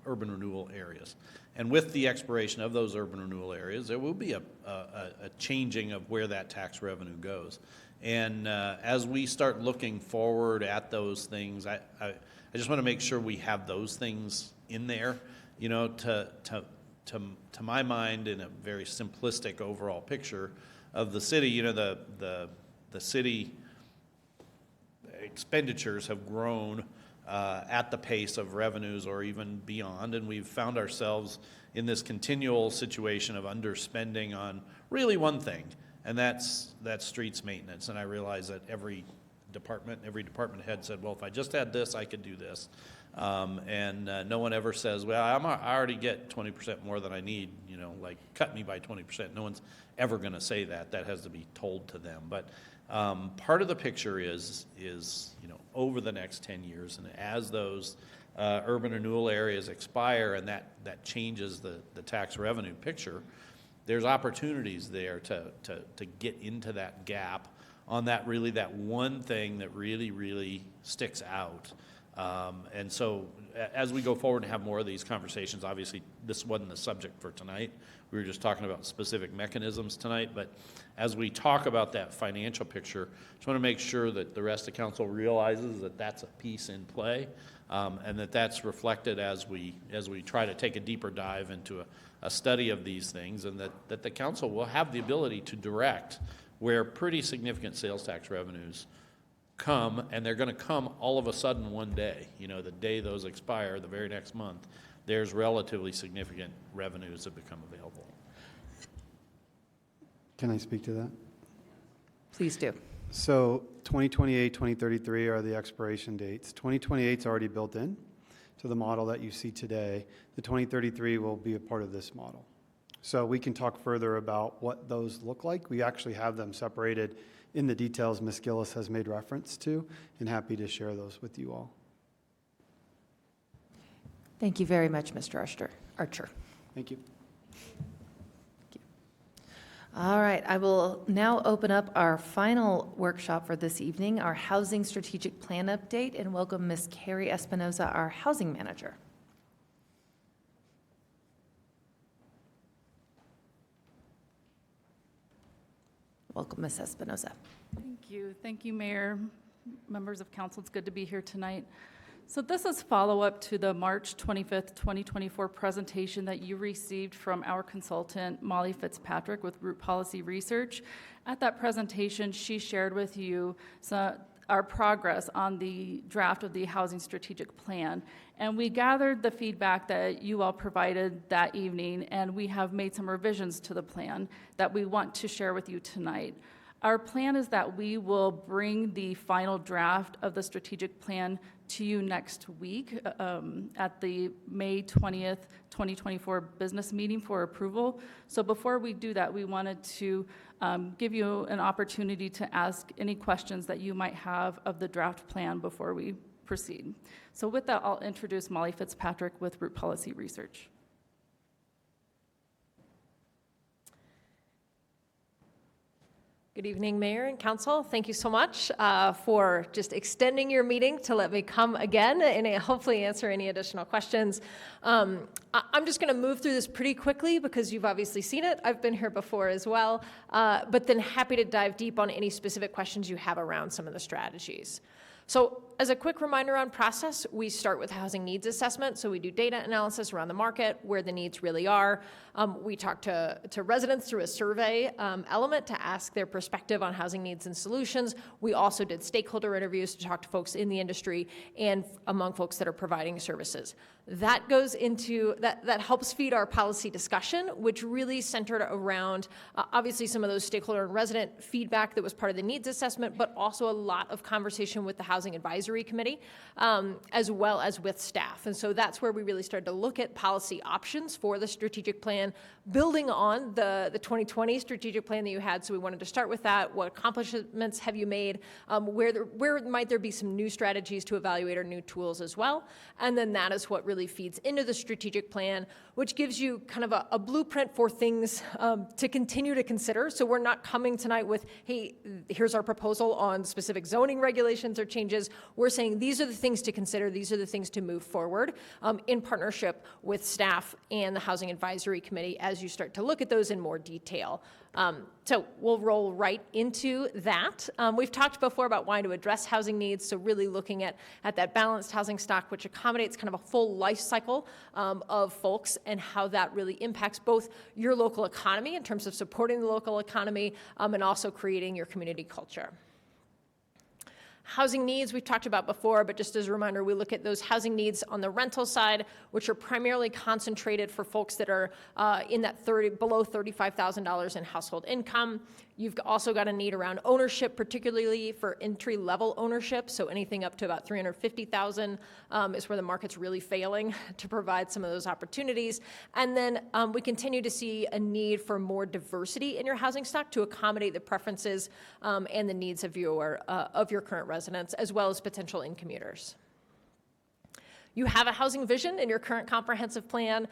urban renewal areas. And with the expiration of those urban renewal areas, there will be a changing of where that tax revenue goes. And as we start looking forward at those things, I just want to make sure we have those things in there, you know, to my mind, in a very simplistic overall picture of the city. You know, the city expenditures have grown at the pace of revenues or even beyond, and we've found ourselves in this continual situation of underspending on really one thing, and that's streets maintenance. And I realize that every department head said, well, if I just had this, I could do this. And no one ever says, well, I already get 20% more than I need, you know, like cut me by 20%. No one's ever going to say that. That has to be told to them. But part of the picture is, you know, over the next 10 years. And as those urban renewal areas expire and that changes the tax revenue picture, there's opportunities there to get into that gap on that one thing that really sticks out. And so as we go forward and have more of these conversations, obviously this wasn't the subject for tonight. We were just talking about specific mechanisms tonight, but as we talk about that financial picture, just want to make sure that the rest of council realizes that that's a piece in play, and that's reflected as we try to take a deeper dive into a study of these things, and that the council will have the ability to direct where pretty significant sales tax revenues come, and they're going to come all of a sudden one day. The day those expire, the very next month, there's relatively significant revenues that become available. Can I speak to that? Please do. So 2028, 2033 are the expiration dates. 2028 is already built in to the model that you see today. The 2033 will be a part of this model. So we can talk further about what those look like. We actually have them separated in the details Ms. Gillis has made reference to, and happy to share those with you all. Thank you very much, Mr. Archer. Thank you. All right, I will now open up our final workshop for this evening, our Housing Strategic Plan Update, and welcome Ms. Carrie Espinoza, our Housing Manager. Welcome, Ms. Espinoza. Thank you. Thank you, Mayor, members of council. It's good to be here tonight. So this is follow-up to the March 25th, 2024 presentation that you received from our consultant, Molly Fitzpatrick with Root Policy Research. At that presentation, she shared with you our progress on the draft of the Housing Strategic Plan. And we gathered the feedback that you all provided that evening, and we have made some revisions to the plan that we want to share with you tonight. Our plan is that we will bring the final draft of the strategic plan to you next week at the May 20th, 2024 business meeting for approval. So before we do that, we wanted to give you an opportunity to ask any questions that you might have of the draft plan before we proceed. So with that, I'll introduce Molly Fitzpatrick with Root Policy Research. Good evening, Mayor and Council. Thank you so much for just extending your meeting to let me come again and hopefully answer any additional questions. I'm just going to move through this pretty quickly because you've obviously seen it. I've been here before as well, but then happy to dive deep on any specific questions you have around some of the strategies. So as a quick reminder on process, we start with housing needs assessment. So we do data analysis around the market, where the needs really are. We talk to residents through a survey element to ask their perspective on housing needs and solutions. We also did stakeholder interviews to talk to folks in the industry and among folks that are providing services. That goes into, that helps feed our policy discussion, which really centered around obviously some of those stakeholder and resident feedback that was part of the needs assessment, but also a lot of conversation with the Housing Advisory Committee, as well as with staff. And so that's where we really started to look at policy options for the strategic plan, building on the 2020 strategic plan that you had. So we wanted to start with that. What accomplishments have you made? Where might there be some new strategies to evaluate or new tools as well? And then that is what really feeds into the strategic plan, which gives you kind of a blueprint for things to continue to consider. So we're not coming tonight with, hey, here's our proposal on specific zoning regulations or changes. We're saying these are the things to consider, these are the things to move forward in partnership with staff and the Housing Advisory Committee as you start to look at those in more detail. So we'll roll right into that. We've talked before about wanting to address housing needs, so really looking at that balanced housing stock, which accommodates kind of a full life cycle of folks and how that really impacts both your local economy in terms of supporting the local economy and also creating your community culture. Housing needs we've talked about before, but just as a reminder, we look at those housing needs on the rental side, which are primarily concentrated for folks that are in that below $35,000 in household income. You've also got a need around ownership, particularly for entry-level ownership. So anything up to about $350,000 is where the market's really failing to provide some of those opportunities. And then we continue to see a need for more diversity in your housing stock to accommodate the preferences and the needs of your current residents. residents, as well as potential in-commuters. You have a housing vision in your current comprehensive plan.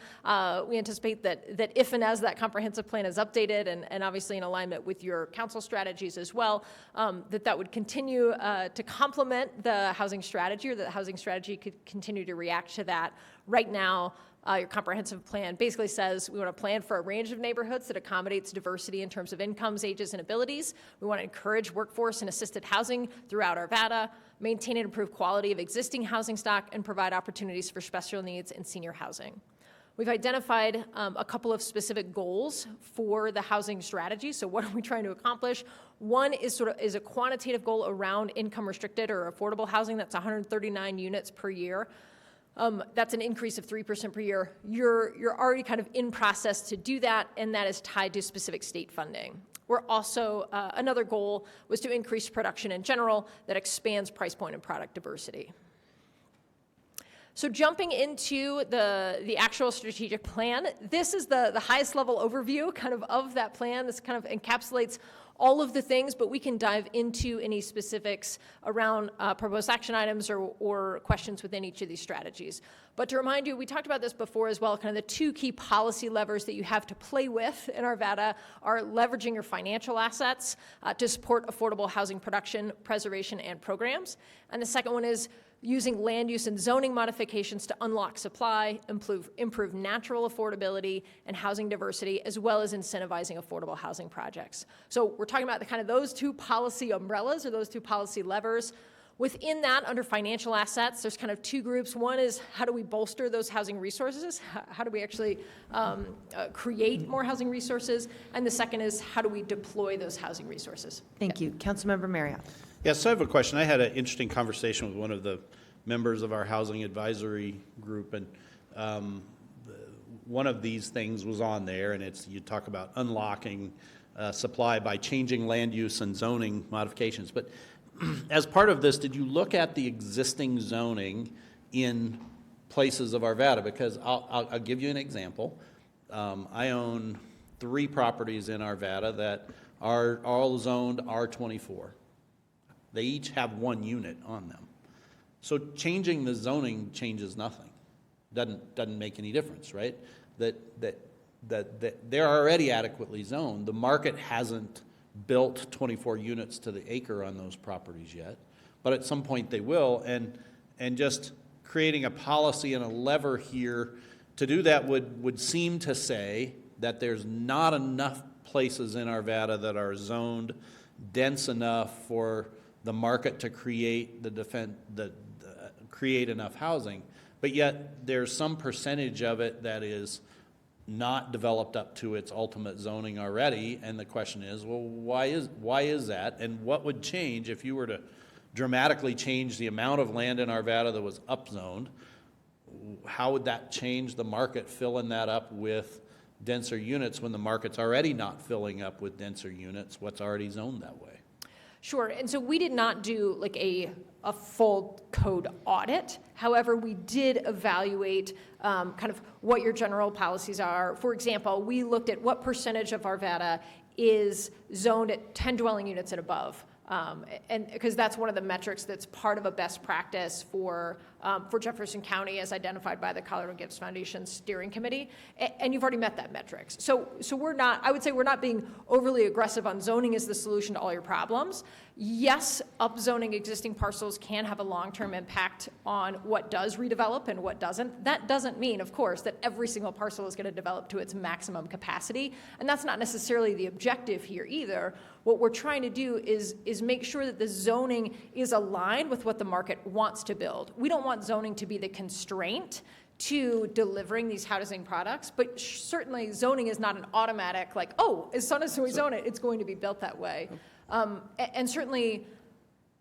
We anticipate that if and as that comprehensive plan is updated and obviously in alignment with your council strategies as well, that would continue to complement the housing strategy, or that the housing strategy could continue to react to that. Right now, your comprehensive plan basically says we want to plan for a range of neighborhoods that accommodates diversity in terms of incomes, ages, and abilities. We want to encourage workforce and assisted housing throughout Arvada, maintain and improve quality of existing housing stock, and provide opportunities for special needs and senior housing. We've identified a couple of specific goals for the housing strategy. So what are we trying to accomplish? One is a quantitative goal around income restricted or affordable housing. That's 139 units per year. That's an increase of 3% per year. You're already kind of in process to do that, and that is tied to specific state funding. We're also, another goal was to increase production in general that expands price point and product diversity. So jumping into the actual strategic plan, this is the highest level overview kind of that plan. This kind of encapsulates all of the things, but we can dive into any specifics around proposed action items or questions within each of these strategies. But to remind you, we talked about this before as well, kind of the two key policy levers that you have to play with in Arvada are leveraging your financial assets to support affordable housing production, preservation, and programs. And the second one is using land use and zoning modifications to unlock supply, improve natural affordability and housing diversity, as well as incentivizing affordable housing projects. So we're talking about those two policy umbrellas, or those two policy levers. Within that, under financial assets, there's kind of two groups. One is how do we bolster those housing resources? How do we actually create more housing resources? And the second is how do we deploy those housing resources? Thank you. Councilmember Marriott. Yes, so I have a question. I had an interesting conversation with one of the members of our housing advisory group, and one of these things was on there, and you talk about unlocking supply by changing land use and zoning modifications. But as part of this, did you look at the existing zoning in places of Arvada? Because I'll give you an example. I own 3 properties in Arvada that are all zoned R24. They each have 1 unit on them. So changing the zoning changes nothing. Doesn't make any difference, right? That they're already adequately zoned. The market hasn't built 24 units to the acre on those properties yet, but at some point they will. And just creating a policy and a lever here to do that would seem to say that there's not enough places in Arvada that are zoned dense enough for the market to create create enough housing, but yet there's some percentage of it that is not developed up to its ultimate zoning already. And the question is, well, why is that? And what would change if you were to dramatically change the amount of land in Arvada that was upzoned? How would that change the market filling that up with denser units when the market's already not filling up with denser units, what's already zoned that way? Sure, and so we did not do like a full code audit. However, we did evaluate kind of what your general policies are. For example, we looked at what percentage of Arvada is zoned at 10 dwelling units and above. And because that's one of the metrics that's part of a best practice for Jefferson County as identified by the Colorado Gibbs Foundation Steering Committee, and you've already met that metrics. So we're not, I would say we're not being overly aggressive on zoning as the solution to all your problems. Yes, upzoning existing parcels can have a long-term impact on what does redevelop and what doesn't. That doesn't mean, of course, that every single parcel is going to develop to its maximum capacity, and that's not necessarily the objective here either. What we're trying to do is make sure that the zoning is aligned with what the market wants to build. We don't want zoning to be the constraint to delivering these housing products, but certainly zoning is not an automatic, like, oh, as soon as we zone it, it's going to be built that way. And certainly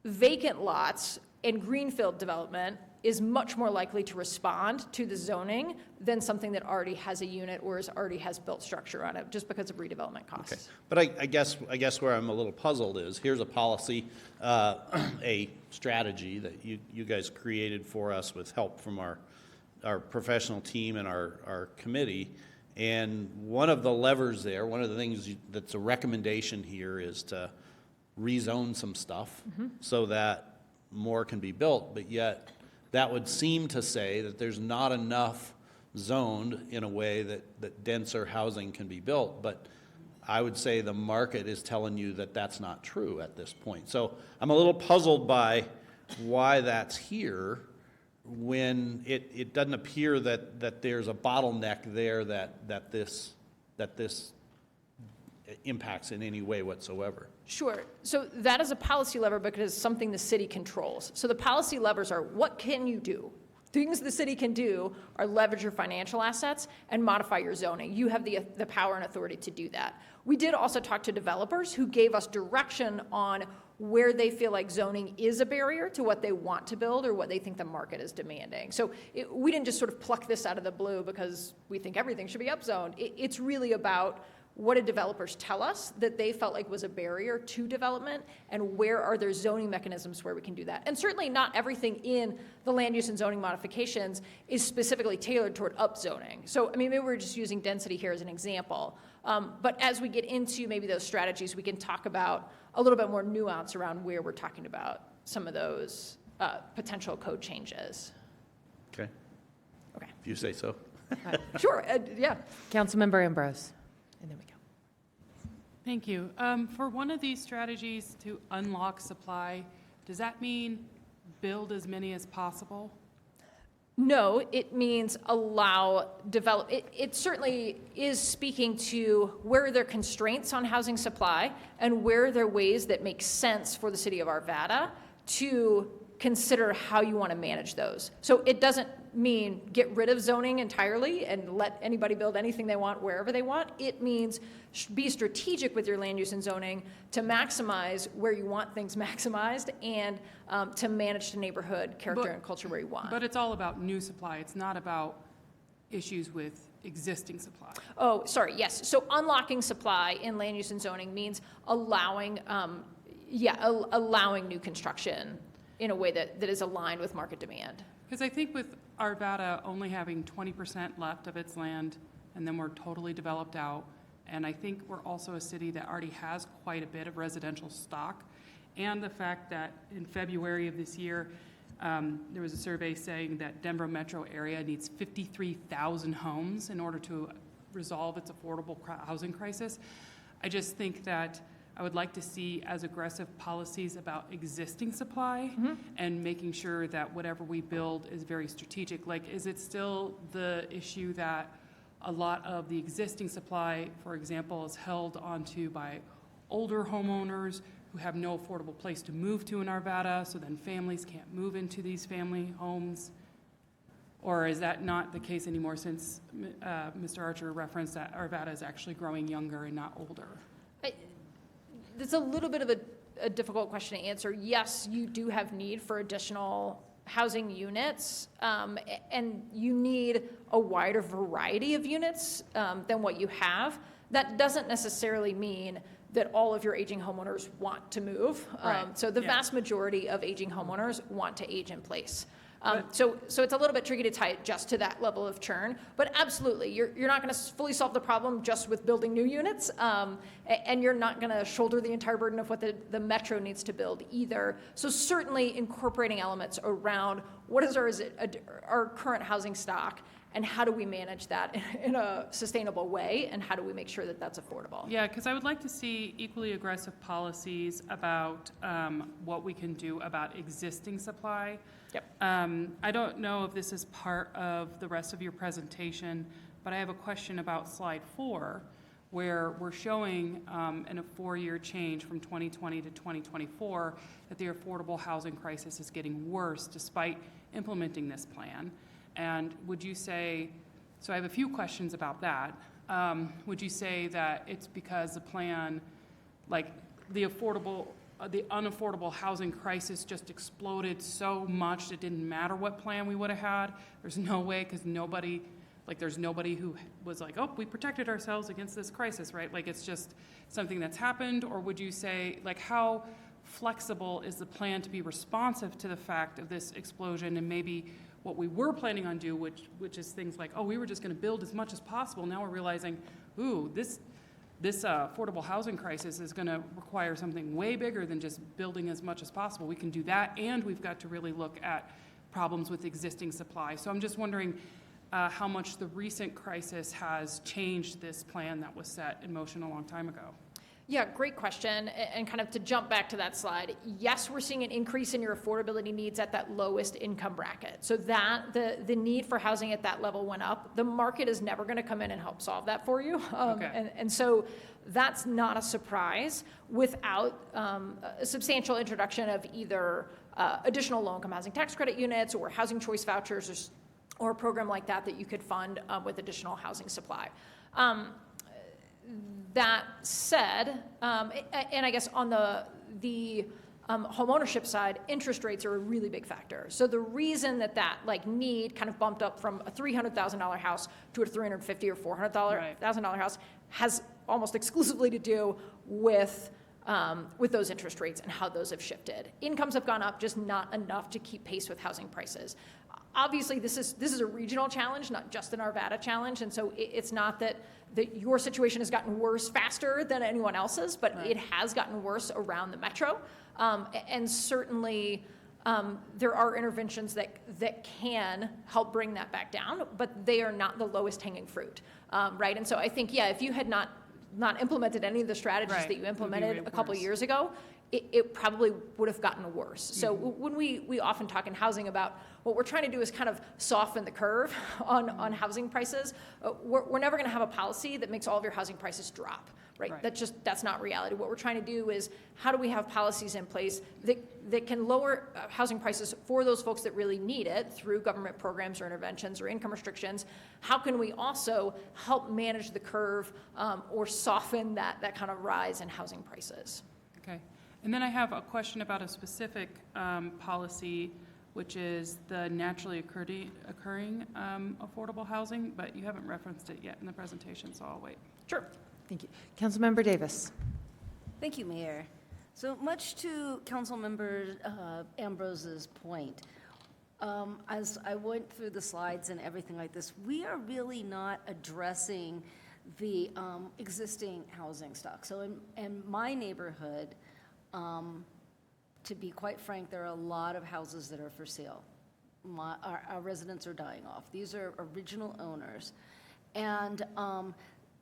vacant lots and greenfield development is much more likely to respond to the zoning than something that already has a unit or already has built structure on it, just because of redevelopment costs. Okay. But I guess where I'm a little puzzled is, here's a policy, a strategy that you guys created for us with help from our professional team and our committee. And one of the levers there, one of the things that's a recommendation here is to rezone some stuff so that more can be built, but yet that would seem to say that there's not enough zoned in a way that denser housing can be built. But I would say the market is telling you that that's not true at this point. So I'm a little puzzled by why that's here when it doesn't appear that there's a bottleneck there that this impacts in any way whatsoever. Sure. So that is a policy lever because it's something the city controls. So the policy levers are, what can you do? Things the city can do are leverage your financial assets and modify your zoning. You have the power and authority to do that. We did also talk to developers who gave us direction on where they feel like zoning is a barrier to what they want to build or what they think the market is demanding. So we didn't just sort of pluck this out of the blue because we think everything should be upzoned. It's really about what did developers tell us that they felt like was a barrier to development, and where are there zoning mechanisms where we can do that? And certainly not everything in the land use and zoning modifications is specifically tailored toward upzoning. So, I mean, maybe we're just using density here as an example. But as we get into maybe those strategies, we can talk about a little bit more nuance around where we're talking about some of those potential code changes. Okay? Okay. If you say so. Sure, yeah. Councilmember Ambrose. And then we go. Thank you. For one of these strategies to unlock supply, does that mean build as many as possible? No, it means allow develop. It certainly is speaking to where are there constraints on housing supply and where are there ways that make sense for the city of Arvada to consider how you want to manage those. So it doesn't mean get rid of zoning entirely and let anybody build anything they want wherever they want. It means be strategic with your land use and zoning to maximize where you want things maximized and to manage the neighborhood character and culture where you want. But it's all about new supply. It's not about issues with existing supply. Oh, sorry, yes. So unlocking supply in land use and zoning means allowing, allowing new construction in a way that is aligned with market demand. Because I think with Arvada only having 20% left of its land, and then we're totally developed out, and I think we're also a city that already has quite a bit of residential stock, and the fact that in February of this year, there was a survey saying that Denver metro area needs 53,000 homes in order to resolve its affordable housing crisis. I just think that I would like to see as aggressive policies about existing supply and making sure that whatever we build is very strategic. Like, is it still the issue that a lot of the existing supply, for example, is held onto by older homeowners who have no affordable place to move to in Arvada, so then families can't move into these family homes? Or is that not the case anymore since Mr. Archer referenced that Arvada is actually growing younger and not older? It's a little bit of a difficult question to answer. Yes, you do have need for additional housing units, and you need a wider variety of units than what you have. That doesn't necessarily mean that all of your aging homeowners want to move. So the vast majority of aging homeowners want to age in place. So it's a little bit tricky to tie it just to that level of churn, but absolutely, you're not going to fully solve the problem just with building new units, and you're not going to shoulder the entire burden of what the metro needs to build either. So certainly incorporating elements around what is our current housing stock, and how do we manage that in a sustainable way, and how do we make sure that that's affordable? Yeah, because I would like to see equally aggressive policies about what we can do about existing supply. Yep. I don't know if this is part of the rest of your presentation, but I have a question about slide 4, where we're showing in a 4-year change from 2020 to 2024 that the affordable housing crisis is getting worse despite implementing this plan. And would you say, so I have a few questions about that. Would you say that it's because the plan, like the unaffordable housing crisis just exploded so much it didn't matter what plan we would have had? There's no way, because there's nobody who was like, oh, we protected ourselves against this crisis, right? Like, it's just something that's happened. Or would you say, like, how flexible is the plan to be responsive to the fact of this explosion, and maybe what we were planning on which is things like, oh, we were just going to build as much as possible. Now we're realizing, ooh, this affordable housing crisis is going to require something way bigger than just building as much as possible. We can do that, and we've got to really look at problems with existing supply. So I'm just wondering how much the recent crisis has changed this plan that was set in motion a long time ago. Yeah, great question. And kind of to jump back to that slide, yes, we're seeing an increase in your affordability needs at that lowest income bracket. So that the need for housing at that level went up. The market is never going to come in and help solve that for you. And so that's not a surprise without a substantial introduction of either additional low-income housing tax credit units or housing choice vouchers or a program like that that you could fund with additional housing supply. That said, and I guess on the homeownership side, interest rates are a really big factor. So the reason that like need kind of bumped up from a $300,000 house to a $350,000 or $400,000 house has almost exclusively to do with those interest rates and how those have shifted. Incomes have gone up, just not enough to keep pace with housing prices. Obviously, this is a regional challenge, not just an Arvada challenge, and so it's not that your situation has gotten worse faster than anyone else's, but it has gotten worse around the metro. And certainly, there are interventions that can help bring that back down, but they are not the lowest hanging fruit, right? And so I think, if you had not implemented any of the strategies that you implemented a couple of years ago, it probably would have gotten worse. So when we often talk in housing about what we're trying to do is kind of soften the curve on housing prices, we're never going to have a policy that makes all of your housing prices drop, right? That's not reality. What we're trying to do is how do we have policies in place that can lower housing prices for those folks that really need it through government programs or interventions or income restrictions? How can we also help manage the curve or soften that kind of rise in housing prices? Okay. And then I have a question about a specific policy, which is the naturally occurring affordable housing, but you haven't referenced it yet in the presentation, so I'll wait. Sure. Thank you. Councilmember Davis. Thank you, Mayor. So much to Councilmember Ambrose's point, as I went through the slides and everything like this, we are really not addressing the existing housing stock. So in my neighborhood, to be quite frank, there are a lot of houses that are for sale. Our residents are dying off. These are original owners. And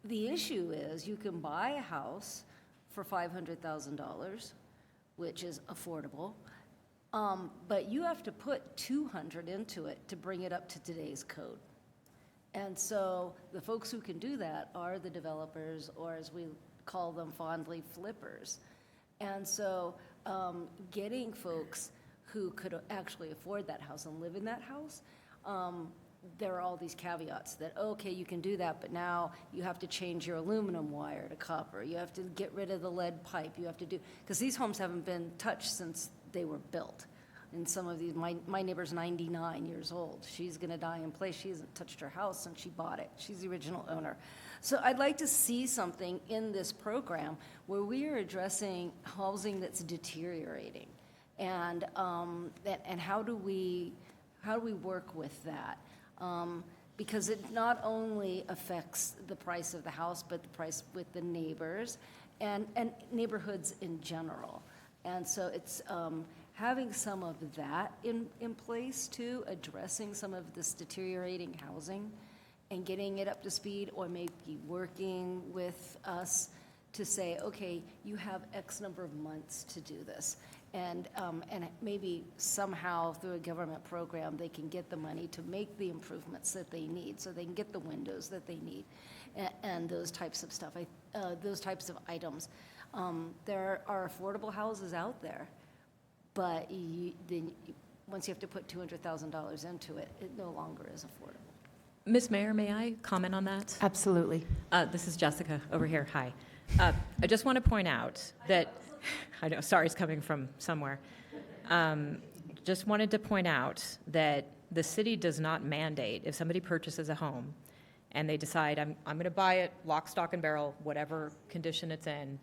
the issue is you can buy a house for $500,000, which is affordable, but you have to put $200,000 into it to bring it up to today's code. And so the folks who can do that are the developers, or as we call them fondly, flippers. And so getting folks who could actually afford that house and live in that house, there are all these caveats that, okay, you can do that, but now you have to change your aluminum wire to copper. You have to get rid of the lead pipe. You have to do, because these homes haven't been touched since they were built. And some of these, my neighbor's 99 years old. She's going to die in place. She hasn't touched her house since she bought it. She's the original owner. So I'd like to see something in this program where we are addressing housing that's deteriorating, and how do we work with that? Because it not only affects the price of the house, but the price with the neighbors and neighborhoods in general. And so it's having some of that in place too, addressing some of this deteriorating housing and getting it up to speed, or maybe working with us to say, okay, you have X number of months to do this. And maybe somehow through a government program, they can get the money to make the improvements that they need, so they can get the windows that they need, and those types of stuff, those types of items. There are affordable houses out there, but once you have to put $200,000 into it, it no longer is affordable. Ms. Mayor, may I comment on that? Absolutely. This is Jessica over here. Hi. I just want to point out that, I know, sorry's coming from somewhere. Just wanted to point out that the city does not mandate, if somebody purchases a home and they decide, I'm going to buy it lock, stock, and barrel, whatever condition it's in,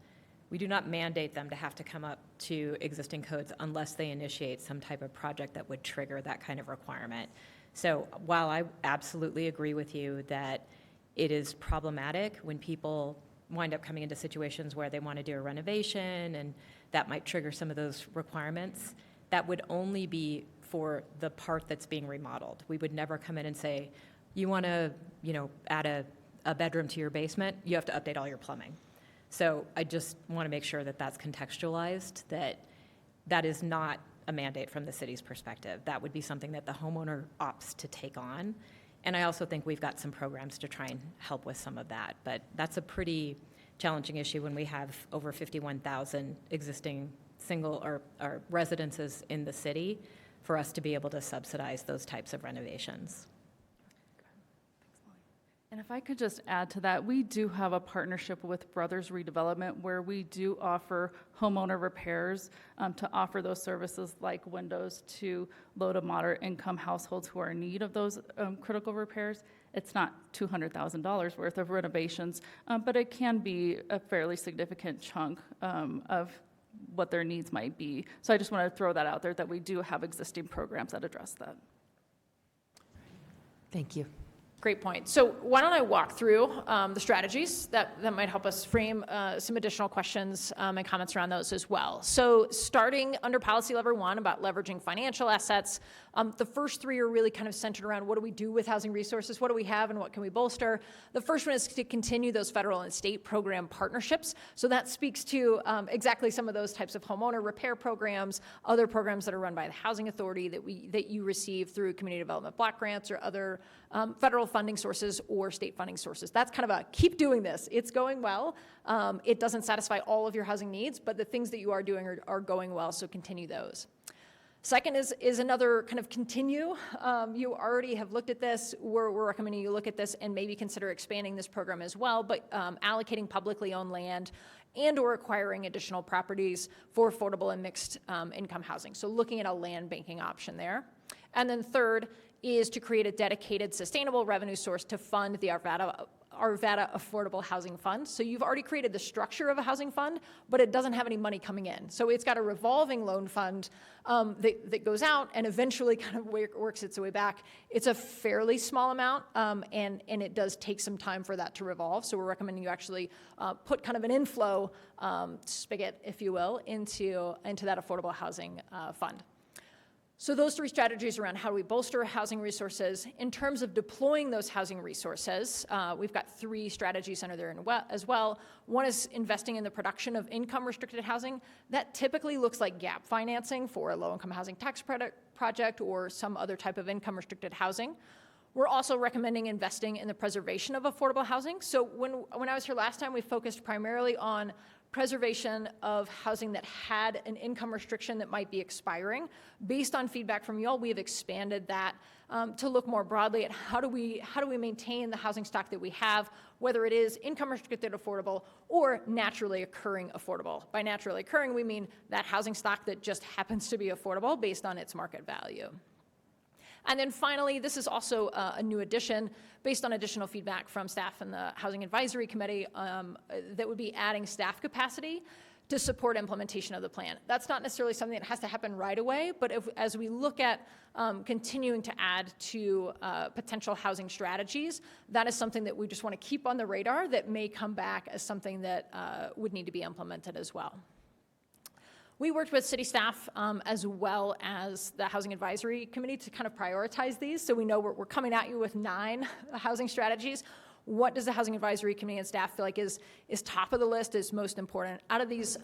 we do not mandate them to have to come up to existing codes unless they initiate some type of project that would trigger that kind of requirement. So while I absolutely agree with you that it is problematic when people wind up coming into situations where they want to do a renovation, and that might trigger some of those requirements. That would only be for the part that's being remodeled. We would never come in and say, you want to, add a bedroom to your basement, you have to update all your plumbing. So I just want to make sure that that's contextualized, that is not a mandate from the city's perspective. That would be something that the homeowner opts to take on. And I also think we've got some programs to try and help with some of that. But that's a pretty challenging issue when we have over 51,000 existing single or residences in the city for us to be able to subsidize those types of renovations. And if I could just add to that, we do have a partnership with Brothers Redevelopment where we do offer homeowner repairs to offer those services like windows to low to moderate income households who are in need of those critical repairs. It's not $200,000 worth of renovations, but it can be a fairly significant chunk of what their needs might be. So I just want to throw that out there, that we do have existing programs that address that. Thank you. Great point. So why don't I walk through the strategies that might help us frame some additional questions and comments around those as well. So starting under policy lever 1 about leveraging financial assets, the first 3 are really kind of centered around what do we do with housing resources, what do we have and what can we bolster. The first one is to continue those federal and state program partnerships. So that speaks to exactly some of those types of homeowner repair programs, other programs that are run by the Housing Authority that you receive through community development block grants or other federal funding sources or state funding sources. That's kind of a keep doing this. It's going well. It doesn't satisfy all of your housing needs, but the things that you are doing are going well, so continue those. Second is another kind of continue. You already have looked at this. We're recommending you look at this and maybe consider expanding this program as well, but allocating publicly owned land and or acquiring additional properties for affordable and mixed income housing. So looking at a land banking option there. And then third is to create a dedicated sustainable revenue source to fund the Arvada Affordable Housing Fund. So you've already created the structure of a housing fund, but it doesn't have any money coming in. So it's got a revolving loan fund that goes out and eventually kind of works its way back. It's a fairly small amount, and it does take some time for that to revolve. So we're recommending you actually put kind of an inflow spigot, if you will, into that affordable housing fund. So those 3 strategies around how do we bolster housing resources. In terms of deploying those housing resources, we've got 3 strategies under there as well. One is investing in the production of income-restricted housing. That typically looks like gap financing for a low-income housing tax project or some other type of income-restricted housing. We're also recommending investing in the preservation of affordable housing. So when I was here last time, we focused primarily on preservation of housing that had an income restriction that might be expiring. Based on feedback from you all, we have expanded that to look more broadly at how do we maintain the housing stock that we have, whether it is income restricted affordable or naturally occurring affordable. By naturally occurring, we mean that housing stock that just happens to be affordable based on its market value. And then finally, this is also a new addition based on additional feedback from staff in the Housing Advisory Committee that would be adding staff capacity to support implementation of the plan. That's not necessarily something that has to happen right away, but as we look at continuing to add to potential housing strategies, that is something that we just want to keep on the radar that may come back as something that would need to be implemented as well. We worked with city staff as well as the Housing Advisory Committee to kind of prioritize these. So we know we're coming at you with 9 housing strategies. What does the Housing Advisory Committee and staff feel like is top of the list, is most important? Out of these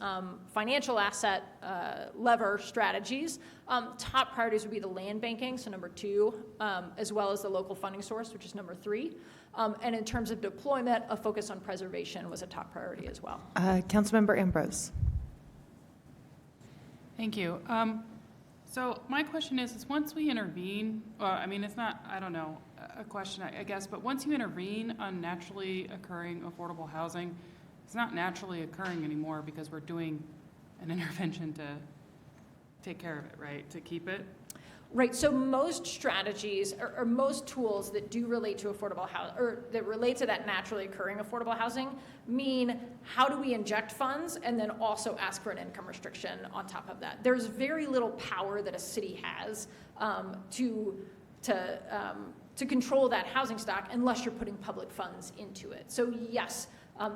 financial asset lever strategies, top priorities would be the land banking, so number 2, as well as the local funding source, which is number 3. And in terms of deployment, a focus on preservation was a top priority as well. Councilmember Ambrose. Thank you. So my question is once we intervene, it's not, I don't know, a question, I guess, but once you intervene on naturally occurring affordable housing, it's not naturally occurring anymore because we're doing an intervention to take care of it, right, to keep it? Right, so most strategies or most tools that do relate to affordable housing, or that relate to that naturally occurring affordable housing, mean how do we inject funds and then also ask for an income restriction on top of that. There's very little power that a city has to control that housing stock unless you're putting public funds into it. So yes,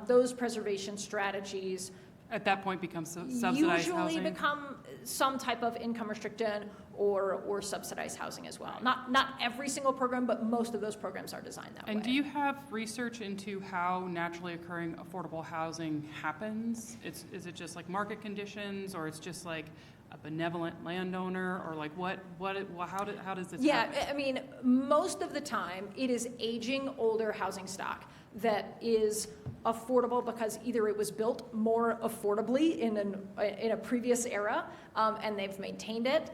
those preservation strategies At that point becomes subsidized usually housing? become some type of income restricted or subsidized housing as well. Not every single program, but most of those programs are designed that way. And do you have research into how naturally occurring affordable housing happens? Is it just like market conditions, or it's just like a benevolent landowner, or like how does this happen? I mean, most of the time, it is aging older housing stock that is affordable because either it was built more affordably in a previous era, and they've maintained it,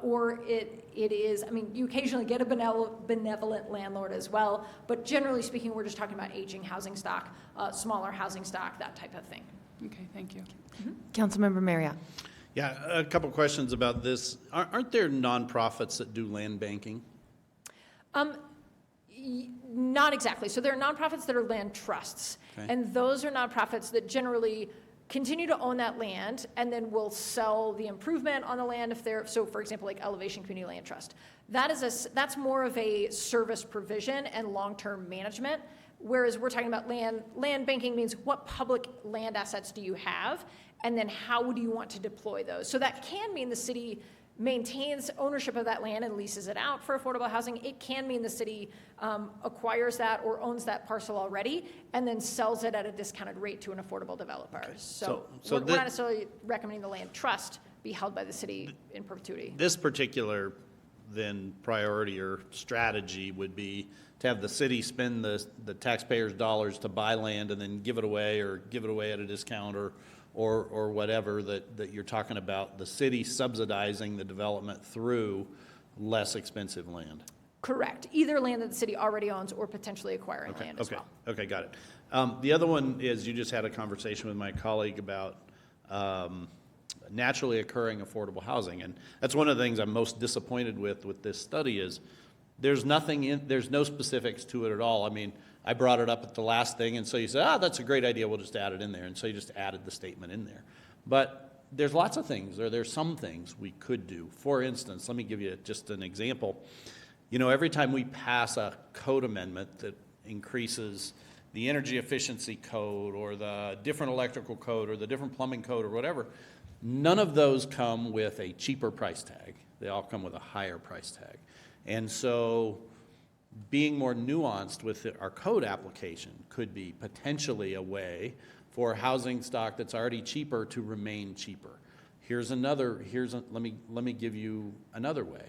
or it is, I mean, you occasionally get a benevolent landlord as well, but generally speaking, we're just talking about aging housing stock, smaller housing stock, that type of thing. Okay, thank you. Councilmember Marriott. Yeah, a couple questions about this. Aren't there nonprofits that do land banking? Not exactly. So there are nonprofits that are land trusts, Okay. and those are nonprofits that generally continue to own that land and then will sell the improvement on the land if they're, so for example, like Elevation Community Land Trust. That's more of a service provision and long-term management, whereas we're talking about land banking means what public land assets do you have, and then how do you want to deploy those? So that can mean the city maintains ownership of that land and leases it out for affordable housing. It can mean the city acquires that or owns that parcel already and then sells it at a discounted rate to an affordable developer. Okay. So So we're not necessarily recommending the land trust be held by the city in perpetuity. This particular then priority or strategy would be to have the city spend the taxpayers' dollars to buy land and then give it away, or give it away at a discount, or whatever that you're talking about, the city subsidizing the development through less expensive land. Correct. Either land that the city already owns or potentially acquiring land as well. Okay, got it. The other one is, you just had a conversation with my colleague about naturally occurring affordable housing, and that's one of the things I'm most disappointed with this study is there's no specifics to it at all. I mean, I brought it up at the last thing, and so you said, that's a great idea, we'll just add it in there, and so you just added the statement in there. But there's lots of things, or there's some things we could do. For instance, let me give you just an example. You know, every time we pass a code amendment that increases the energy efficiency code, or the different electrical code, or the different plumbing code, or whatever, none of those come with a cheaper price tag. They all come with a higher price tag. And so being more nuanced with our code application could be potentially a way for housing stock that's already cheaper to remain cheaper. Let me give you another way.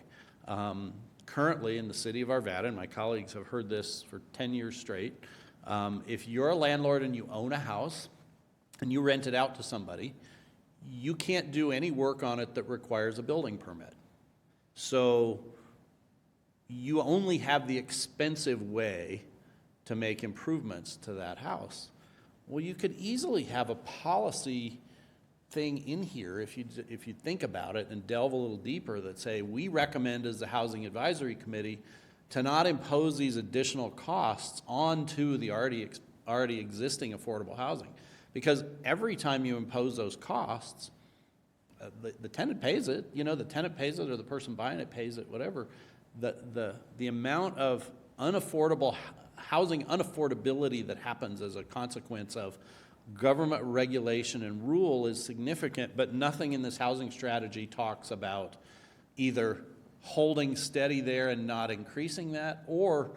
Currently in the city of Arvada, and my colleagues have heard this for 10 years straight, if you're a landlord and you own a house and you rent it out to somebody, you can't do any work on it that requires a building permit. So you only have the expensive way to make improvements to that house. Well, you could easily have a policy thing in here, if you think about it and delve a little deeper, that say, we recommend as the Housing Advisory Committee to not impose these additional costs onto the already existing affordable housing. Because every time you impose those costs, the tenant pays it, the tenant pays it, or the person buying it pays it, whatever. The amount of unaffordable housing unaffordability that happens as a consequence of government regulation and rule is significant, but nothing in this housing strategy talks about either holding steady there and not increasing that, or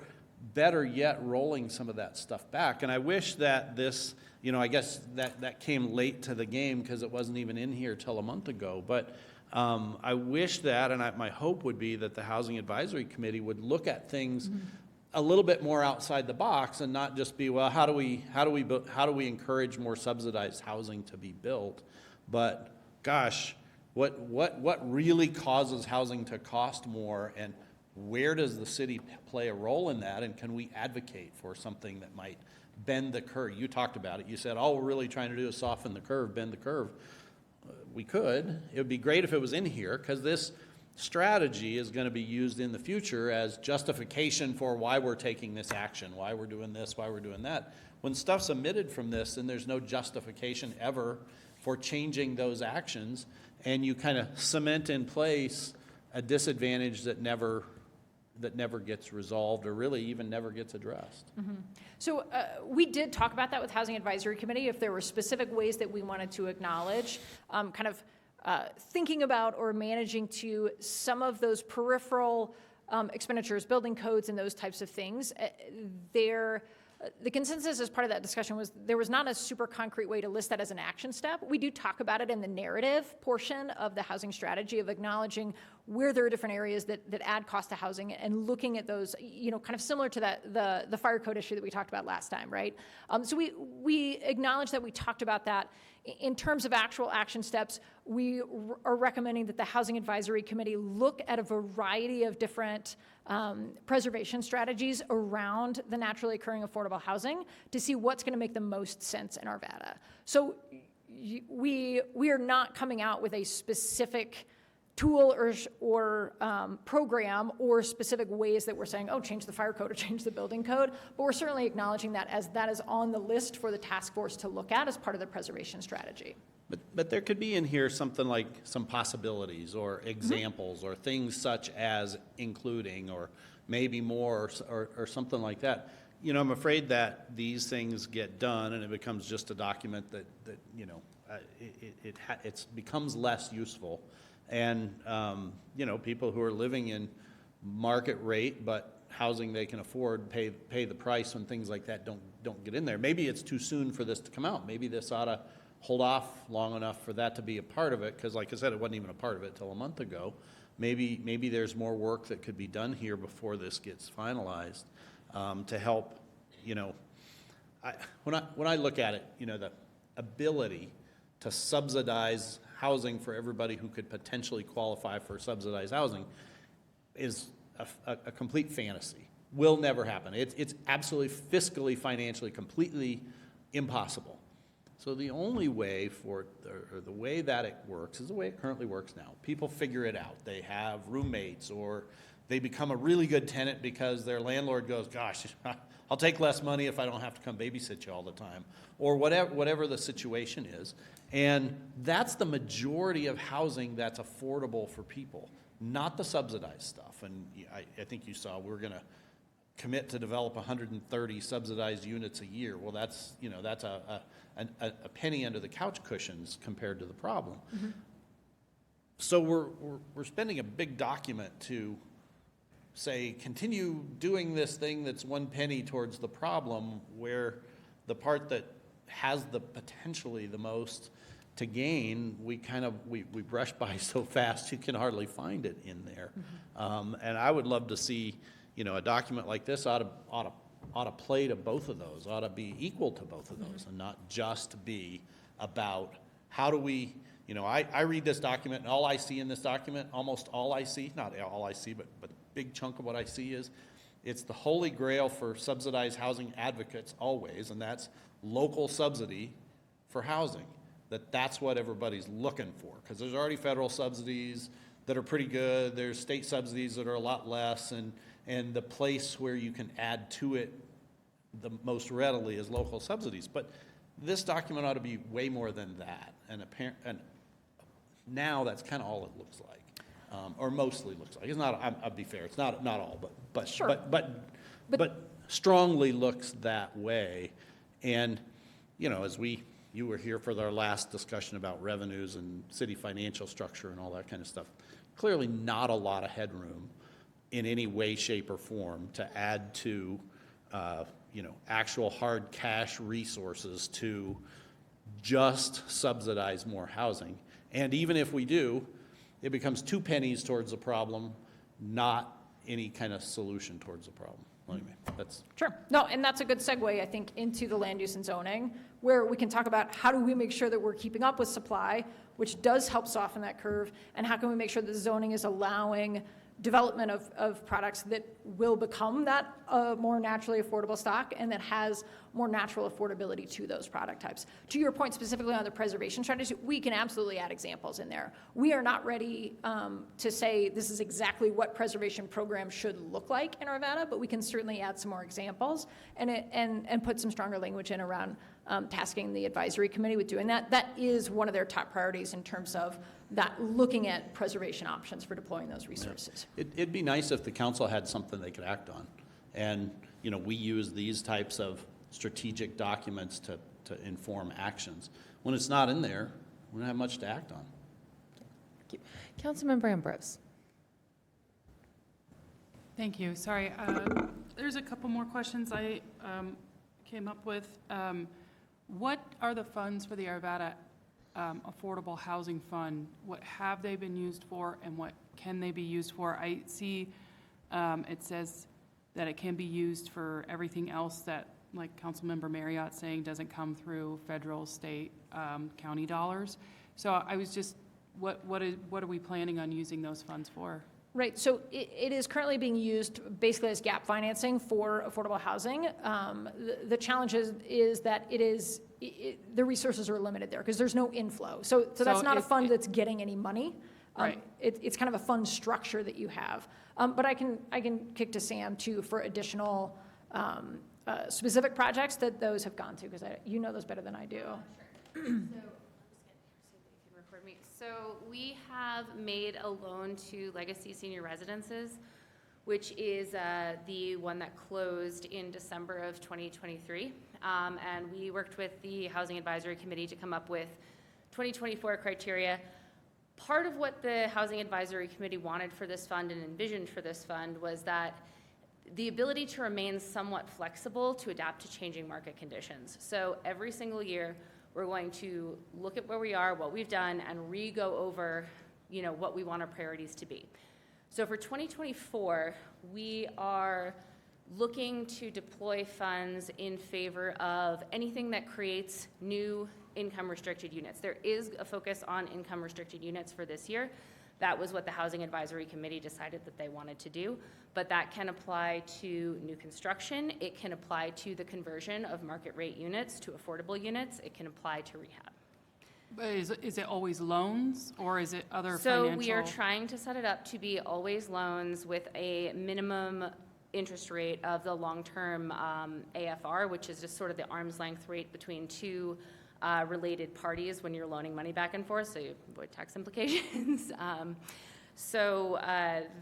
better yet, rolling some of that stuff back. And I wish that this, I guess that came late to the game because it wasn't even in here till a month ago, but I wish that, and my hope would be that the Housing Advisory Committee would look at things a little bit more outside the box and not just be, well, how do we encourage more subsidized housing to be built? But gosh, what really causes housing to cost more, and where does the city play a role in that? And can we advocate for something that might bend the curve? You talked about it. You said, all we're really trying to do is soften the curve, bend the curve. We could. It would be great if it was in here, because this strategy is going to be used in the future as justification for why we're taking this action, why we're doing this, why we're doing that. When stuff's omitted from this, then there's no justification ever for changing those actions, and you kind of cement in place a disadvantage that never that never gets resolved or really even never gets addressed. So we did talk about that with Housing Advisory Committee, if there were specific ways that we wanted to acknowledge, thinking about or managing to some of those peripheral expenditures, building codes and those types of things. The consensus as part of that discussion was there was not a super concrete way to list that as an action step. We do talk about it in the narrative portion of the housing strategy of acknowledging where there are different areas that add cost to housing and looking at those, kind of similar to the fire code issue that we talked about last time, right? So we acknowledge that we talked about that. In terms of actual action steps, we are recommending that the Housing Advisory Committee look at a variety of different preservation strategies around the naturally occurring affordable housing to see what's going to make the most sense in Arvada. So we are not coming out with a specific tool or program or specific ways that we're saying, oh, change the fire code or change the building code, but we're certainly acknowledging that as that is on the list for the task force to look at as part of the preservation strategy. But there could be in here something like some possibilities or examples or things such as including or maybe more or something like that. I'm afraid that these things get done and it becomes just a document that it becomes less useful. And, people who are living in market rate, but housing they can afford, pay the price when things like that don't get in there. Maybe it's too soon for this to come out. Maybe this ought to hold off long enough for that to be a part of it, because like I said, it wasn't even a part of it till a month ago. Maybe there's more work that could be done here before this gets finalized to help, when I look at it, the ability to subsidize housing for everybody who could potentially qualify for subsidized housing is a complete fantasy. Will never happen. It's absolutely fiscally, financially, completely impossible. So the only way or the way that it works is the way it currently works now. People figure it out. They have roommates or they become a really good tenant because their landlord goes, gosh, I'll take less money if I don't have to come babysit you all the time, or whatever the situation is. And that's the majority of housing that's affordable for people, not the subsidized stuff. And I think you saw we're going to commit to develop 130 subsidized units a year. Well, that's a penny under the couch cushions compared to the problem. So we're spending a big document to say, continue doing this thing that's 1 penny towards the problem, where the part that has the potentially the most to gain, we brush by so fast you can hardly find it in there. And I would love to see, a document like this ought to play to both of those, ought to be equal to both of those, and not just be about how do we, I read this document and all I see in this document, almost all I see, not all I see, but a big chunk of what I see is it's the holy grail for subsidized housing advocates always, and that's local subsidy for housing. That's what everybody's looking for, because there's already federal subsidies that are pretty good. There's state subsidies that are a lot less, and the place where you can add to it the most readily is local subsidies. But this document ought to be way more than that, and now that's kind of all it looks like, or mostly looks like. It's not. I'll be fair. It's not all, but sure. but strongly looks that way. And as you were here for our last discussion about revenues and city financial structure and all that kind of stuff. Clearly not a lot of headroom in any way, shape, or form to add to, actual hard cash resources to just subsidize more housing. And even if we do, it becomes 2 pennies towards the problem, not any kind of solution towards the problem. Anyway, that's Sure. No, and that's a good segue, I think, into the land use and zoning, where we can talk about how do we make sure that we're keeping up with supply, which does help soften that curve, and how can we make sure that the zoning is allowing development of products that will become that more naturally affordable stock and that has more natural affordability to those product types. To your point specifically on the preservation strategy, we can absolutely add examples in there. We are not ready to say this is exactly what preservation program should look like in Arvada, but we can certainly add some more examples and put some stronger language in around tasking the advisory committee with doing that. That is one of their top priorities in terms of that, looking at preservation options for deploying those resources. It'd be nice if the council had something they could act on. And, you know, we use these types of strategic documents to inform actions. When it's not in there, we don't have much to act on. Councilmember Ambrose. Thank you. Sorry, there's a couple more questions I came up with. What are the funds for the Arvada Affordable Housing Fund? What have they been used for, and what can they be used for? I see it says that it can be used for everything else that, like Councilmember Marriott saying, doesn't come through federal, state, county dollars. So I was just, what are we planning on using those funds for? Right, so it is currently being used basically as gap financing for affordable housing. The challenge is that the resources are limited there because there's no inflow. So that's not a fund that's getting any money. Right. It's kind of a fund structure that you have. But I can kick to Sam too for additional specific projects that those have gone to, because you know those better than I do. So we have made a loan to Legacy Senior Residences, which is the one that closed in December of 2023. And we worked with the Housing Advisory Committee to come up with 2024 criteria. Part of what the Housing Advisory Committee wanted for this fund and envisioned for this fund was that the ability to remain somewhat flexible to adapt to changing market conditions. So every single year, we're going to look at where we are, what we've done, and re-go over, you know, what we want our priorities to be. So for 2024, we are looking to deploy funds in favor of anything that creates new income-restricted units. There is a focus on income-restricted units for this year. That was what the Housing Advisory Committee decided that they wanted to do, but that can apply to new construction. It can apply to the conversion of market rate units to affordable units. It can apply to rehab. But is it always loans, or is it other financial? So we are trying to set it up to be always loans with a minimum interest rate of the long-term AFR, which is just sort of the arm's length rate between two related parties when you're loaning money back and forth, so you avoid tax implications. So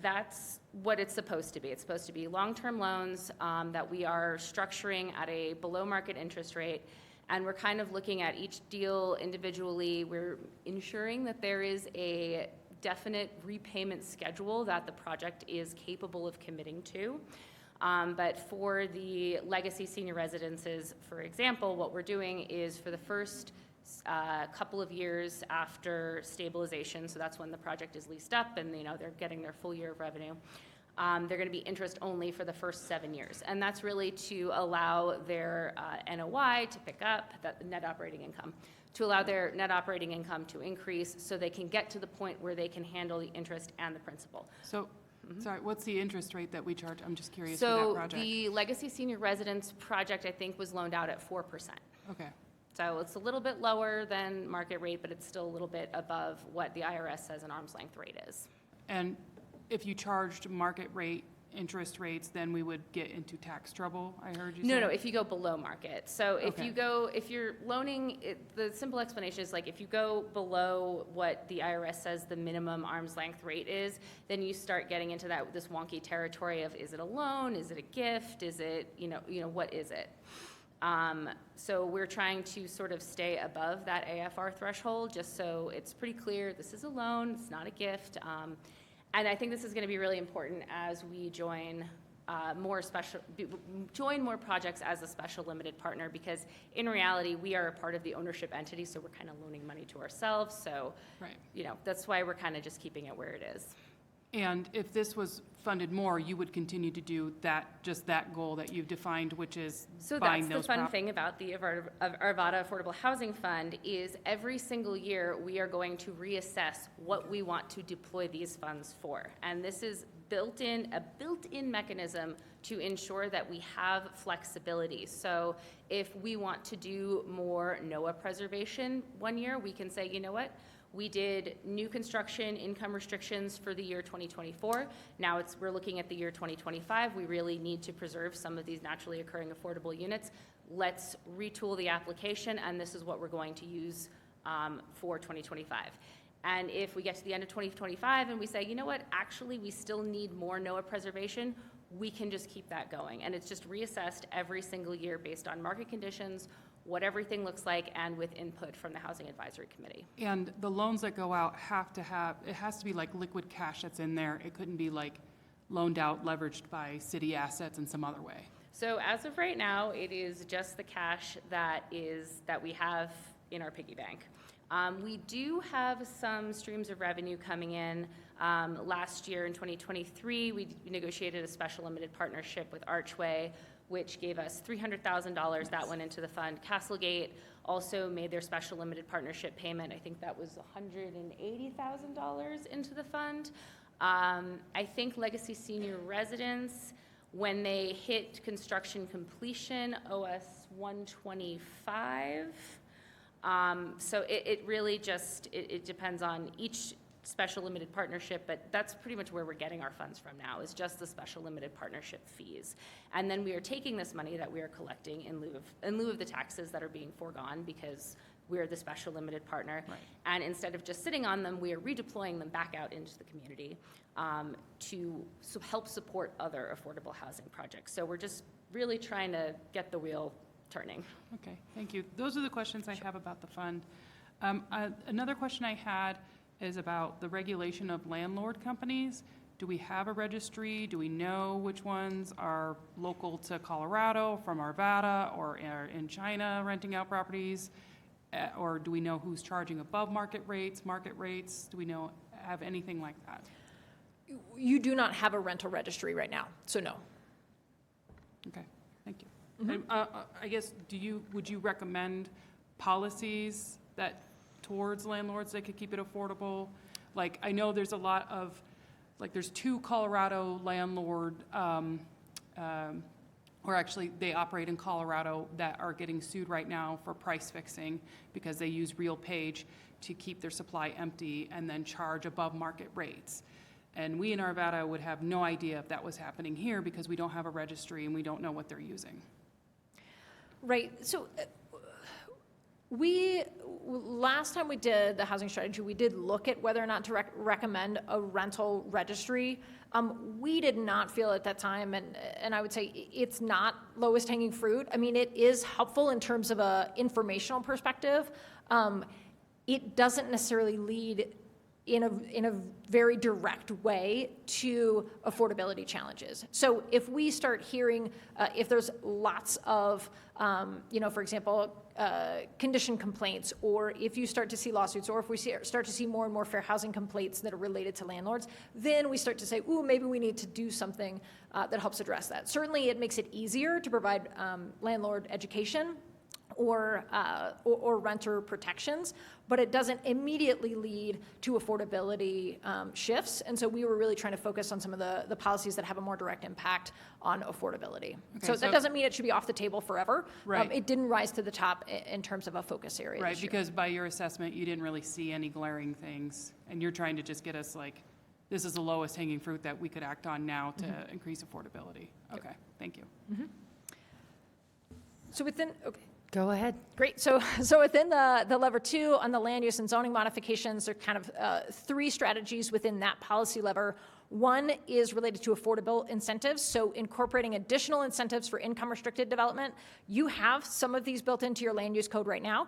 that's what it's supposed to be. It's supposed to be long-term loans that we are structuring at a below-market interest rate, and we're kind of looking at each deal individually. We're ensuring that there is a definite repayment schedule that the project is capable of committing to. But for the Legacy Senior Residences, for example, what we're doing is for the first couple of years after stabilization, so that's when the project is leased up and, you know, they're getting their full year of revenue, they're going to be interest only for the first 7 years. And that's really to allow their NOI to pick up, that net operating income, to allow their net operating income to increase so they can get to the point where they can handle the interest and the principal. So, sorry, what's the interest rate that we charge? I'm just curious for that project. So the Legacy Senior Residence project, I think, was loaned out at 4%. Okay. So it's a little bit lower than market rate, but it's still a little bit above what the IRS says an arm's length rate is. And if you charged market rate interest rates, then we would get into tax trouble, I heard you say? No, if you go below market. So if Okay. if you're loaning, the simple explanation is like if you go below what the IRS says the minimum arm's length rate is, then you start getting into this wonky territory of, is it a loan? Is it a gift? Is it, you know, what is it? So we're trying to sort of stay above that AFR threshold, just so it's pretty clear this is a loan, it's not a gift. And I think this is going to be really important as we join more projects as a special limited partner, because in reality, we are a part of the ownership entity, so we're kind of loaning money to ourselves. So, you know, that's why we're kind of just keeping it where it is. And if this was funded more, you would continue to do that, just that goal that you've defined, which is So buying that's those the fun thing about the Arvada Affordable Housing Fund is every single year we are going to reassess what we want to deploy these funds for. And this is a built-in mechanism to ensure that we have flexibility. So if we want to do more NOAA preservation one year, we can say, you know what? We did new construction income restrictions for the year 2024. Now we're looking at the year 2025. We really need to preserve some of these naturally occurring affordable units. let's retool the application, and this is what we're going to use for 2025. And if we get to the end of 2025 and we say, you know what, actually, we still need more NOAA preservation, we can just keep that going. And it's just reassessed every single year based on market conditions, what everything looks like, and with input from the Housing Advisory Committee. And the loans that go out it has to be like liquid cash that's in there. It couldn't be like loaned out, leveraged by city assets in some other way. So as of right now, it is just the cash that we have in our piggy bank. We do have some streams of revenue coming in. Last year in 2023, we negotiated a special limited partnership with Archway, which gave us $300,000 that went into the fund. Castlegate also made their special limited partnership payment. I think that was $180,000 into the fund. I think Legacy Senior Residents, when they hit construction completion, owe us $125,000. So it really just, it depends on each special limited partnership, but that's pretty much where we're getting our funds from now, is just the special limited partnership fees. And then we are taking this money that we are collecting in lieu of the taxes that are being foregone because we're the special limited partner. Right. And instead of just sitting on them, we are redeploying them back out into the community to help support other affordable housing projects. So we're just really trying to get the wheel turning. Okay, thank you. Those are the questions I have about the fund. Another question I had is about the regulation of landlord companies. Do we have a registry? Do we know which ones are local to Colorado, from Arvada, or are in China renting out properties? Or do we know who's charging above market rates? Do we have anything like that? You do not have a rental registry right now, so no. Okay, thank you. And, I guess, would you recommend policies that towards landlords that could keep it affordable? Like, I know there's a lot of, like, there's 2 Colorado landlord, or actually they operate in Colorado, that are getting sued right now for price fixing because they use RealPage to keep their supply empty and then charge above market rates. And we in Arvada would have no idea if that was happening here because we don't have a registry and we don't know what they're using. Right, so last time we did the housing strategy, we did look at whether or not to recommend a rental registry. We did not feel at that time, and I would say it's not lowest hanging fruit. I mean, it is helpful in terms of a informational perspective. It doesn't necessarily lead in a very direct way to affordability challenges. So if we start hearing, if there's lots of, for example, condition complaints, or if you start to see lawsuits, or if we start to see more and more fair housing complaints that are related to landlords, then we start to say, ooh, maybe we need to do something that helps address that. Certainly it makes it easier to provide landlord education or renter protections, but it doesn't immediately lead to affordability shifts. And so we were really trying to focus on some of the policies that have a more direct impact on affordability. Okay, so that doesn't mean it should be off the table forever. Right. It didn't rise to the top in terms of a focus area. Right, this year. because by your assessment, you didn't really see any glaring things, and you're trying to just get us like, this is the lowest hanging fruit that we could act on now to increase affordability. Okay, thank you. So within, okay. Go ahead. Great. So within the lever 2 on the land use and zoning modifications, there are kind of 3 strategies within that policy lever. One is related to affordable incentives, so incorporating additional incentives for income-restricted development. You have some of these built into your land use code right now.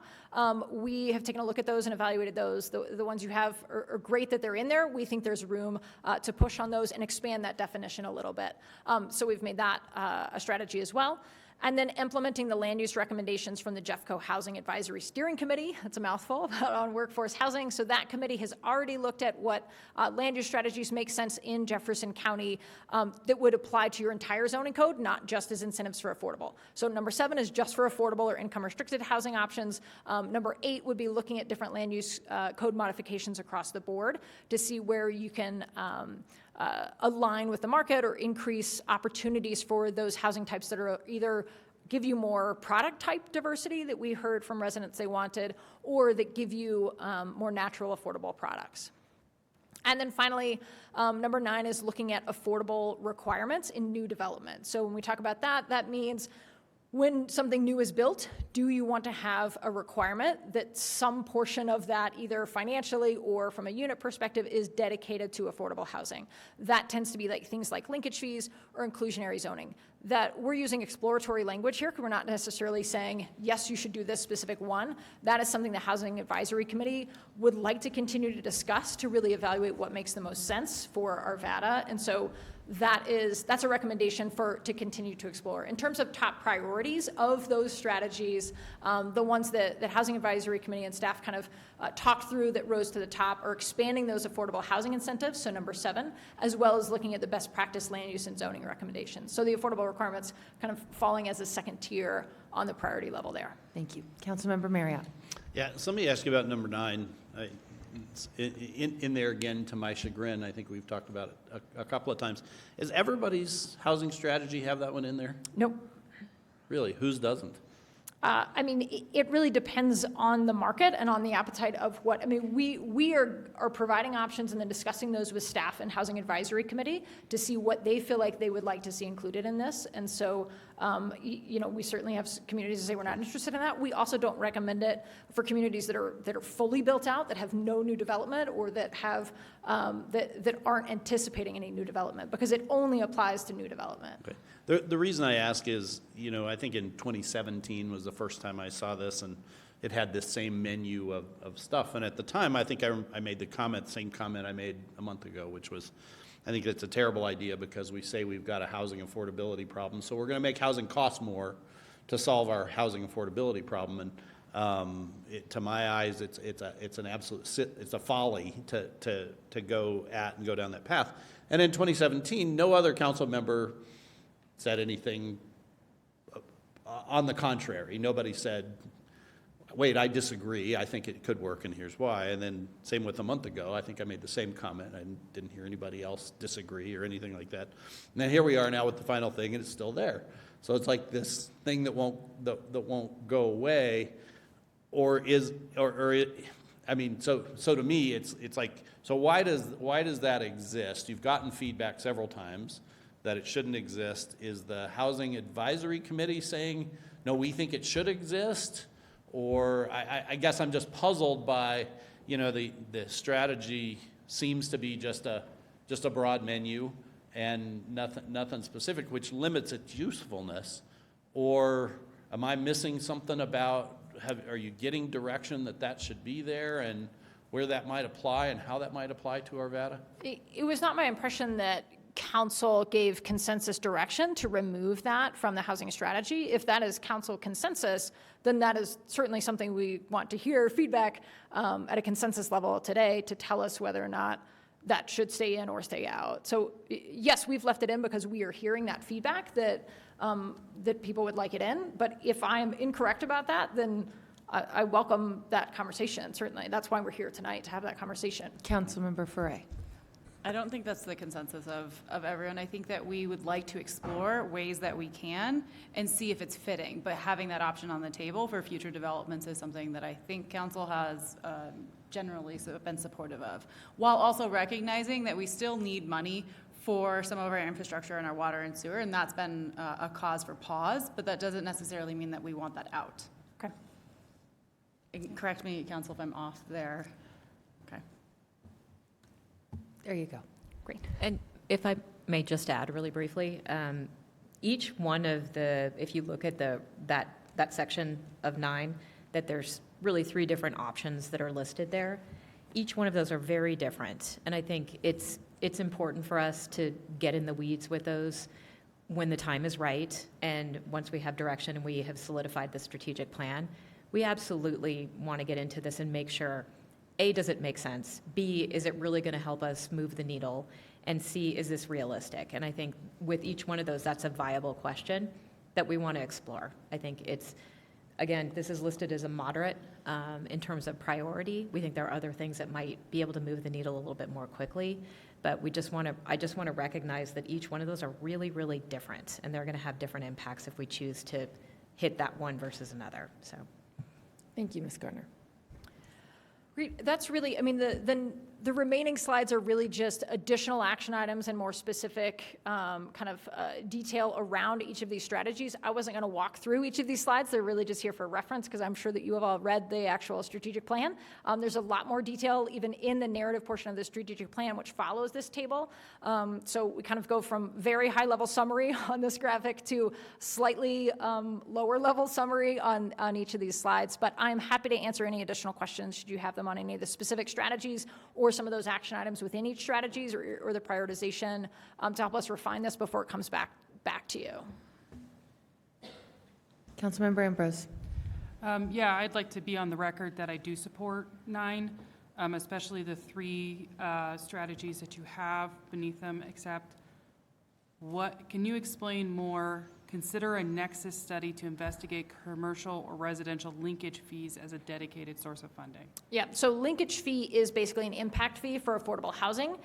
We have taken a look at those and evaluated those. The ones you have are great that they're in there. We think there's room to push on those and expand that definition a little bit. So we've made that a strategy as well. And then implementing the land use recommendations from the Jeffco Housing Advisory Steering Committee. That's a mouthful, on workforce housing. So that committee has already looked at what land use strategies make sense in Jefferson County that would apply to your entire zoning code, not just as incentives for affordable. So number 7 is just for affordable or income restricted housing options. Number 8 would be looking at different land use code modifications across the board to see where you can align with the market or increase opportunities for those housing types that are either give you more product type diversity that we heard from residents they wanted, or that give you more natural affordable products. And then finally, number 9 is looking at affordable requirements in new development. So when we talk about that, that means when something new is built, do you want to have a requirement that some portion of that, either financially or from a unit perspective, is dedicated to affordable housing? That tends to be like things like linkage fees or inclusionary zoning. That we're using exploratory language here because we're not necessarily saying, yes, you should do this specific one. That is something the Housing Advisory Committee would like to continue to discuss to really evaluate what makes the most sense for Arvada. And so that's a recommendation to continue to explore. In terms of top priorities of those strategies, the ones that Housing Advisory Committee and staff kind of talked through that rose to the top are expanding those affordable housing incentives, so number 7, as well as looking at the best practice land use and zoning recommendations. So the affordable requirements kind of falling as a second tier on the priority level there. Thank you. Councilmember Marriott. Yeah, so let me ask you about number 9. It's in there again, to my chagrin. I think we've talked about it a couple of times. Does everybody's housing strategy have that one in there? Nope. Really? Whose doesn't? I mean, it really depends on the market and on the appetite of what, I mean, we are providing options and then discussing those with staff and Housing Advisory Committee to see what they feel like they would like to see included in this. And so, you know, we certainly have communities that say we're not interested in that. We also don't recommend it for communities that are fully built out, that have no new development, or that have, that aren't anticipating any new development, because it only applies to new development. Okay. The reason I ask is, you know, I think in 2017 was the first time I saw this, and it had this same menu of stuff. And at the time, I think I made the same comment I made a month ago, which was, I think it's a terrible idea because we say we've got a housing affordability problem, so we're going to make housing cost more to solve our housing affordability problem. And to my eyes, it's an absolute it's a folly to go at and go down that path. And in 2017, no other council member said anything on the contrary. Nobody said, wait, I disagree, I think it could work and here's why. And then same with a month ago, I think I made the same comment. I didn't hear anybody else disagree or anything like that. And then here we are now with the final thing, and it's still there. So it's like this thing that won't go away, I mean, so to me, it's like, so why does that exist? You've gotten feedback several times that it shouldn't exist. Is the Housing Advisory Committee saying, no, we think it should exist? Or I guess I'm just puzzled by, you know, the strategy seems to be just a broad menu and nothing specific, which limits its usefulness. Or am I missing something about, are you getting direction that should be there, and where that might apply and how that might apply to Arvada? It was not my impression that council gave consensus direction to remove that from the housing strategy. If that is council consensus, then that is certainly something we want to hear feedback at a consensus level today to tell us whether or not that should stay in or stay out. So yes, we've left it in because we are hearing that feedback that people would like it in. But if I am incorrect about that, then I welcome that conversation, certainly. That's why we're here tonight, to have that conversation. Councilmember Foray. I don't think that's the consensus of everyone. I think that we would like to explore ways that we can and see if it's fitting, but having that option on the table for future developments is something that I think council has generally been supportive of, while also recognizing that we still need money for some of our infrastructure and our water and sewer, and that's been a cause for pause, but that doesn't necessarily mean that we want that out. Okay. And correct me, council, if I'm off there. Okay. There you go. Great. And if I may just add really briefly, each one of the, if you look at that section of 9, that there's really 3 different options that are listed there. Each one of those are very different, and I think it's important for us to get in the weeds with those when the time is right, and once we have direction and we have solidified the strategic plan. We absolutely want to get into this and make sure, A, does it make sense? B, is it really going to help us move the needle? And C, is this realistic? And I think with each one of those, that's a viable question that we want to explore. I think it's, again, this is listed as a moderate in terms of priority. We think there are other things that might be able to move the needle a little bit more quickly, but I just want to recognize that each one of those are really, really different, and they're going to have different impacts if we choose to hit that one versus another. So, thank you, Ms. Gardner. That's really, I mean, The remaining slides are really just additional action items and more specific detail around each of these strategies. I wasn't going to walk through each of these slides. They're really just here for reference because I'm sure that you have all read the actual strategic plan. There's a lot more detail even in the narrative portion of the strategic plan, which follows this table. So we kind of go from very high-level summary on this graphic to slightly lower-level summary on each of these slides. But I'm happy to answer any additional questions should you have them on any of the specific strategies or some of those action items within each strategies or the prioritization to help us refine this before it comes back to you. Councilmember Ambrose. Yeah, I'd like to be on the record that I do support 9, especially the 3 strategies that you have beneath them, except can you explain more? Consider a nexus study to investigate commercial or residential linkage fees as a dedicated source of funding. Yeah, so linkage fee is basically an impact fee for affordable housing.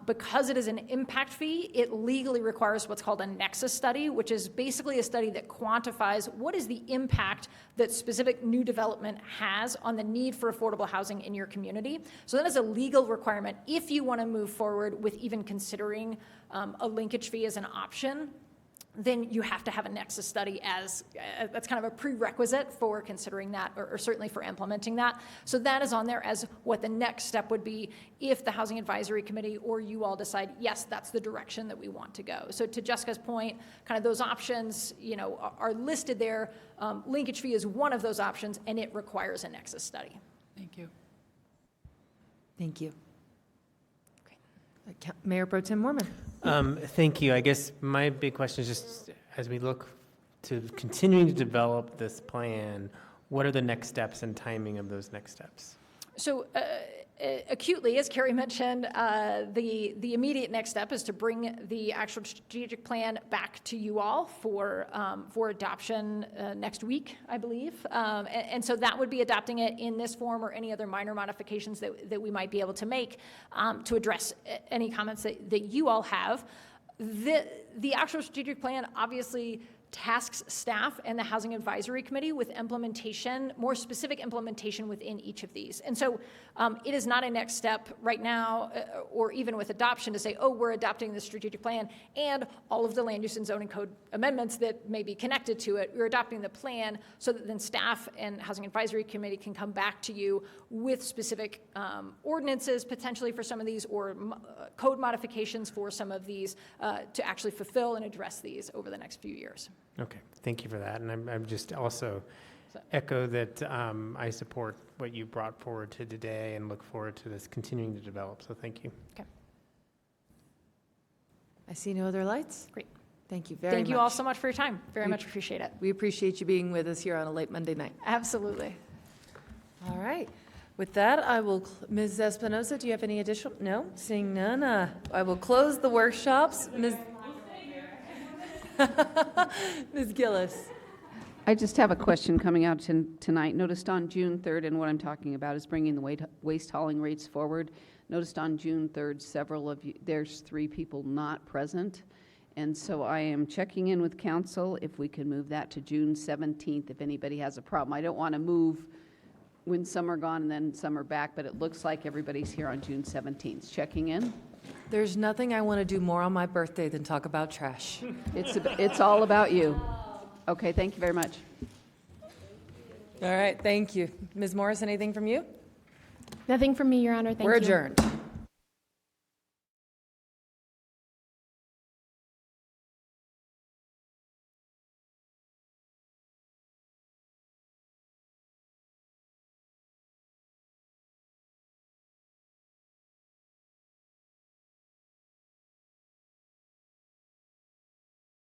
Because it is an impact fee, it legally requires what's called a nexus study, which is basically a study that quantifies what is the impact that specific new development has on the need for affordable housing in your community. So that is a legal requirement if you want to move forward with even considering a linkage fee as an option. Then you have to have a nexus study as that's kind of a prerequisite for considering that, or certainly for implementing that. So that is on there as what the next step would be if the Housing Advisory Committee or you all decide, yes, that's the direction that we want to go. So to Jessica's point, kind of those options, are listed there. Linkage fee is one of those options, and it requires a nexus study. Thank you. Thank you. Mayor Pro Tem Mormon. Thank you. I guess my big question is just as we look to continuing to develop this plan, what are the next steps and timing of those next steps? So acutely, as Carrie mentioned, the immediate next step is to bring the actual strategic plan back to you all for adoption next week, I believe. And so that would be adopting it in this form or any other minor modifications that we might be able to make to address any comments that you all have. The actual strategic plan obviously tasks staff and the Housing Advisory Committee with implementation, more specific implementation within each of these. And so it is not a next step right now or even with adoption to say, oh, we're adopting the strategic plan and all of the land use and zoning code amendments that may be connected to it. We're adopting the plan so that then staff and Housing Advisory Committee can come back to you with specific ordinances potentially for some of these or code modifications for some of these to actually fulfill and address these over the next few years. Okay, thank you for that. And I'm just also echo that I support what you brought forward to today and look forward to this continuing to develop. So thank you. Okay. I see no other lights. Great. Thank you very much. Thank you all so much for your time. Very much appreciate it. We appreciate you being with us here on a late Monday night. Absolutely. All right. With that, I will, Ms. Espinoza, do you have any additional? No, seeing none. I will close the workshops. Ms. Gillis. I just have a question coming out tonight. Noticed on June 3rd, and what I'm talking about is bringing the waste hauling rates forward. Noticed on June 3rd, several of you, there's 3 people not present. And so I am checking in with council if we can move that to June 17th if anybody has a problem. I don't want to move when some are gone and then some are back, but it looks like everybody's here on June 17th. Checking in. There's nothing I want to do more on my birthday than talk about trash. It's all about you. Okay, thank you very much. All right, thank you. Ms. Morris, anything from you? Nothing from me, Your Honor. Thank you. We're adjourned.